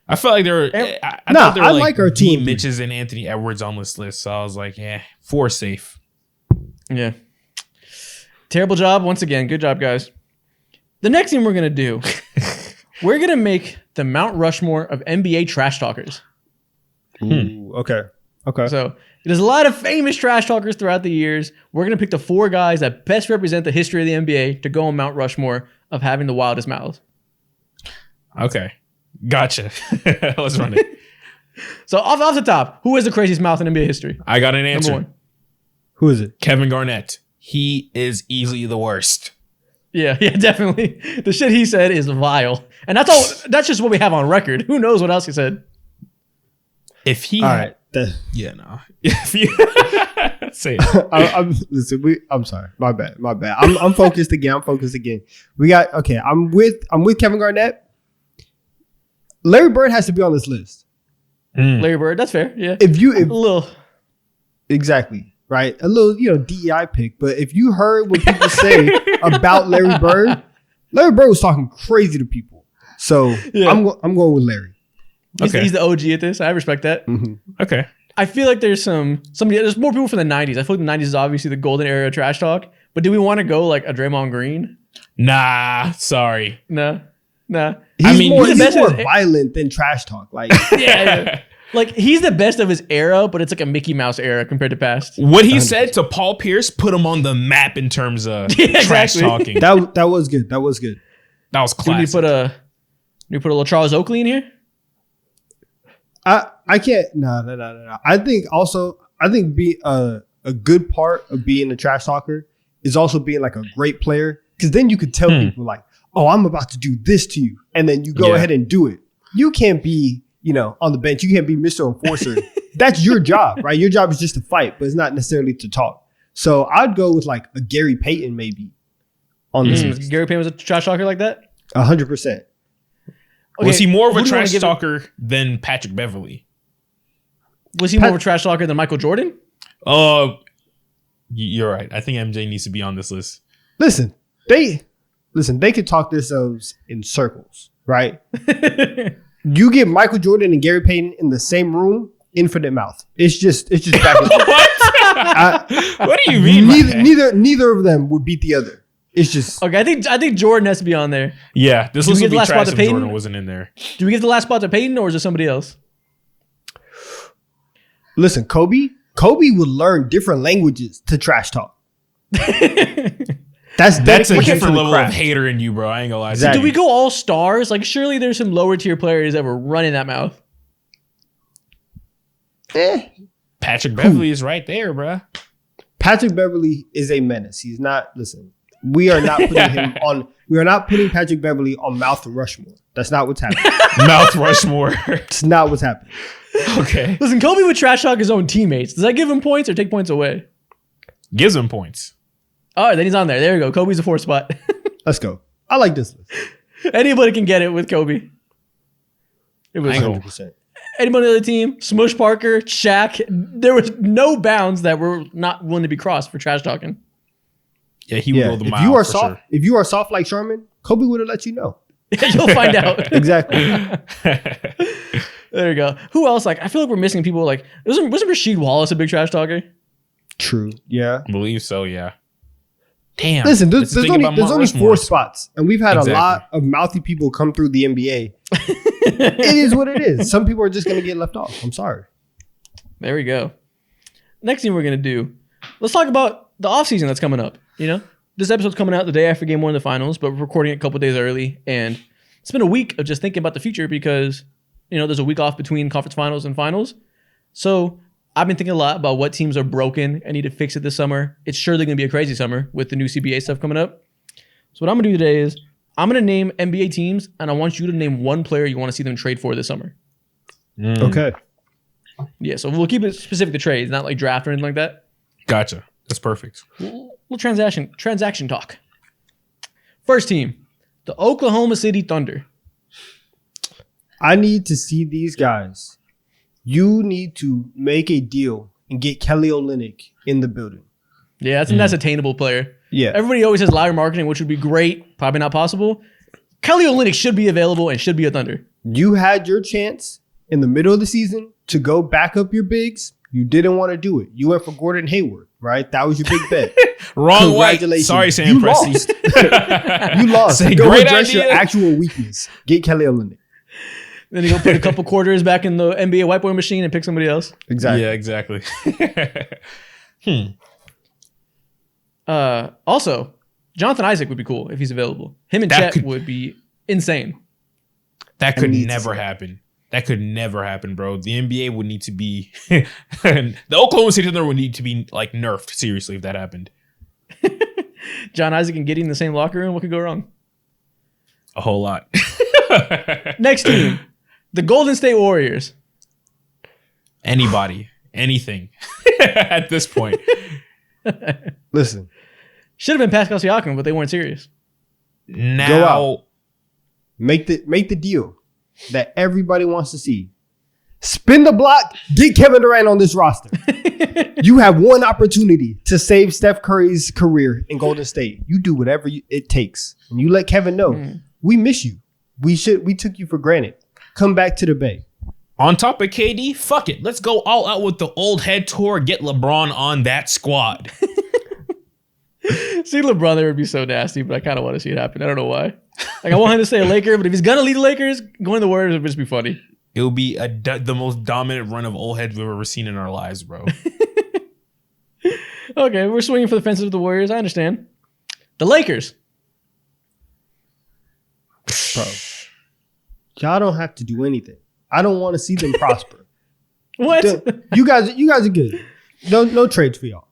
[SPEAKER 3] I felt like there were. I
[SPEAKER 1] No,
[SPEAKER 3] thought there were
[SPEAKER 1] I like our
[SPEAKER 3] D.
[SPEAKER 1] 2 and 3.
[SPEAKER 3] Mitches and Anthony Edwards on this list, so I was like, 4 safe.
[SPEAKER 2] Yeah. Terrible job once again. Good job, guys. The next thing we're gonna do, we're gonna make the Mount Rushmore of NBA trash talkers.
[SPEAKER 1] Ooh, okay.
[SPEAKER 2] So there's a lot of famous trash talkers throughout the years. We're going to pick the 4 guys that best represent the history of the NBA to go on Mount Rushmore of having the wildest mouths.
[SPEAKER 3] Okay, gotcha. Let's run it.
[SPEAKER 2] So off the top, who has the craziest mouth in NBA history?
[SPEAKER 3] I got an answer.
[SPEAKER 2] Number 1.
[SPEAKER 1] Who is it?
[SPEAKER 3] Kevin Garnett. He is easily the worst.
[SPEAKER 2] Yeah, definitely. The shit he said is vile. And that's all. That's just what we have on record. Who knows what else he said?
[SPEAKER 3] If he,
[SPEAKER 1] All right.
[SPEAKER 3] yeah, no. If you say it.
[SPEAKER 1] I'm sorry. My bad. I'm focused again. We got okay. I'm with Kevin Garnett. Larry Bird has to be on this list.
[SPEAKER 2] Larry Bird. That's fair. Yeah.
[SPEAKER 1] A
[SPEAKER 2] a little.
[SPEAKER 1] Exactly. Right. A little, DEI pick. But if you heard what people say about Larry Bird was talking crazy to people. So
[SPEAKER 2] Yeah.
[SPEAKER 1] I'm going with Larry.
[SPEAKER 2] He's the OG at this. I respect that.
[SPEAKER 1] Mm-hmm.
[SPEAKER 3] Okay.
[SPEAKER 2] I feel like there's there's more people from the 90s. I feel like the 90s is obviously the golden era of trash talk. But do we want to go like a Draymond Green?
[SPEAKER 3] Nah, sorry.
[SPEAKER 2] Nah.
[SPEAKER 1] He's more
[SPEAKER 2] best
[SPEAKER 1] violent than trash talk. Like
[SPEAKER 2] yeah. Like he's the best of his era, but it's like a Mickey Mouse era compared to past.
[SPEAKER 3] What he said to Paul Pierce put him on the map in terms of trash talking.
[SPEAKER 1] that was good. That was good.
[SPEAKER 3] That was
[SPEAKER 2] Do we
[SPEAKER 3] classic.
[SPEAKER 2] put a little Charles Oakley in here?
[SPEAKER 1] I can't. No. I think being a good part of being a trash talker is also being like a great player, because then you could tell people like, oh, I'm about to do this to you, and then you go ahead and do it. You can't be on the bench. You can't be Mr. Enforcer. That's your job, right? Your job is just to fight, but it's not necessarily to talk. So I'd go with like a Gary Payton maybe on this list.
[SPEAKER 2] Gary Payton was a trash talker like that?
[SPEAKER 1] 100%.
[SPEAKER 3] Okay, was he more of a trash talker than Patrick Beverley?
[SPEAKER 2] Was he more of a trash talker than Michael Jordan?
[SPEAKER 3] You're right. I think MJ needs to be on this list.
[SPEAKER 1] Listen, they could talk themselves in circles, right? You get Michael Jordan and Gary Payton in the same room, infinite mouth. It's just back and forth.
[SPEAKER 3] What do you mean?
[SPEAKER 1] Neither of them would beat the other. It's just
[SPEAKER 2] okay. I think Jordan has to be on there.
[SPEAKER 3] Yeah, this list would be trash if Jordan wasn't in there.
[SPEAKER 2] Do we give the last spot to Payton, or is it somebody else?
[SPEAKER 1] Listen, Kobe would learn different languages to trash talk. That's
[SPEAKER 3] a different level of hater in you, bro. I ain't gonna lie.
[SPEAKER 2] Exactly. So do we go all stars? Like, surely there's some lower tier players that were running that mouth.
[SPEAKER 3] Patrick Beverley is right there, bro.
[SPEAKER 1] Patrick Beverley is a menace. He's not. Listen, we are not putting him on. We are not putting Patrick Beverley on Mount Rushmore. That's not what's happening.
[SPEAKER 3] Mount Rushmore.
[SPEAKER 1] It's not what's happening.
[SPEAKER 3] Okay.
[SPEAKER 2] Listen, Kobe would trash talk his own teammates. Does that give him points or take points away?
[SPEAKER 3] Gives him points.
[SPEAKER 2] All right, then he's on there. There we go. Kobe's a 4th spot.
[SPEAKER 1] Let's go. I like this list.
[SPEAKER 2] Anybody can get it with Kobe. It was 100%. Anybody on the other team? Smush Parker, Shaq. There was no bounds that were not willing to be crossed for trash talking.
[SPEAKER 3] Yeah, he would go the mile.
[SPEAKER 1] If you are soft like Sherman, Kobe would have let you know.
[SPEAKER 2] You'll find out.
[SPEAKER 1] Exactly.
[SPEAKER 2] There you go. Who else? Like, I feel like we're missing people. Like, wasn't Rasheed Wallace a big trash talker?
[SPEAKER 1] True. Yeah.
[SPEAKER 3] I believe so. Yeah. Damn.
[SPEAKER 1] Listen, there's only 4 spots, and we've had a lot of mouthy people come through the NBA. It is what it is. Some people are just going to get left off. I'm sorry.
[SPEAKER 2] There we go. Next thing we're going to do, let's talk about the offseason that's coming up. You know, this episode's coming out the day after game 1 of the finals, but we're recording it a couple days early, and it's been a week of just thinking about the future because, you know, there's a week off between conference finals and finals. So I've been thinking a lot about what teams are broken and need to fix it this summer. It's surely going to be a crazy summer with the new CBA stuff coming up. So what I'm going to do today is I'm going to name NBA teams, and I want you to name one player you want to see them trade for this summer.
[SPEAKER 1] Okay.
[SPEAKER 2] Yeah, so we'll keep it specific to trades, not like draft or anything like that.
[SPEAKER 3] Gotcha. That's perfect.
[SPEAKER 2] Little transaction talk. First team, the Oklahoma City Thunder.
[SPEAKER 1] I need to see these guys. You need to make a deal and get Kelly Olynyk in the building.
[SPEAKER 2] Yeah, that's an attainable player.
[SPEAKER 1] Yeah.
[SPEAKER 2] Everybody always says ladder marketing, which would be great. Probably not possible. Kelly Olynyk should be available and should be a Thunder.
[SPEAKER 1] You had your chance in the middle of the season to go back up your bigs. You didn't want to do it. You went for Gordon Hayward, right? That was your big bet.
[SPEAKER 3] Wrong way. Sorry, Sam Presti.
[SPEAKER 1] You lost. Go address your actual weakness. Get Kelly Olynyk.
[SPEAKER 2] Then you go put a couple quarters back in the NBA whiteboard machine and pick somebody else.
[SPEAKER 1] Exactly.
[SPEAKER 3] Yeah, exactly.
[SPEAKER 2] Also, Jonathan Isaac would be cool if he's available. Him and Chet would be insane.
[SPEAKER 3] That could never happen. That could never happen, bro. The NBA would need to be the Oklahoma City Thunder would need to be like nerfed seriously if that happened.
[SPEAKER 2] John Isaac and Giddey in the same locker room. What could go wrong?
[SPEAKER 3] A whole lot.
[SPEAKER 2] Next team, the Golden State Warriors.
[SPEAKER 3] Anybody, anything at this point.
[SPEAKER 1] Listen,
[SPEAKER 2] should have been Pascal Siakam, but they weren't serious.
[SPEAKER 3] Now,
[SPEAKER 1] go out, make the deal that everybody wants to see. Spin the block, get Kevin Durant on this roster. You have one opportunity to save Steph Curry's career in Golden State. You do whatever it takes, and you let Kevin know we miss you. We took you for granted. Come back to the Bay.
[SPEAKER 3] On top of KD, fuck it. Let's go all out with the old head tour. Get LeBron on that squad.
[SPEAKER 2] See LeBron there would be so nasty, but I kind of want to see it happen. I don't know why. Like I want him to stay a Laker, but if he's gonna lead the Lakers, going to the Warriors would just be funny.
[SPEAKER 3] It would be the most dominant run of old heads we've ever seen in our lives, bro.
[SPEAKER 2] Okay, we're swinging for the fences with the Warriors. I understand. The Lakers.
[SPEAKER 1] Bro, y'all don't have to do anything. I don't want to see them prosper.
[SPEAKER 2] What?
[SPEAKER 1] You guys are good. No trades for y'all.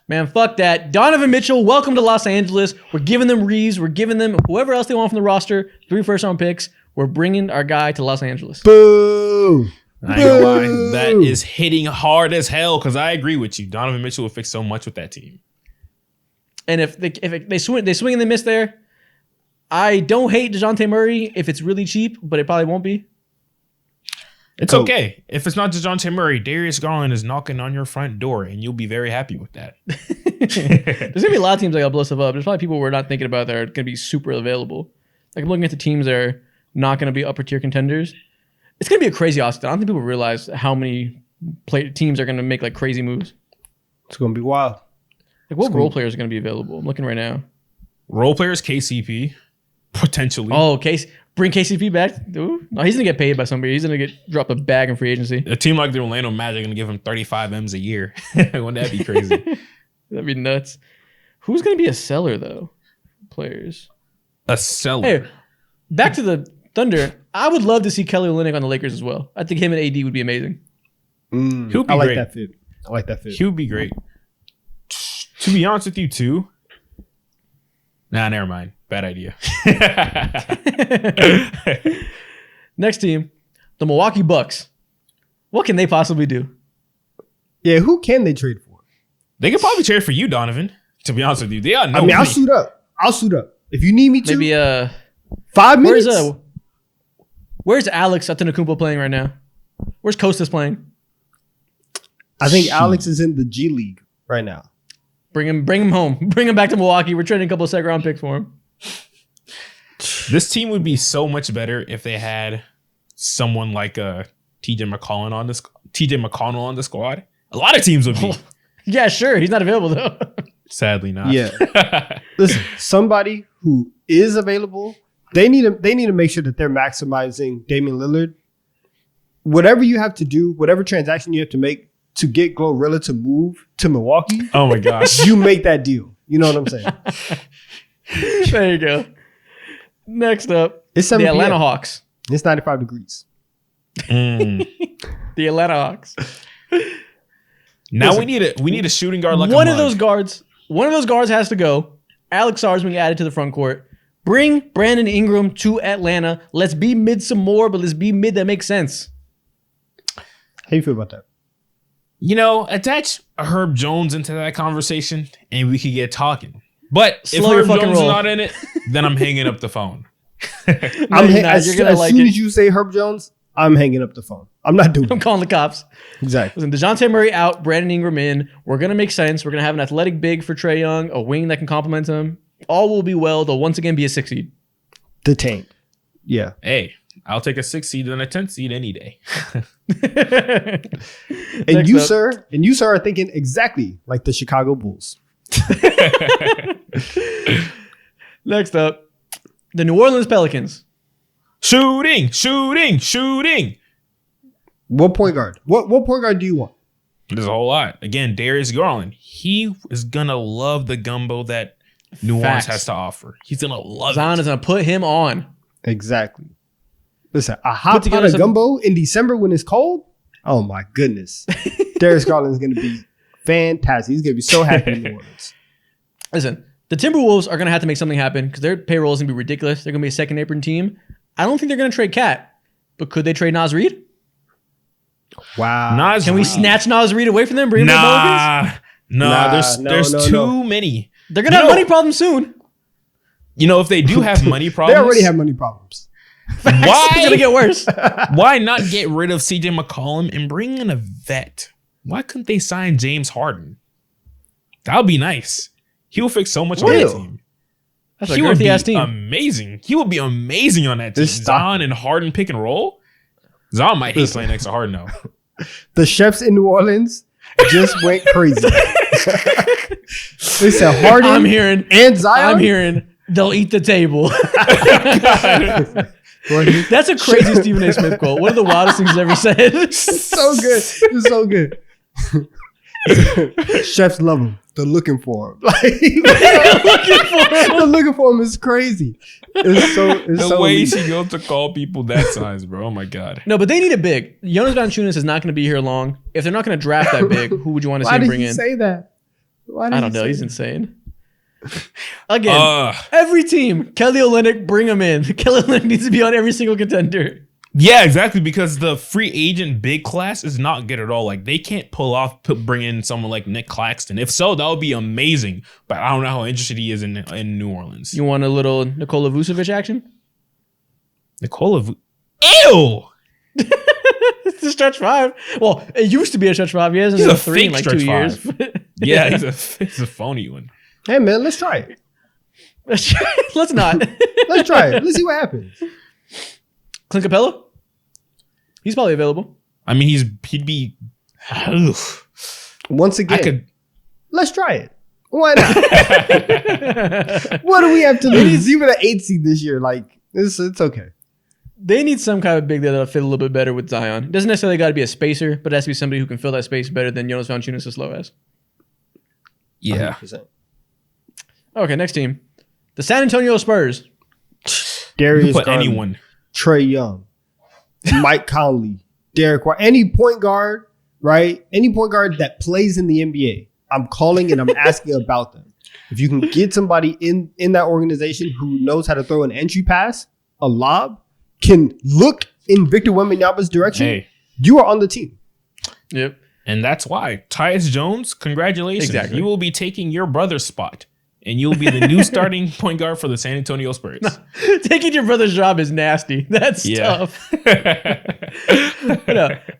[SPEAKER 2] Man, fuck that. Donovan Mitchell, welcome to Los Angeles. We're giving them Reeves. We're giving them whoever else they want from the roster. 3 first-round picks. We're bringing our guy to Los Angeles.
[SPEAKER 1] Boo!
[SPEAKER 3] I ain't gonna lie. That is hitting hard as hell because I agree with you. Donovan Mitchell will fix so much with that team.
[SPEAKER 2] And if they swing and they miss there, I don't hate DeJounte Murray if it's really cheap, but it probably won't be.
[SPEAKER 3] It's okay. If it's not DeJounte Murray, Darius Garland is knocking on your front door, and you'll be very happy with that.
[SPEAKER 2] There's going to be a lot of teams that got blow stuff up. There's probably people we're not thinking about that are going to be super available. Like, I'm looking at the teams that are not going to be upper tier contenders. It's going to be a crazy offseason. I don't think people realize how many teams are going to make like crazy moves.
[SPEAKER 1] It's going to be wild.
[SPEAKER 2] Like, what role players are going to be available? I'm looking right now.
[SPEAKER 3] Role players, KCP, potentially.
[SPEAKER 2] Oh, bring KCP back? Ooh. No, he's going to get paid by somebody. He's going to drop a bag in free agency.
[SPEAKER 3] A team like the Orlando Magic going to give him 35 M's a year. Wouldn't that be crazy?
[SPEAKER 2] That'd be nuts. Who's going to be a seller, though? Players.
[SPEAKER 3] A seller?
[SPEAKER 2] Hey, back to the Thunder. I would love to see Kelly Olynyk on the Lakers as well. I think him and AD would be amazing.
[SPEAKER 1] I like that fit. I like that fit.
[SPEAKER 3] He would be great. To be honest with you, too. Nah, never mind. Bad idea.
[SPEAKER 2] Next team, the Milwaukee Bucks. What can they possibly do?
[SPEAKER 1] Yeah, who can they trade for?
[SPEAKER 3] They could probably trade for you, Donovan. To be honest with you, they are no.
[SPEAKER 1] I'll suit up. If you need me to.
[SPEAKER 2] Maybe
[SPEAKER 1] 5 minutes.
[SPEAKER 2] Where's Alex Antetokounmpo playing right now? Where's Kostas playing?
[SPEAKER 1] I think Alex is in the G League right now.
[SPEAKER 2] Bring him home. Bring him back to Milwaukee. We're trading a couple of second round picks for him.
[SPEAKER 3] This team would be so much better if they had someone like TJ McConnell on the squad. A lot of teams would be.
[SPEAKER 2] Yeah, sure. He's not available though.
[SPEAKER 3] Sadly not.
[SPEAKER 1] Yeah. Listen, somebody who is available, they need to make sure that they're maximizing Damian Lillard. Whatever you have to do, whatever transaction you have to make to get Glorilla to move to Milwaukee.
[SPEAKER 3] Oh my gosh.
[SPEAKER 1] You make that deal. You know what I'm saying?
[SPEAKER 2] There you go. Next up,
[SPEAKER 1] it's
[SPEAKER 2] the Atlanta Hawks.
[SPEAKER 1] It's 95 degrees.
[SPEAKER 2] The Atlanta Hawks.
[SPEAKER 3] Now listen, we need a shooting guard like
[SPEAKER 2] one of those guards has to go. Alex Sarr's being added to the front court. Bring Brandon Ingram to Atlanta. Let's be mid some more, but let's be mid that makes sense.
[SPEAKER 1] How you feel about that?
[SPEAKER 3] You know, attach Herb Jones into that conversation and we could get talking. But if Herb Jones is not in it, then I'm hanging up the phone.
[SPEAKER 1] As soon as you say Herb Jones, I'm hanging up the phone. I'm not doing it.
[SPEAKER 2] I'm calling the cops.
[SPEAKER 1] Exactly.
[SPEAKER 2] Listen, DeJounte Murray out, Brandon Ingram in. We're going to make sense. We're going to have an athletic big for Trae Young, a wing that can complement him. All will be well. They'll once again be a 6 seed.
[SPEAKER 1] The tank. Yeah.
[SPEAKER 3] Hey, I'll take a 6 seed and a 10 seed any day.
[SPEAKER 1] And you, sir, are thinking exactly like the Chicago Bulls.
[SPEAKER 2] Next up, the New Orleans Pelicans.
[SPEAKER 3] Shooting.
[SPEAKER 1] What point guard? What point guard do you want?
[SPEAKER 3] There's a whole lot. Again, Darius Garland. He is gonna love the gumbo that New Orleans has to offer. He's gonna love
[SPEAKER 2] Zion
[SPEAKER 3] it.
[SPEAKER 2] is gonna put him on.
[SPEAKER 1] Exactly. Listen, a hot pot of gumbo in December when it's cold. Oh my goodness. Darius Garland is gonna be fantastic. He's gonna be so happy in New Orleans.
[SPEAKER 2] Listen, the Timberwolves are gonna have to make something happen because their payroll is gonna be ridiculous. They're gonna be a second apron team. I don't think they're gonna trade Cat, but could they trade Naz Reid?
[SPEAKER 1] Wow.
[SPEAKER 2] Can we snatch Naz Reid away from them? Bring him to the
[SPEAKER 3] Pelicans? There's too many.
[SPEAKER 2] They're gonna have money problems soon.
[SPEAKER 3] You know, if they do have money problems,
[SPEAKER 1] they already have money problems.
[SPEAKER 3] Why?
[SPEAKER 2] It's gonna get worse.
[SPEAKER 3] Why not get rid of CJ McCollum and bring in a vet? Why couldn't they sign James Harden? That would be nice. He will fix so much on that team.
[SPEAKER 2] That's he would be
[SPEAKER 3] amazing. He would be amazing on that team. Zion and Harden pick and roll. Zion might hate playing next to Harden though.
[SPEAKER 1] The chefs in New Orleans just went crazy. They said Harden and Zion.
[SPEAKER 2] I'm hearing they'll eat the table. That's a crazy Stephen A. Smith quote. One of the wildest things he's ever said.
[SPEAKER 1] It's so good. It's so good. Chefs love him. They're looking for him. They're looking for him. It's crazy. The
[SPEAKER 3] way he goes to call people that size, bro. Oh my god.
[SPEAKER 2] No, but they need a big. Jonas Valanciunas is not going to be here long. If they're not going to draft that big, who would you want to see him bring in?
[SPEAKER 1] Why did he say that?
[SPEAKER 2] I don't know. He's insane. Again, every team, Kelly Olynyk, bring him in. Kelly Olynyk needs to be on every single contender.
[SPEAKER 3] Yeah, exactly. Because the free agent big class is not good at all. Like they can't bring in someone like Nick Claxton. If so, that would be amazing. But I don't know how interested he is in New Orleans.
[SPEAKER 2] You want a little Nikola Vucevic action?
[SPEAKER 3] Ew.
[SPEAKER 2] It's a stretch 5. Well, it used to be a stretch 5. He hasn't been a 3 in like 2 years.
[SPEAKER 3] Yeah, he's a phony one.
[SPEAKER 1] Hey man, let's try it.
[SPEAKER 2] Let's not.
[SPEAKER 1] Let's try it. Let's see what happens.
[SPEAKER 2] Clint Capella? He's probably available.
[SPEAKER 3] I mean, he'd be.
[SPEAKER 1] Once again, let's try it. Why not? What do we have to lose? Even the 8th seed this year, like it's okay.
[SPEAKER 2] They need some kind of big that'll fit a little bit better with Zion. It doesn't necessarily got to be a spacer, but it has to be somebody who can fill that space better than Jonas Valanciunas is slow as.
[SPEAKER 3] Yeah.
[SPEAKER 1] 100%.
[SPEAKER 2] Okay, next team. The San Antonio Spurs.
[SPEAKER 1] Darius
[SPEAKER 3] Garland,
[SPEAKER 1] anyone. Trae Young, Mike Conley, Derek White, any point guard, right? Any point guard that plays in the NBA, I'm calling and I'm asking about them. If you can get somebody in that organization who knows how to throw an entry pass, a lob, can look in Victor Wembanyama's direction, you are on the team.
[SPEAKER 2] Yep.
[SPEAKER 3] And that's why. Tyus Jones, congratulations.
[SPEAKER 2] Exactly.
[SPEAKER 3] You will be taking your brother's spot. And you'll be the new starting point guard for the San Antonio Spurs.
[SPEAKER 2] Taking your brother's job is nasty. That's tough.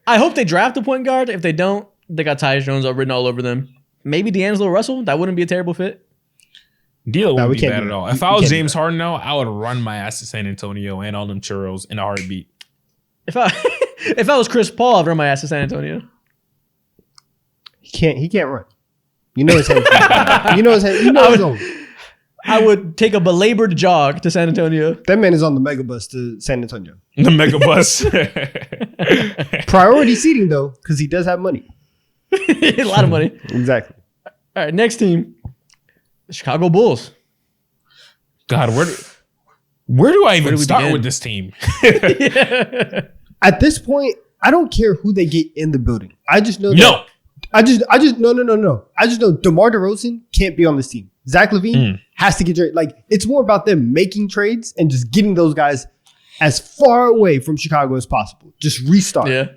[SPEAKER 2] I hope they draft a point guard. If they don't, they got Tyus Jones written all over them. Maybe D'Angelo Russell. That wouldn't be a terrible fit.
[SPEAKER 3] Deal wouldn't be bad at all. If I was James Harden, though, I would run my ass to San Antonio and all them churros in a heartbeat.
[SPEAKER 2] If I was Chris Paul, I'd run my ass to San Antonio.
[SPEAKER 1] He can't run. You know his hands. You know his hands. You know his own.
[SPEAKER 2] I would take a belabored jog to San Antonio.
[SPEAKER 1] That man is on the mega bus to San Antonio.
[SPEAKER 3] The mega bus.
[SPEAKER 1] Priority seating though, because he does have money.
[SPEAKER 2] A lot of money.
[SPEAKER 1] Exactly.
[SPEAKER 2] All right, next team. The Chicago Bulls.
[SPEAKER 3] God, where do I even start with this team?
[SPEAKER 1] At this point, I don't care who they get in the building. I just know
[SPEAKER 3] no.
[SPEAKER 1] I just I just know DeMar DeRozan can't be on this team. Zach LaVine has to get traded. Like it's more about them making trades and just getting those guys as far away from Chicago as possible. Just restart.
[SPEAKER 2] Yeah.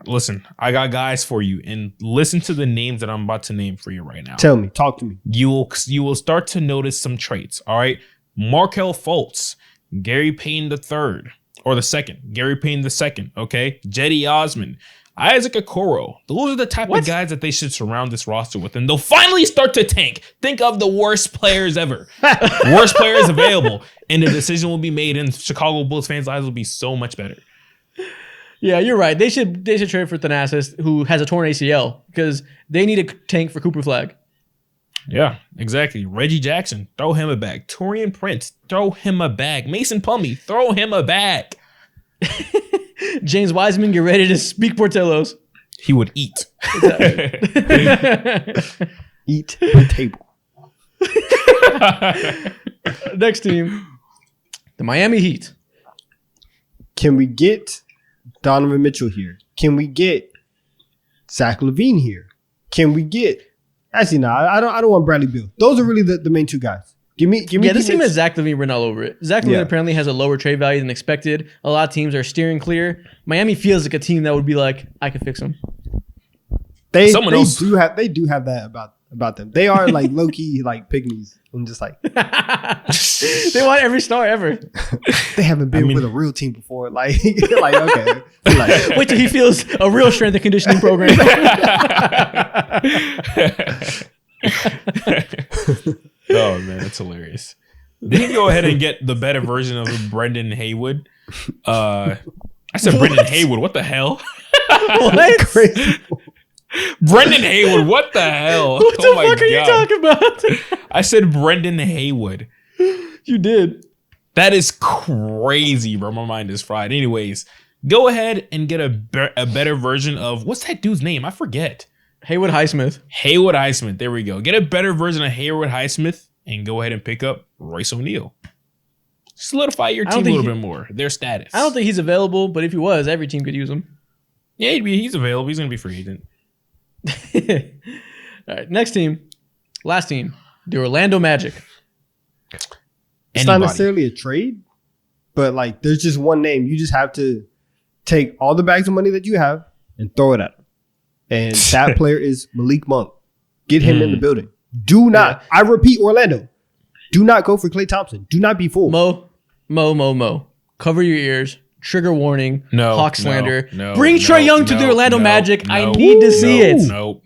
[SPEAKER 3] Listen, I got guys for you, and listen to the names that I'm about to name for you right now.
[SPEAKER 1] Tell me, talk to me.
[SPEAKER 3] You will start to notice some traits. All right, Markelle Fultz, Gary Payne III, or the second, Gary Payne II. Okay, Jetty Osman, Isaac Okoro. Those are the type of guys that they should surround this roster with, and they'll finally start to tank. Think of the worst players ever, worst players available, and the decision will be made, and Chicago Bulls fans' lives will be so much better.
[SPEAKER 2] Yeah, you're right. They should trade for Thanasis, who has a torn ACL, because they need a tank for Cooper Flag.
[SPEAKER 3] Yeah, exactly. Reggie Jackson, throw him a bag. Taurean Prince, throw him a bag. Mason Plumlee, throw him a bag.
[SPEAKER 2] James Wiseman, get ready to speak Portillo's.
[SPEAKER 3] He would eat.
[SPEAKER 1] Eat the table.
[SPEAKER 2] Next team, the Miami Heat.
[SPEAKER 1] Can we get Donovan Mitchell here? Can we get Zach LaVine here? Can we get? Actually, no. I don't want Bradley Beal. Those are really the main two guys. Give me.
[SPEAKER 2] Yeah, this team has Zach LaVine written all over it. Zach LaVine apparently has a lower trade value than expected. A lot of teams are steering clear. Miami feels like a team that would be like, I could fix them.
[SPEAKER 1] They do have that about them. They are like low key like pygmies and just like
[SPEAKER 2] they want every star ever.
[SPEAKER 1] They haven't been with a real team before. Like okay. Like,
[SPEAKER 2] wait till he feels a real strength and conditioning program.
[SPEAKER 3] Oh man, that's hilarious. They can go ahead and get the better version of Brendan Haywood. I said Brendan Haywood. What the hell?
[SPEAKER 2] What?
[SPEAKER 1] Crazy.
[SPEAKER 3] Brendan Haywood. What the hell?
[SPEAKER 2] What the fuck are you talking about?
[SPEAKER 3] I said Brendan Haywood.
[SPEAKER 2] You did.
[SPEAKER 3] That is crazy, bro. My mind is fried. Anyways, go ahead and get a better version of what's that dude's name? I forget.
[SPEAKER 2] Haywood Highsmith.
[SPEAKER 3] Haywood Highsmith. There we go. Get a better version of Haywood Highsmith and go ahead and pick up Royce O'Neal. Solidify your team a little bit more. Their status.
[SPEAKER 2] I don't think he's available, but if he was, every team could use him.
[SPEAKER 3] Yeah, he's available. He's going to be free agent.
[SPEAKER 2] All right, next team. Last team. The Orlando Magic.
[SPEAKER 1] It's not necessarily a trade, but like there's just one name. You just have to take all the bags of money that you have and throw it at him. And that player is Malik Monk. Get him in the building. Do not, I repeat, Orlando, do not go for Klay Thompson. Do not be fooled.
[SPEAKER 2] Mo. Cover your ears. Trigger warning.
[SPEAKER 3] No.
[SPEAKER 2] Hawk slander.
[SPEAKER 3] No.
[SPEAKER 2] Bring Trae Young to the Orlando Magic. I need to see it.
[SPEAKER 3] No.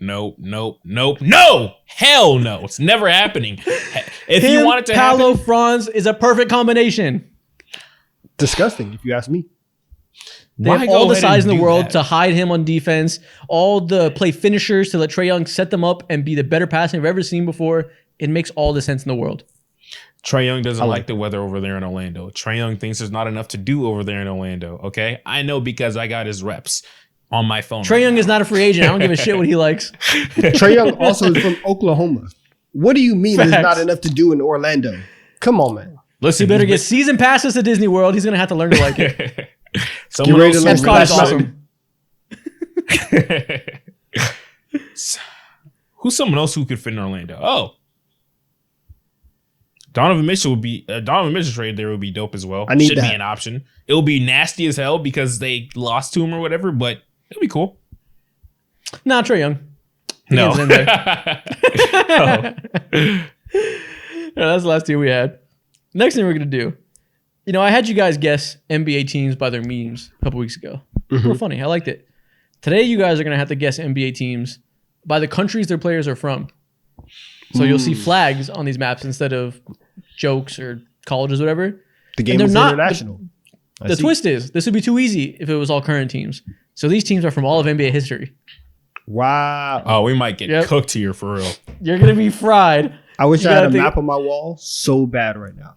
[SPEAKER 3] Hell no. It's never happening. If you want it to
[SPEAKER 2] Paolo
[SPEAKER 3] happen.
[SPEAKER 2] Franz is a perfect combination.
[SPEAKER 1] Disgusting, if you ask me.
[SPEAKER 2] They have all the size in the world to hide him on defense, all the play finishers to let Trae Young set them up and be the better passer I've ever seen before. It makes all the sense in the world.
[SPEAKER 3] Trae Young doesn't like the weather over there in Orlando. Trae Young thinks there's not enough to do over there in Orlando. Okay, I know because I got his reps on my phone.
[SPEAKER 2] Trae Young is not a free agent. I don't give a shit what he likes.
[SPEAKER 1] Trae Young also is from Oklahoma. What do you mean there's not enough to do in Orlando? Come on, man.
[SPEAKER 3] Listen,
[SPEAKER 2] he better get season passes to Disney World. He's gonna have to learn to like it.
[SPEAKER 3] Someone else
[SPEAKER 2] That's awesome.
[SPEAKER 3] Who's someone else who could fit in Orlando? Oh, Donovan Mitchell would be Donovan Mitchell trade there would be dope as well.
[SPEAKER 1] I need
[SPEAKER 3] Should
[SPEAKER 1] that.
[SPEAKER 3] be an option. It will be nasty as hell because they lost to him or whatever, but it'll be cool.
[SPEAKER 2] Nah, Trae Young.
[SPEAKER 3] No.
[SPEAKER 2] In there. That's the last deal we had. Next thing we're gonna do. You know, I had you guys guess NBA teams by their memes a couple weeks ago. Real funny. I liked it. Today, you guys are going to have to guess NBA teams by the countries their players are from. So you'll see flags on these maps instead of jokes or colleges, whatever.
[SPEAKER 1] The game is international.
[SPEAKER 2] The twist is, this would be too easy if it was all current teams. So these teams are from all of NBA history.
[SPEAKER 1] Wow.
[SPEAKER 3] Oh, we might get cooked here for real.
[SPEAKER 2] You're going to be fried.
[SPEAKER 1] I wish I had a map on my wall so bad right now.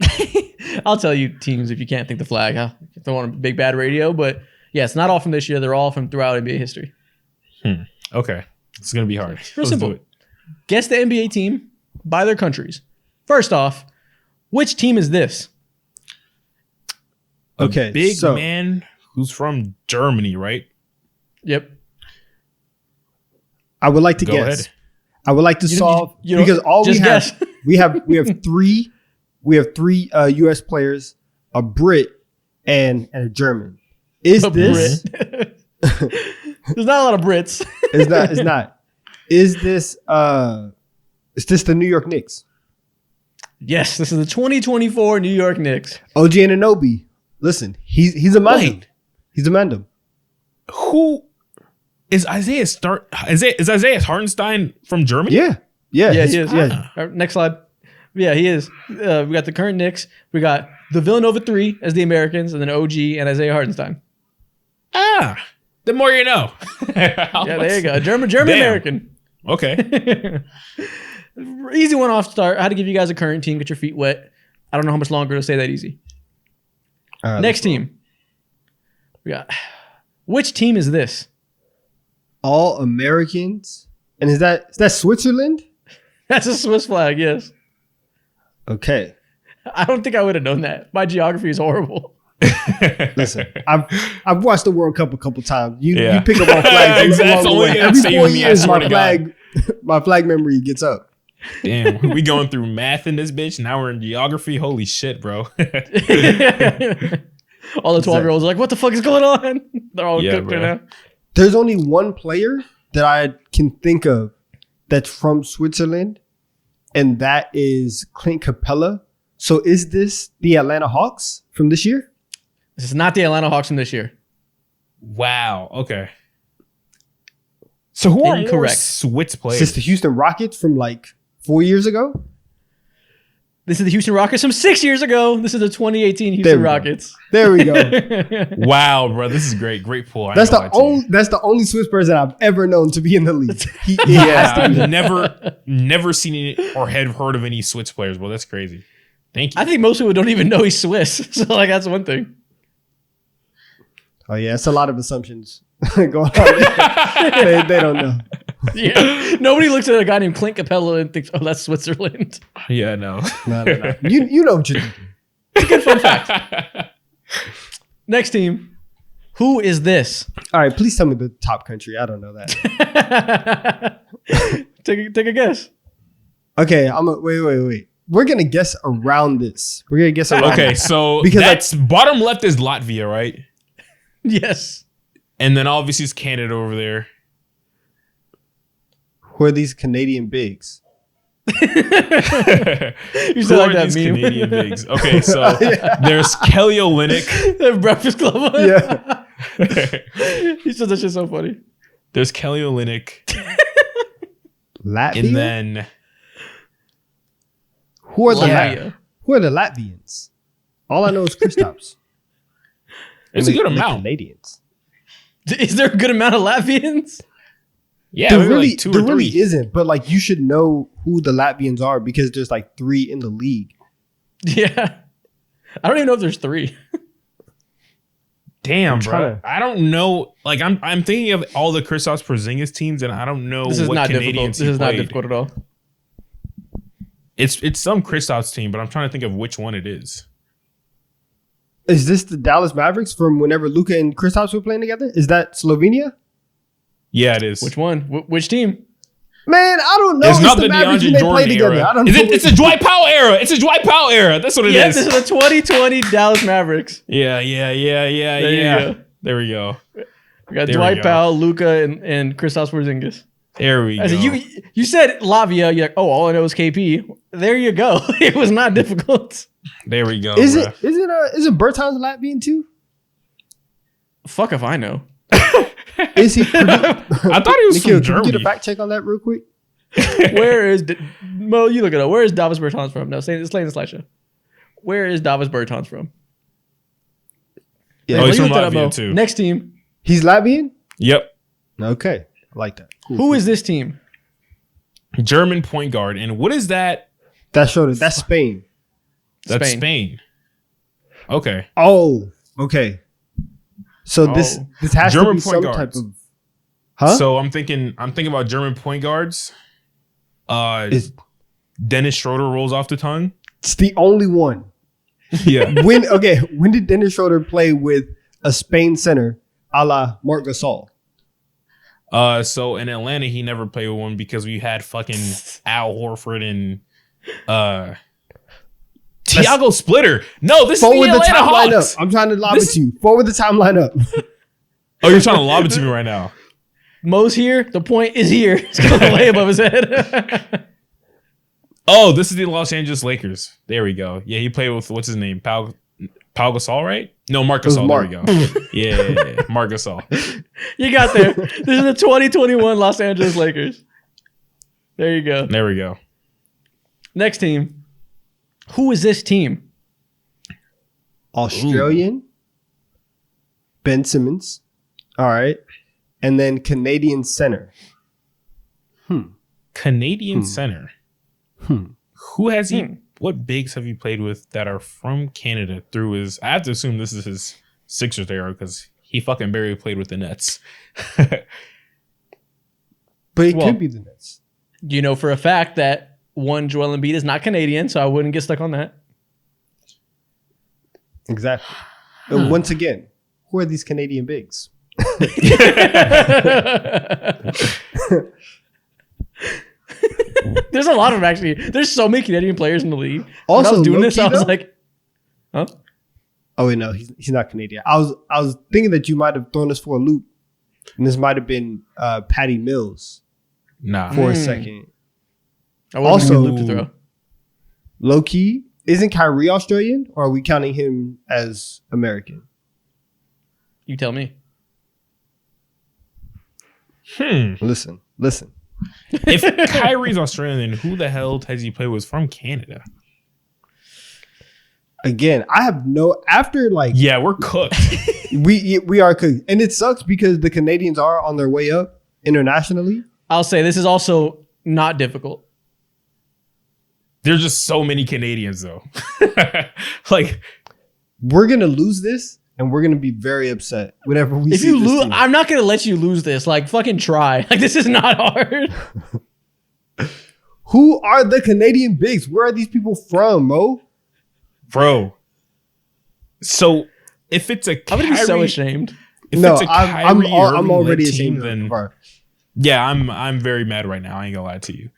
[SPEAKER 2] I'll tell you teams if you can't think the flag. Huh? Don't want a big bad radio, but yeah, it's not all from this year. They're all from throughout NBA history.
[SPEAKER 3] Okay. It's going to be hard.
[SPEAKER 2] Real simple. Guess the NBA team by their countries. First off, which team is this?
[SPEAKER 3] Okay. Big man who's from Germany, right?
[SPEAKER 2] Yep.
[SPEAKER 1] I would like to
[SPEAKER 3] Go
[SPEAKER 1] guess.
[SPEAKER 3] ahead.
[SPEAKER 1] I would like to solve because all we have three U.S. players, a Brit and a German. Is this?
[SPEAKER 2] There's not a lot of Brits.
[SPEAKER 1] It's not. Is this the New York Knicks?
[SPEAKER 2] Yes, this is the 2024 New York Knicks.
[SPEAKER 1] OG Anunoby. Listen, he's a man. He's a man.
[SPEAKER 3] Who is Isaiah Isaiah Hartenstein from Germany?
[SPEAKER 1] Yeah,
[SPEAKER 2] he is. Yeah. Next slide. Yeah, he is. We got the current Knicks. We got the Villanova 3 as the Americans, and then OG and Isaiah Hartenstein.
[SPEAKER 3] The more you know.
[SPEAKER 2] Yeah, there you go. German American.
[SPEAKER 3] Okay.
[SPEAKER 2] Easy one off start. I had to give you guys a current team. Get your feet wet. I don't know how much longer to say that easy. Next team. We got. Which team is this?
[SPEAKER 1] All Americans. And is that Switzerland?
[SPEAKER 2] That's a Swiss flag, yes.
[SPEAKER 1] Okay.
[SPEAKER 2] I don't think I would have known that. My geography is horrible.
[SPEAKER 1] Listen, I've watched the World Cup a couple times. You pick up on flags. Every 4 years, my flag memory gets up.
[SPEAKER 3] Damn, we going through math in this bitch. Now we're in geography. Holy shit, bro.
[SPEAKER 2] All the 12-year-olds are like, what the fuck is going on? They're all cooked right now.
[SPEAKER 1] There's only one player that I can think of that's from Switzerland, and that is Clint Capella. So is this the Atlanta Hawks from this year?
[SPEAKER 2] This is not the Atlanta Hawks from this year.
[SPEAKER 3] Wow. Okay. So who are more Swiss players?
[SPEAKER 1] Is this the Houston Rockets from like 4 years ago?
[SPEAKER 2] This is the Houston Rockets from 6 years ago. This is the 2018 Houston Rockets.
[SPEAKER 1] There we go.
[SPEAKER 3] Wow, bro. This is great. Great pull.
[SPEAKER 1] That's the only Swiss person I've ever known to be in the league.
[SPEAKER 3] I've never seen it or had heard of any Swiss players, bro. That's crazy. Thank you.
[SPEAKER 2] I think most people don't even know he's Swiss. So like that's one thing.
[SPEAKER 1] Oh yeah, it's a lot of assumptions going on. They don't know.
[SPEAKER 2] Yeah, nobody looks at a guy named Clint Capella and thinks, "Oh, that's Switzerland."
[SPEAKER 3] Yeah, no.
[SPEAKER 1] No. You know what you're thinking.
[SPEAKER 2] It's a good fun fact. Next team. Who is this?
[SPEAKER 1] All right, please tell me the top country. I don't know that.
[SPEAKER 2] Take a guess.
[SPEAKER 1] Okay, wait. We're gonna guess around this.
[SPEAKER 3] Okay, so because that's bottom left is Latvia, right?
[SPEAKER 2] Yes.
[SPEAKER 3] And then obviously it's Canada over there.
[SPEAKER 1] Who are these Canadian bigs?
[SPEAKER 2] You said like that meme.
[SPEAKER 3] Canadian bigs. Okay, so there's Kelly Olynyk.
[SPEAKER 2] The Breakfast Club.
[SPEAKER 1] Yeah.
[SPEAKER 2] He said that shit's so funny.
[SPEAKER 3] There's Kelly Olynyk.
[SPEAKER 1] Latvia?
[SPEAKER 3] And then
[SPEAKER 1] who are the Latvians? All I know is Kristaps.
[SPEAKER 3] It's a good amount.
[SPEAKER 1] Canadians.
[SPEAKER 2] Is there a good amount of Latvians?
[SPEAKER 3] Yeah,
[SPEAKER 1] there really isn't. But like, you should know who the Latvians are because there's like 3 in the league.
[SPEAKER 2] Yeah, I don't even know if there's 3.
[SPEAKER 3] Damn, bro. I don't know. Like, I'm thinking of all the Kristaps Porzingis teams, and I don't know
[SPEAKER 2] this is
[SPEAKER 3] what
[SPEAKER 2] not
[SPEAKER 3] Canadians
[SPEAKER 2] difficult. This is
[SPEAKER 3] played.
[SPEAKER 2] not difficult at all.
[SPEAKER 3] It's some Kristaps team, but I'm trying to think of which one it is.
[SPEAKER 1] Is this the Dallas Mavericks from whenever Luka and Kristaps were playing together? Is that Slovenia?
[SPEAKER 3] Yeah, it is.
[SPEAKER 2] Which one? Which team?
[SPEAKER 1] Man, I don't know.
[SPEAKER 3] It's not the DeAndre Jordan era.
[SPEAKER 1] I don't know.
[SPEAKER 3] It's a Dwight Powell era. It's a Dwight Powell era. That's what it is.
[SPEAKER 2] Yeah, this is the 2020 Dallas Mavericks.
[SPEAKER 3] Yeah. There we go.
[SPEAKER 2] We got Dwight Powell, Luka, and Kristaps Porzingis.
[SPEAKER 3] There we go.
[SPEAKER 2] You said Lavia. You're like, oh, all I know is KP. There you go. It was not difficult.
[SPEAKER 3] There we go.
[SPEAKER 1] Is it Bertans Latvian too?
[SPEAKER 2] Fuck if I know.
[SPEAKER 1] Is he?
[SPEAKER 3] I thought he was
[SPEAKER 1] Nikhil,
[SPEAKER 3] from Germany.
[SPEAKER 1] Can you get a fact check on that real quick?
[SPEAKER 2] Where is Mo? You look it up. Where is Davis Bertans from? No, it's playing the slideshow. Where is Davis Bertans from?
[SPEAKER 3] Yeah, he's from Latvia too.
[SPEAKER 2] Next team.
[SPEAKER 1] He's Latvian?
[SPEAKER 3] Yep.
[SPEAKER 1] Okay. I like that. Cool.
[SPEAKER 2] Who is this team?
[SPEAKER 3] German point guard. And what is that?
[SPEAKER 1] That's Spain.
[SPEAKER 3] That's Spain. Okay.
[SPEAKER 1] Oh, okay. So this has
[SPEAKER 3] German
[SPEAKER 1] to be
[SPEAKER 3] point
[SPEAKER 1] some
[SPEAKER 3] guards.
[SPEAKER 1] type of. Huh?
[SPEAKER 3] So I'm thinking about German point guards. Dennis Schroeder rolls off the tongue.
[SPEAKER 1] It's the only one.
[SPEAKER 3] Yeah.
[SPEAKER 1] When did Dennis Schroeder play with a Spain center a la Marc Gasol?
[SPEAKER 3] So in Atlanta, he never played with one because we had fucking Al Horford and Tiago Splitter. No, this is the Atlanta Hawks.
[SPEAKER 1] I'm trying to lob it to you. Forward the timeline up.
[SPEAKER 3] Oh, you're trying to lob it to me right now.
[SPEAKER 2] Mo's here. The point is here. It's going to lay above his head.
[SPEAKER 3] Oh, this is the Los Angeles Lakers. There we go. Yeah, he played with, what's his name? Pau Gasol, right? No, Marc Gasol. There we go. Yeah, Marc Gasol.
[SPEAKER 2] You got there. This is the 2021 Los Angeles Lakers. There you go.
[SPEAKER 3] There we go.
[SPEAKER 2] Next team. Who is this team?
[SPEAKER 1] Australian. Ben Simmons. All right. And then Canadian center.
[SPEAKER 3] Canadian center. Who has he? What bigs have you played with that are from Canada through his? I have to assume this is his Sixers era because he fucking barely played with the Nets.
[SPEAKER 1] But it could be the Nets.
[SPEAKER 2] You know for a fact that Joel Embiid is not Canadian, so I wouldn't get stuck on that.
[SPEAKER 1] Exactly. And once again, who are these Canadian bigs?
[SPEAKER 2] There's a lot of them, actually. There's so many Canadian players in the league.
[SPEAKER 1] Also,
[SPEAKER 2] when I was doing this, I was like, huh?
[SPEAKER 1] Oh wait, no, he's not Canadian. I was thinking that you might have thrown us for a loop, and this might have been Patty Mills.
[SPEAKER 3] Nah,
[SPEAKER 1] for a second.
[SPEAKER 2] Also, loop to throw.
[SPEAKER 1] Low key, isn't Kyrie Australian, or are we counting him as American?
[SPEAKER 2] You tell me.
[SPEAKER 1] Listen.
[SPEAKER 3] If Kyrie's Australian, who the hell has he played with from Canada?
[SPEAKER 1] Again, I have no. After like,
[SPEAKER 3] yeah, we're cooked.
[SPEAKER 1] we are cooked, and it sucks because the Canadians are on their way up internationally.
[SPEAKER 2] I'll say this is also not difficult.
[SPEAKER 3] There's just so many Canadians though. Like,
[SPEAKER 1] we're gonna lose this, and we're gonna be very upset whenever we.
[SPEAKER 2] If
[SPEAKER 1] see
[SPEAKER 2] you
[SPEAKER 1] this
[SPEAKER 2] lose,
[SPEAKER 1] team.
[SPEAKER 2] I'm not gonna let you lose this. Like, fucking try. Like, this is not hard.
[SPEAKER 1] Who are the Canadian bigs? Where are these people from, Mo?
[SPEAKER 3] Bro. So if it's a Kyrie,
[SPEAKER 2] I'm gonna be so ashamed.
[SPEAKER 3] If
[SPEAKER 1] no,
[SPEAKER 3] it's a
[SPEAKER 1] I'm already
[SPEAKER 3] team,
[SPEAKER 1] ashamed.
[SPEAKER 3] Then yeah, I'm very mad right now. I ain't gonna lie to you.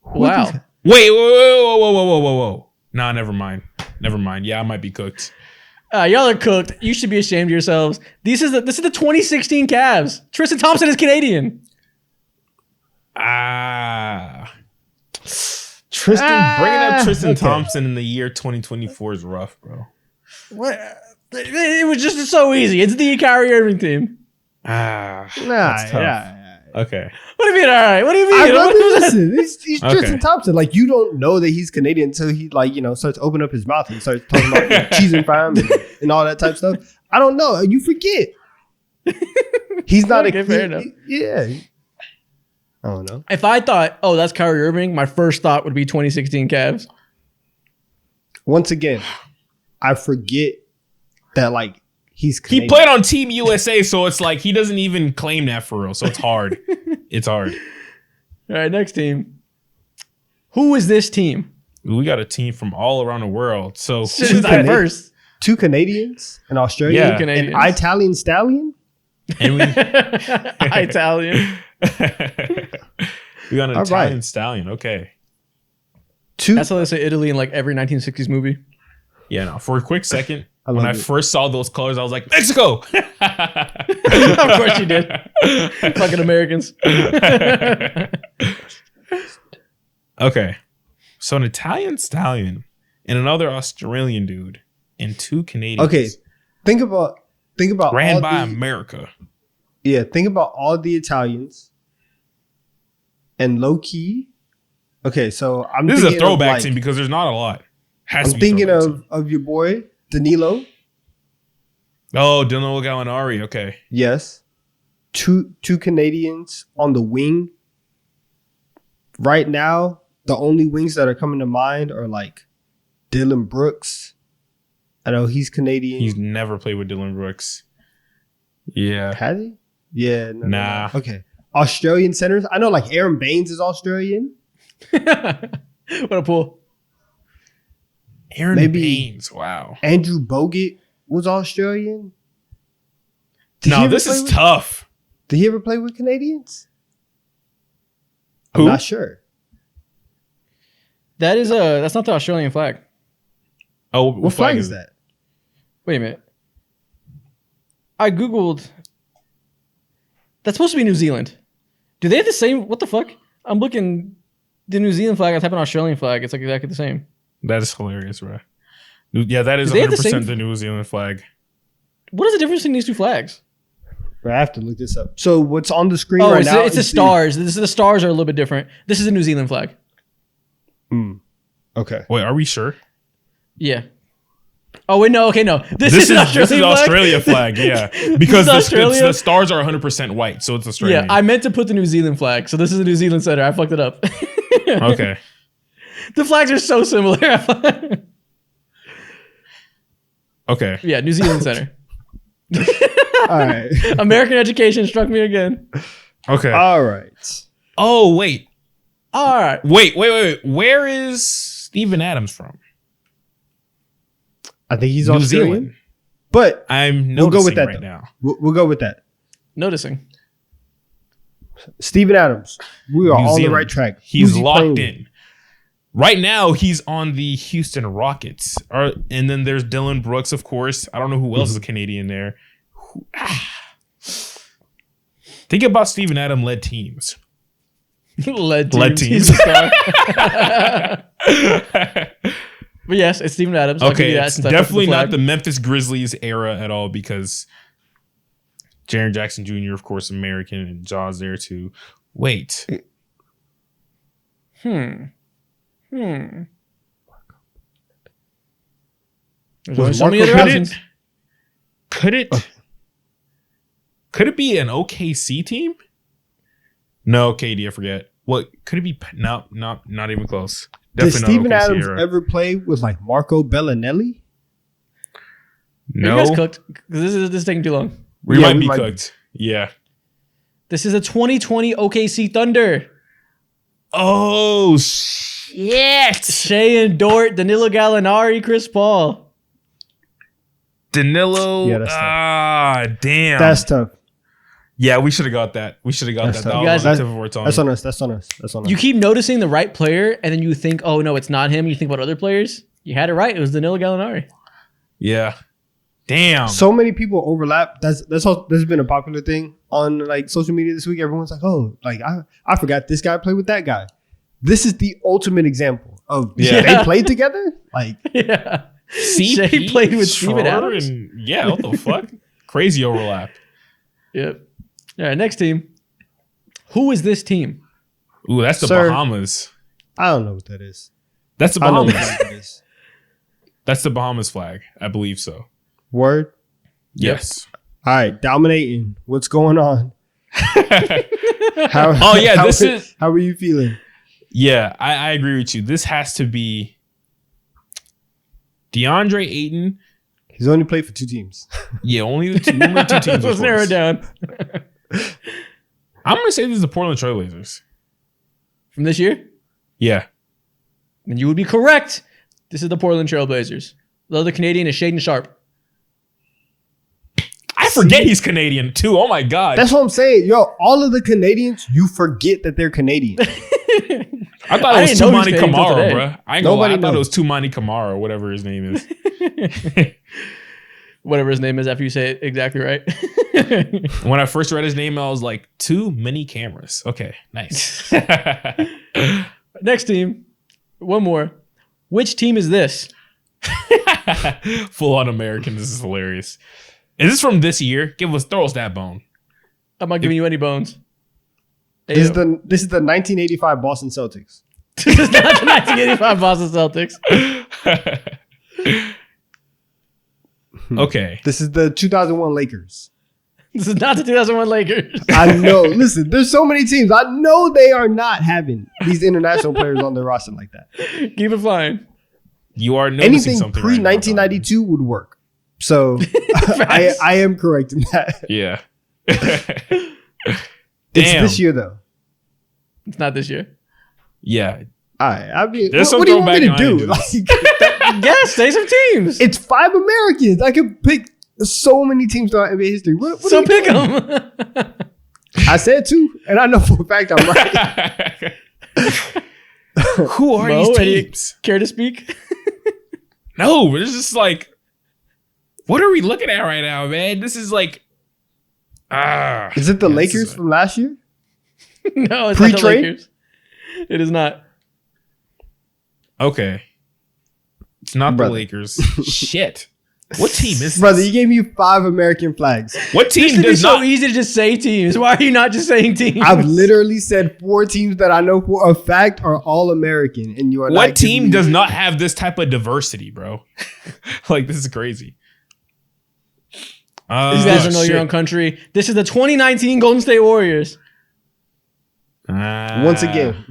[SPEAKER 2] Wow.
[SPEAKER 3] Wait, whoa. Nah, never mind. Yeah, I might be cooked.
[SPEAKER 2] Y'all are cooked. You should be ashamed of yourselves. This is the 2016 Cavs. Tristan Thompson is Canadian.
[SPEAKER 3] Tristan, bringing up Tristan Thompson in the year 2024 is rough, bro.
[SPEAKER 2] What? It was just so easy. It's the Kyrie Irving team.
[SPEAKER 3] That's tough.
[SPEAKER 1] Yeah.
[SPEAKER 3] Okay.
[SPEAKER 2] What do you mean? All right. What do you mean?
[SPEAKER 1] Listen, he's Tristan Thompson. Like, you don't know that he's Canadian until he starts opening up his mouth and starts talking about cheese and fries and all that type of stuff. I don't know. You forget. He's not
[SPEAKER 2] fair enough.
[SPEAKER 1] Yeah. I don't know.
[SPEAKER 2] If I thought, oh, that's Kyrie Irving, my first thought would be 2016 Cavs.
[SPEAKER 1] Once again, I forget that, like, he's Canadian.
[SPEAKER 3] He played on Team USA, so it's like he doesn't even claim that for real. So it's hard. It's hard.
[SPEAKER 2] All right, next team. Who is this team?
[SPEAKER 3] We got a team from all around the world. So
[SPEAKER 2] diverse.
[SPEAKER 1] 2 Canadians, an Australian,
[SPEAKER 3] Yeah.
[SPEAKER 1] an Italian stallion.
[SPEAKER 3] And we
[SPEAKER 2] Italian.
[SPEAKER 3] we got an Italian stallion. Okay.
[SPEAKER 2] That's how they say Italy in like every 1960s movie.
[SPEAKER 3] Yeah, no. For a quick second,
[SPEAKER 1] when
[SPEAKER 3] I first saw those colors, I was like, Mexico.
[SPEAKER 2] Of course you did. Fucking Americans.
[SPEAKER 3] Okay. So an Italian stallion and another Australian dude and 2 Canadians.
[SPEAKER 1] Okay. Think about
[SPEAKER 3] ran
[SPEAKER 1] all
[SPEAKER 3] by America.
[SPEAKER 1] Yeah, think about all the Italians and low key. Okay, so
[SPEAKER 3] This is a throwback team because there's not a lot.
[SPEAKER 1] I'm thinking of your boy Danilo.
[SPEAKER 3] Oh, Danilo Gallinari. Okay.
[SPEAKER 1] Yes, two Canadians on the wing. Right now, the only wings that are coming to mind are like Dylan Brooks. I know he's Canadian.
[SPEAKER 3] He's never played with Dylan Brooks. Yeah.
[SPEAKER 1] Has he? Yeah.
[SPEAKER 3] Nah.
[SPEAKER 1] No. Okay. Australian centers. I know like Aaron Baines is Australian.
[SPEAKER 2] What a pull.
[SPEAKER 3] Aaron Baines. Wow.
[SPEAKER 1] Andrew Bogut was Australian.
[SPEAKER 3] No, this is tough.
[SPEAKER 1] Did he ever play with Canadians?
[SPEAKER 3] Who?
[SPEAKER 1] I'm not sure.
[SPEAKER 2] That's not the Australian flag.
[SPEAKER 3] Oh,
[SPEAKER 1] what flag is that?
[SPEAKER 2] Wait a minute. I Googled. That's supposed to be New Zealand. Do they have the same? What the fuck? I'm looking the New Zealand flag. I type an Australian flag. It's like exactly the same.
[SPEAKER 3] That is hilarious, bro. Yeah, that is 100% the New Zealand flag.
[SPEAKER 2] What is the difference in these 2 flags?
[SPEAKER 1] I have to look this up. So what's on the screen right now?
[SPEAKER 2] It's the stars. The stars are a little bit different. This is a New Zealand flag.
[SPEAKER 1] Okay.
[SPEAKER 3] Wait, are we sure?
[SPEAKER 2] Yeah. Oh wait, no. Okay, no. This is
[SPEAKER 3] Australia flag. Yeah, because the stars are 100% white, so it's Australian.
[SPEAKER 2] Yeah, I meant to put the New Zealand flag, so this is a New Zealand center. I fucked it up.
[SPEAKER 3] Okay.
[SPEAKER 2] The flags are so similar.
[SPEAKER 3] Okay.
[SPEAKER 2] Yeah, New Zealand center.
[SPEAKER 1] All right.
[SPEAKER 2] American education struck me again.
[SPEAKER 3] Okay.
[SPEAKER 1] All right.
[SPEAKER 3] Oh wait.
[SPEAKER 2] All right.
[SPEAKER 3] Wait. Where is Steven Adams from?
[SPEAKER 1] I think he's
[SPEAKER 3] New
[SPEAKER 1] Australian.
[SPEAKER 3] Zealand.
[SPEAKER 1] But
[SPEAKER 3] we'll
[SPEAKER 1] go with that
[SPEAKER 3] right now.
[SPEAKER 1] We'll go with that.
[SPEAKER 2] Noticing.
[SPEAKER 1] Steven Adams. We are on the right track.
[SPEAKER 3] He's locked in. Right now, he's on the Houston Rockets. And then there's Dylan Brooks, of course. I don't know who else is a Canadian there. Think about Steven Adams led teams.
[SPEAKER 2] Led teams. He's a star. But yes, it's Steven Adams.
[SPEAKER 3] Okay, it's definitely not the Memphis Grizzlies era at all because Jaren Jackson Jr., of course, American, and Jaws there too. Wait.
[SPEAKER 2] There's
[SPEAKER 1] Was
[SPEAKER 2] so many other options.
[SPEAKER 3] Could it be an OKC team? No, KD, I forget. What could it be? No, not even close.
[SPEAKER 1] Did Steven Adams ever play with like Marco Bellinelli?
[SPEAKER 3] No.
[SPEAKER 2] Are you guys cooked? Because this is taking too long.
[SPEAKER 3] We might be cooked. Yeah.
[SPEAKER 2] This is a 2020 OKC Thunder.
[SPEAKER 3] Oh, shit.
[SPEAKER 2] Shea and Dort, Danilo Gallinari, Chris Paul.
[SPEAKER 3] Danilo.
[SPEAKER 1] Yeah,
[SPEAKER 3] damn.
[SPEAKER 1] That's tough.
[SPEAKER 3] Yeah, we should have got that. That's
[SPEAKER 1] on us.
[SPEAKER 2] You keep noticing the right player, and then you think, oh, no, it's not him. You think about other players. You had it right. It was Danilo Gallinari.
[SPEAKER 3] Yeah. Damn.
[SPEAKER 1] So many people overlap. That's been a popular thing on like social media this week. Everyone's like, oh, like I forgot this guy played with that guy. This is the ultimate example of they played together. Like,
[SPEAKER 2] yeah,
[SPEAKER 3] CP
[SPEAKER 2] Shea played with Steven Adams.
[SPEAKER 3] Yeah, what the fuck? Crazy overlap.
[SPEAKER 2] Yep. All right, next team. Who is this team?
[SPEAKER 3] Ooh, that's the Bahamas.
[SPEAKER 1] I don't know what that is.
[SPEAKER 3] That's the
[SPEAKER 1] I don't know
[SPEAKER 3] Bahamas.
[SPEAKER 1] what that is.
[SPEAKER 3] That's the Bahamas flag. I believe so.
[SPEAKER 1] Word.
[SPEAKER 3] Yes.
[SPEAKER 1] All right, dominating. What's going on? How are you feeling?
[SPEAKER 3] Yeah, I agree with you. This has to be DeAndre Ayton.
[SPEAKER 1] He's only played for 2 teams.
[SPEAKER 3] Yeah, only the two teams.
[SPEAKER 2] Let's narrow it down.
[SPEAKER 3] I'm gonna say this is the Portland Trailblazers.
[SPEAKER 2] From this year?
[SPEAKER 3] Yeah.
[SPEAKER 2] And you would be correct. This is the Portland Trailblazers. The other Canadian is Shaedon Sharp.
[SPEAKER 3] I forget he's Canadian too. Oh my God.
[SPEAKER 1] That's what I'm saying. Yo, all of the Canadians, you forget that they're Canadian.
[SPEAKER 3] I thought it was Toumani Camara, bro. I thought it was Toumani Camara or whatever his name is.
[SPEAKER 2] Whatever his name is after you say it exactly right.
[SPEAKER 3] When I first read his name, I was like, too many cameras. Okay, nice.
[SPEAKER 2] Next team. One more. Which team is this?
[SPEAKER 3] Full on American. This is hilarious. Is this from this year? Throw us that bone.
[SPEAKER 2] I'm not giving you any bones.
[SPEAKER 1] This is the 1985 Boston Celtics.
[SPEAKER 2] This is not the 1985 Boston Celtics.
[SPEAKER 3] Okay.
[SPEAKER 1] This is the 2001 Lakers.
[SPEAKER 2] This is not the 2001 Lakers.
[SPEAKER 1] I know. Listen, there's so many teams. I know they are not having these international players on their roster like that.
[SPEAKER 2] Keep it flying.
[SPEAKER 3] You are noticing
[SPEAKER 1] anything
[SPEAKER 3] something
[SPEAKER 1] pre 1992 would work. So I am correct in that.
[SPEAKER 3] Yeah.
[SPEAKER 1] It's this year though.
[SPEAKER 2] It's not this year.
[SPEAKER 3] Yeah.
[SPEAKER 1] I mean,
[SPEAKER 3] There's
[SPEAKER 1] what do you want me to do?
[SPEAKER 2] Yes, say some teams.
[SPEAKER 1] It's 5 Americans. I could pick so many teams throughout NBA history. What
[SPEAKER 2] so pick them.
[SPEAKER 1] I said 2, and I know for a fact I'm right.
[SPEAKER 3] Who are these teams?
[SPEAKER 2] Care to speak?
[SPEAKER 3] No, but it's just like, what are we looking at right now, man? This is like,
[SPEAKER 1] Is it the Lakers from last year?
[SPEAKER 2] No, it's not the Lakers. It is not.
[SPEAKER 3] Okay. It's not the Lakers. Shit. What team is this?
[SPEAKER 1] Brother, you gave me 5 American flags.
[SPEAKER 3] What team
[SPEAKER 2] does not? So easy to just say teams. Why are you not just saying teams?
[SPEAKER 1] I've literally said 4 teams that I know for a fact are all American, and you are.
[SPEAKER 3] What team does not have this type of diversity, bro? Like, this is crazy.
[SPEAKER 2] You guys don't know your own country. This is the 2019 Golden State Warriors.
[SPEAKER 1] Once again,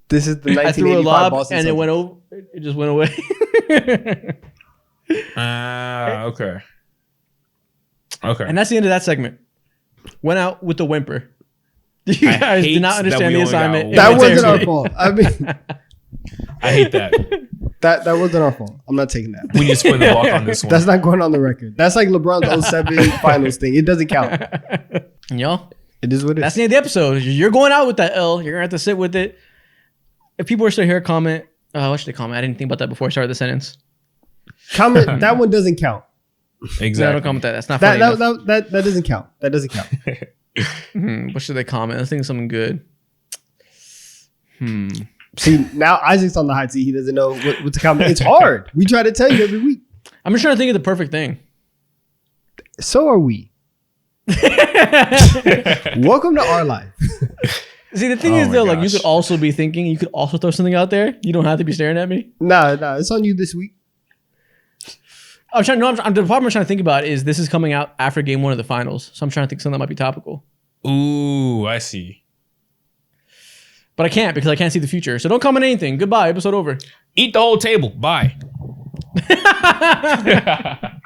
[SPEAKER 1] this is the 1985 Boston
[SPEAKER 2] and
[SPEAKER 1] Celtics.
[SPEAKER 2] it went over. It just went away.
[SPEAKER 3] Okay. Okay.
[SPEAKER 2] And that's the end of that segment. Went out with the whimper. You guys did not understand the assignment.
[SPEAKER 1] That wasn't our fault. I mean,
[SPEAKER 3] I hate that.
[SPEAKER 1] That wasn't our fault. I'm not taking that.
[SPEAKER 3] We need to split the block on this one.
[SPEAKER 1] That's not going on the record. That's like LeBron's 07 finals thing. It doesn't count.
[SPEAKER 2] Y'all,
[SPEAKER 1] it is what it is.
[SPEAKER 2] That's the end of the episode. You're going out with that L. You're going to have to sit with it. If people are still here, comment. What should they comment? I didn't think about that before I started the sentence.
[SPEAKER 1] Comment. That one doesn't count.
[SPEAKER 3] Exactly.
[SPEAKER 2] No, don't comment that. That's not funny
[SPEAKER 1] that doesn't count. That doesn't count.
[SPEAKER 2] What should they comment? Let's think of something good.
[SPEAKER 1] See, now Isaac's on the hot seat. He doesn't know what to comment. It's hard. We try to tell you every week.
[SPEAKER 2] I'm just trying to think of the perfect thing.
[SPEAKER 1] So are we. Welcome to our life.
[SPEAKER 2] See, the thing is, though, like, you could also be thinking, you could also throw something out there. You don't have to be staring at me.
[SPEAKER 1] Nah, it's on you this week.
[SPEAKER 2] The problem I'm trying to think about is this is coming out after game 1 of the finals. So I'm trying to think something that might be topical.
[SPEAKER 3] Ooh, I see.
[SPEAKER 2] But I can't because I can't see the future. So don't comment anything. Goodbye. Episode over.
[SPEAKER 3] Eat the whole table. Bye.